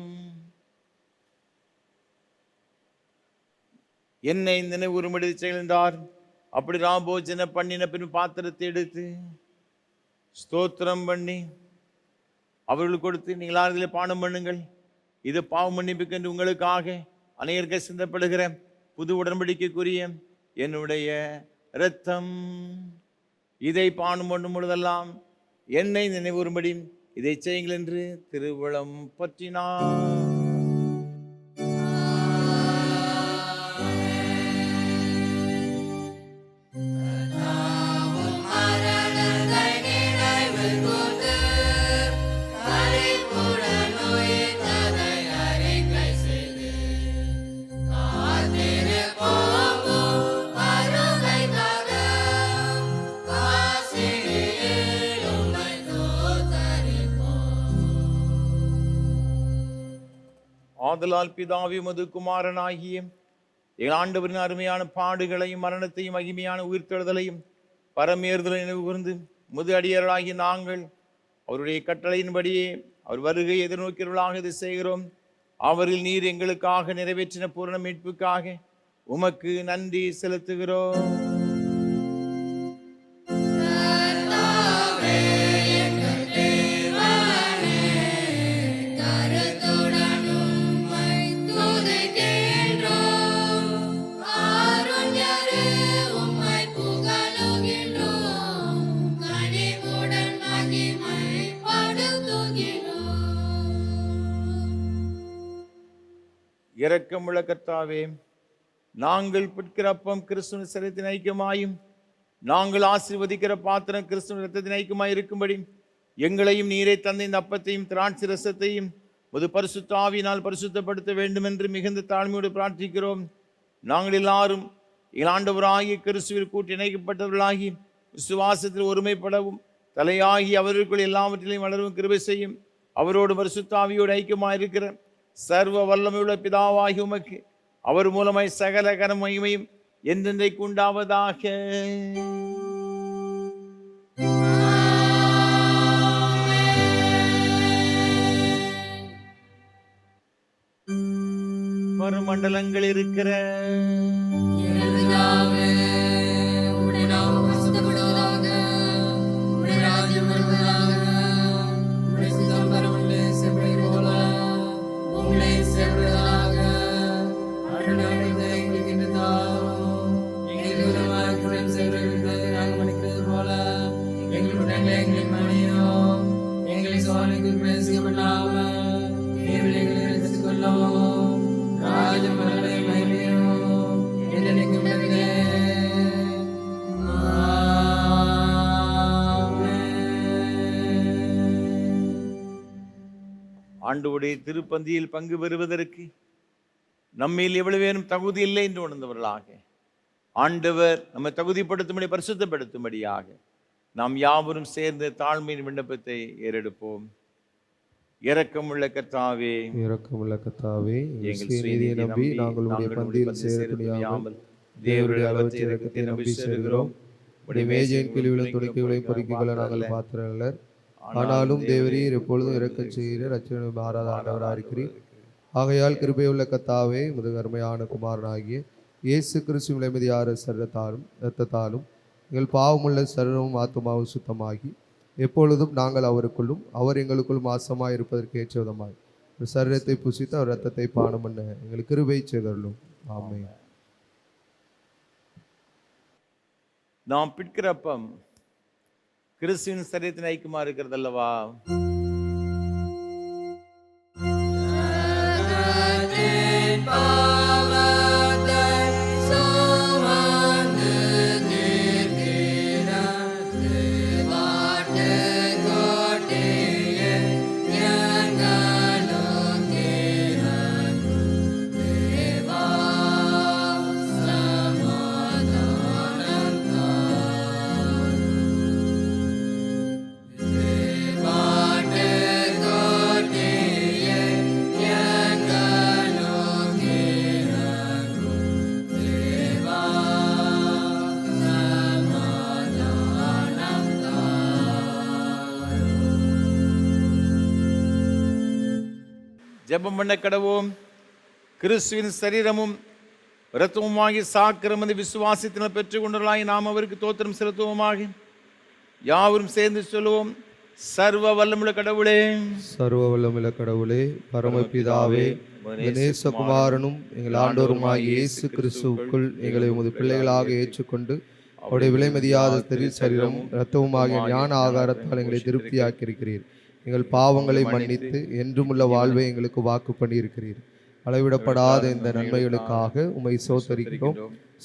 என்னை நினைவுறும்படி செய்கின்றார். அப்படி ராபோஜன பண்ணின பின் பாத்திரத்தை எடுத்து ஸ்தோத்திரம் பண்ணி அவர்களுக்கு கொடுத்து, நீங்கள் எல்லாரும் இதில் பானம் பண்ணுங்கள், இது பாவ மன்னிப்புக்கென்று உங்களுக்காக அநேகருக்கு சிந்தப்படுகிற புது உடன்படிக்கைக்குரிய என்னுடைய இரத்தம். இதை பானம் பண்ணும் பொழுதெல்லாம் என்னை நினைவுறும்படி இதை செய்யுங்கள் என்று திருவுளம் பற்றினார். ஆதலால் பிதாவே, உமது குமாரனாகிய எங்கள் ஆண்டவரின் அருமையான பாடுகளையும் மரணத்தையும் மகிமையான உயிர்த்தெழுதலையும் பரமேறுதலை நினைவு கூர்ந்து முது அடியர்களாகிய நாங்கள் அவருடைய கட்டளையின்படியே அவர் வருகை எதிர்நோக்கிறவர்களாக இதை செய்கிறோம். அவரில் நீர் எங்களுக்காக நிறைவேற்றின பூரண மீட்புக்காக உமக்கு நன்றி செலுத்துகிறோம். இரக்கமுள்ள கர்த்தாவே, நாங்கள் பிற்கிற அப்பம் கிறிஸ்துவின் சரீரத்தின் ஐக்கியமாயும் நாங்கள் ஆசீர்வதிக்கிற பாத்திரம் கிறிஸ்துவின் இரத்தத்தின் ஐக்கியமாய் இருக்கும்படி எங்களையும் நீரை தந்த இந்த அப்பத்தையும் திராட்சை ரசத்தையும் ஒரு பரிசுத்த ஆவியினால் பரிசுத்தப்படுத்த வேண்டும் என்று மிகுந்த தாழ்மையோடு பிரார்த்திக்கிறோம். நாங்கள் எல்லாரும் எங்கள் ஆண்டவராகிய கிறிஸ்துவில் கூட்டி இணைக்கப்பட்டவர்களாகி விசுவாசத்தில் ஒருமைப்படவும் தலையாகி அவர்களுக்குள் எல்லாவற்றிலையும் வளரவும் கிருபை செய்யும். அவரோடு பரிசுத்த ஆவியோடு ஐக்கியமாயிருக்கிற சர்வ வல்லமையுள்ள பிதாவாகி உமக்கு அவர் மூலமாய் சகல கன மகிமையும் என்றென்றைக்கு உண்டாவதாக. பரமண்டலங்கள் இருக்கிற ஆண்டவருடைய திருப்பந்தியில் பங்கு பெறுவதற்கு நம்மில் எவ்வளவேனும் தகுதி இல்லை என்று உணர்ந்தவர்களாக ஆண்டவர் நம்மை தகுதிப்படுத்தும்படி பரிசுத்தப்படுத்தும்படியாக நாம் யாவரும் சேர்ந்து தாழ்மையின் விண்ணப்பத்தை ஏறெடுப்போம். இரக்கமுள்ள கர்த்தாவே, இரக்கமுள்ள கர்த்தாவே, எங்கள் நீதியை நம்பி நாங்கள் உடைய பந்தியில் சேரக்கூடியாமல் தேவருடைய அளவற்ற இரக்கத்தை நம்பி சேருகிறோம். உடைய மேஜையின் கிழிவுகளும் துணிக்கைகளையும் பொறுக்கிக்கொள்ள நாங்கள் பாத்திரங்களர். ஆனாலும் தேவரீர் எப்பொழுதும் இரக்கம் செய்கிற ரட்சகனை மாறாத ஆண்டவராக இருக்கிறீர். ஆகையால் கிருபையுள்ள கர்த்தாவே, உமது அருமையான குமாரனாகிய இயேசு கிறிஸ்துவின் விலைமதியார சரீரத்தாலும் இரத்தத்தாலும் எங்கள் பாவமுள்ள சரீரமும் ஆத்துமாவும் சுத்தமாகி எப்பொழுதும் நாங்கள் அவருக்குள்ளும் அவர் எங்களுக்குள் மாசமாய் இருப்பதற்கு ஏற்ற விதமாய் ஒரு சரீரத்தை புசித்து அவர் இரத்தத்தை பானம் பண்ண எங்களுக்கு கிருபை செய்தருளும். ஆமென். நாம் பிற்கிற அப்பம் கிறிஸ்துவின் சரீரத்தின் ஐக்கியமா இருக்கிறது அல்லவா? ஜெபம் பண்ண கடவோம். கிறிஸ்துவின் சரீரமும் இரத்தமுமாகி சாக்கிரமதி விசுவாசத்தினால் பெற்றுக்கொண்டவர்களாகி நாம் அவருக்கு தோத்திரம் செலுத்துவோமாக. யாவரும் சேர்ந்து சொல்லுவோம். சர்வ வல்லமுள்ள கடவுளே, சர்வ வல்லமுள்ள கடவுளே, பரமபிதாவே, நேசகுமாரனும் எங்கள் ஆண்டோருமாகிய இயேசு கிறிஸ்துவுக்குள் எங்களை உமது பிள்ளைகளாக ஏற்றுக்கொண்டு அவருடைய விலைமதியாத சரீரமும் இரத்தமுமாகிய ஞான ஆகாரத்தால் எங்களை திருப்தியாக்கி இருக்கிறீர். எங்கள் பாவங்களை மன்னித்து என்றுமுள்ள வாழ்வை எங்களுக்கு வாக்கு பண்ணியிருக்கிறீர். அளவிடப்படாத இந்த நன்மைகளுக்காக உம்மை சோத்தரிக்கிறோம்.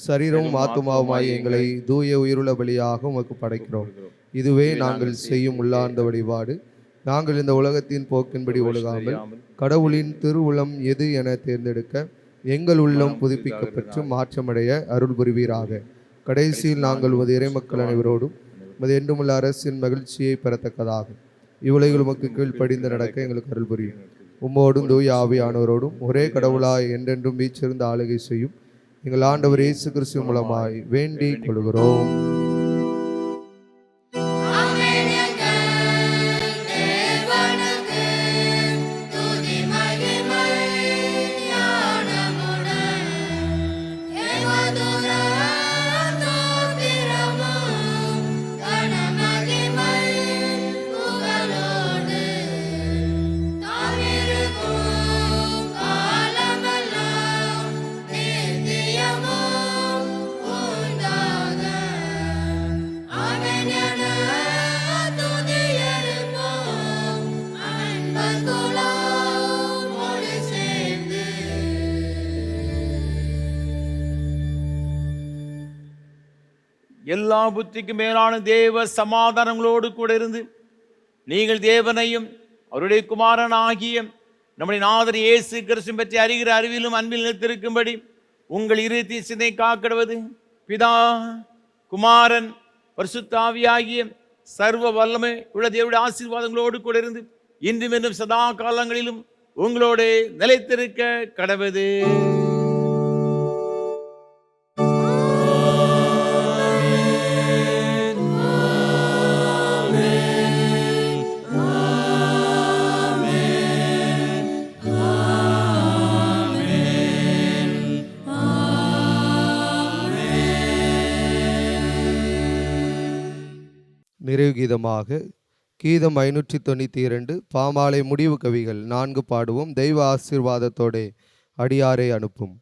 சரீரமும் ஆத்துமாவுமாய் எங்களை தூய உயிருள்ள பலியாக உமக்கு படைக்கிறோம். இதுவே நாங்கள் செய்யும் உள்ளார்ந்த வழிபாடு. நாங்கள் இந்த உலகத்தின் போக்கின்படி ஒழுகாமல் கடவுளின் திருவுளம் எது என தேர்ந்தெடுக்க எங்கள் உள்ளம் புதுப்பிக்கப்பெற்று மாற்றமடைய அருள் புரிவீராக. கடைசியில் நாங்கள் உமது இறைமக்கள் அனைவரோடும் உமது என்றுமுள்ள அரசின் மகிழ்ச்சியை பெறத்தக்கதாக இவ்வுலகில் உமக்கு கீழ்ப்படிந்து நடக்க எங்களுக்கு அருள் புரியும். உம்மோடும் தூய ஆவியானவரோடும் ஒரே கடவுளாய் என்றென்றும் வீச்சிருந்து ஆளுகை செய்யும் எங்கள் ஆண்டவர் இயேசு கிறிஸ்து மூலமாய் வேண்டிக் கொள்கிறோம். எல்லா புத்திக்கு மேலான தேவ சமாதானங்களோடு கூட இருந்து நீங்கள் தேவனையும் அவருடைய குமாரன் ஆகிய நம்முடைய நாதர் இயேசு கிறிஸ்து பற்றி அறிகிற அறிவிலும் அன்பில் நிலைத்திருக்கும்படி உங்கள் இருதயத்தை சிந்தை காக்கிடுவது பிதா குமாரன் பரிசுத்த ஆவியாகிய சர்வ வல்லமை உள்ள தேவனுடைய ஆசீர்வாதங்களோடு கூட இருந்து இன்றும் இன்னும் சதா காலங்களிலும் உங்களோடு நிலைத்திருக்க கடவுது. நிறைவு கீதமாக கீதம் 592 பாமாலை முடிவு கவிகள் 4 பாடுவோம். தெய்வ ஆசீர்வாதத்தோட அடியாரை அனுப்பும்.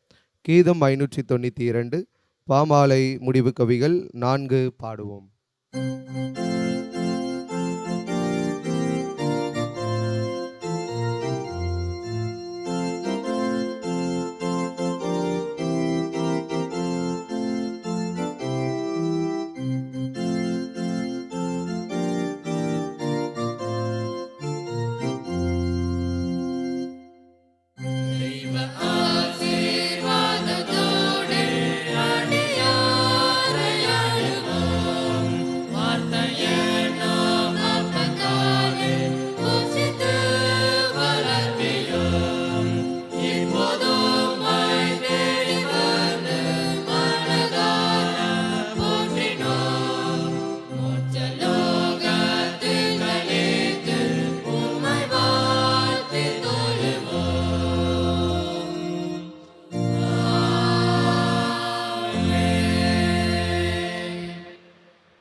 கீதம் 592 பாமாலை முடிவு கவிகள் 4 பாடுவோம்.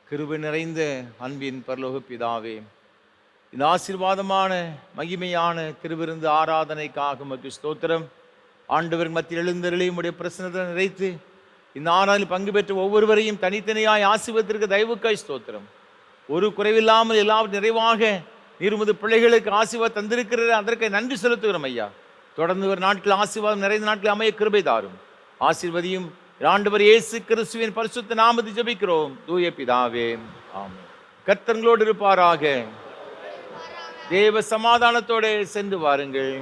கிருபை நிறைந்த அன்பின் பரலோக பிதாவே, இந்த ஆசீர்வாதமான மகிமையான திருவிருந்து ஆராதனைக்காக உமக்கு ஸ்தோத்திரம். ஆண்டவர் மத்தியில் எழுந்தருளி உம்முடைய பிரசன்னத்தை நிறைத்து இந்த ஆராதனையில் பங்கு பெற்ற ஒவ்வொருவரையும் தனித்தனியாய் ஆசீர்வதித்திருக்க தயவுக்காய் ஸ்தோத்திரம். ஒரு குறைவில்லாமல் எல்லாரும் நிறைவாக நீர் உமது பிள்ளைகளுக்கு ஆசீர்வாதம் தந்திருக்கிறது. அதற்கு நன்றி செலுத்துகிறோம் ஐயா. தொடர்ந்து ஒரு நாட்கள் ஆசீர்வாதம் நிறைந்த நாட்கள் அமைய கிருபை தாரும். ஆசீர்வதியும் ஆண்டவர் இயேசு கிறிஸ்துவின் பரிசுத்த நாமத்தில் ஜெபிக்கிறோம் தூய பிதாவே, ஆமென். கர்த்தர்களோடு இருப்பாராக. தேவ சமாதானத்தோடு சென்று வாருங்கள்.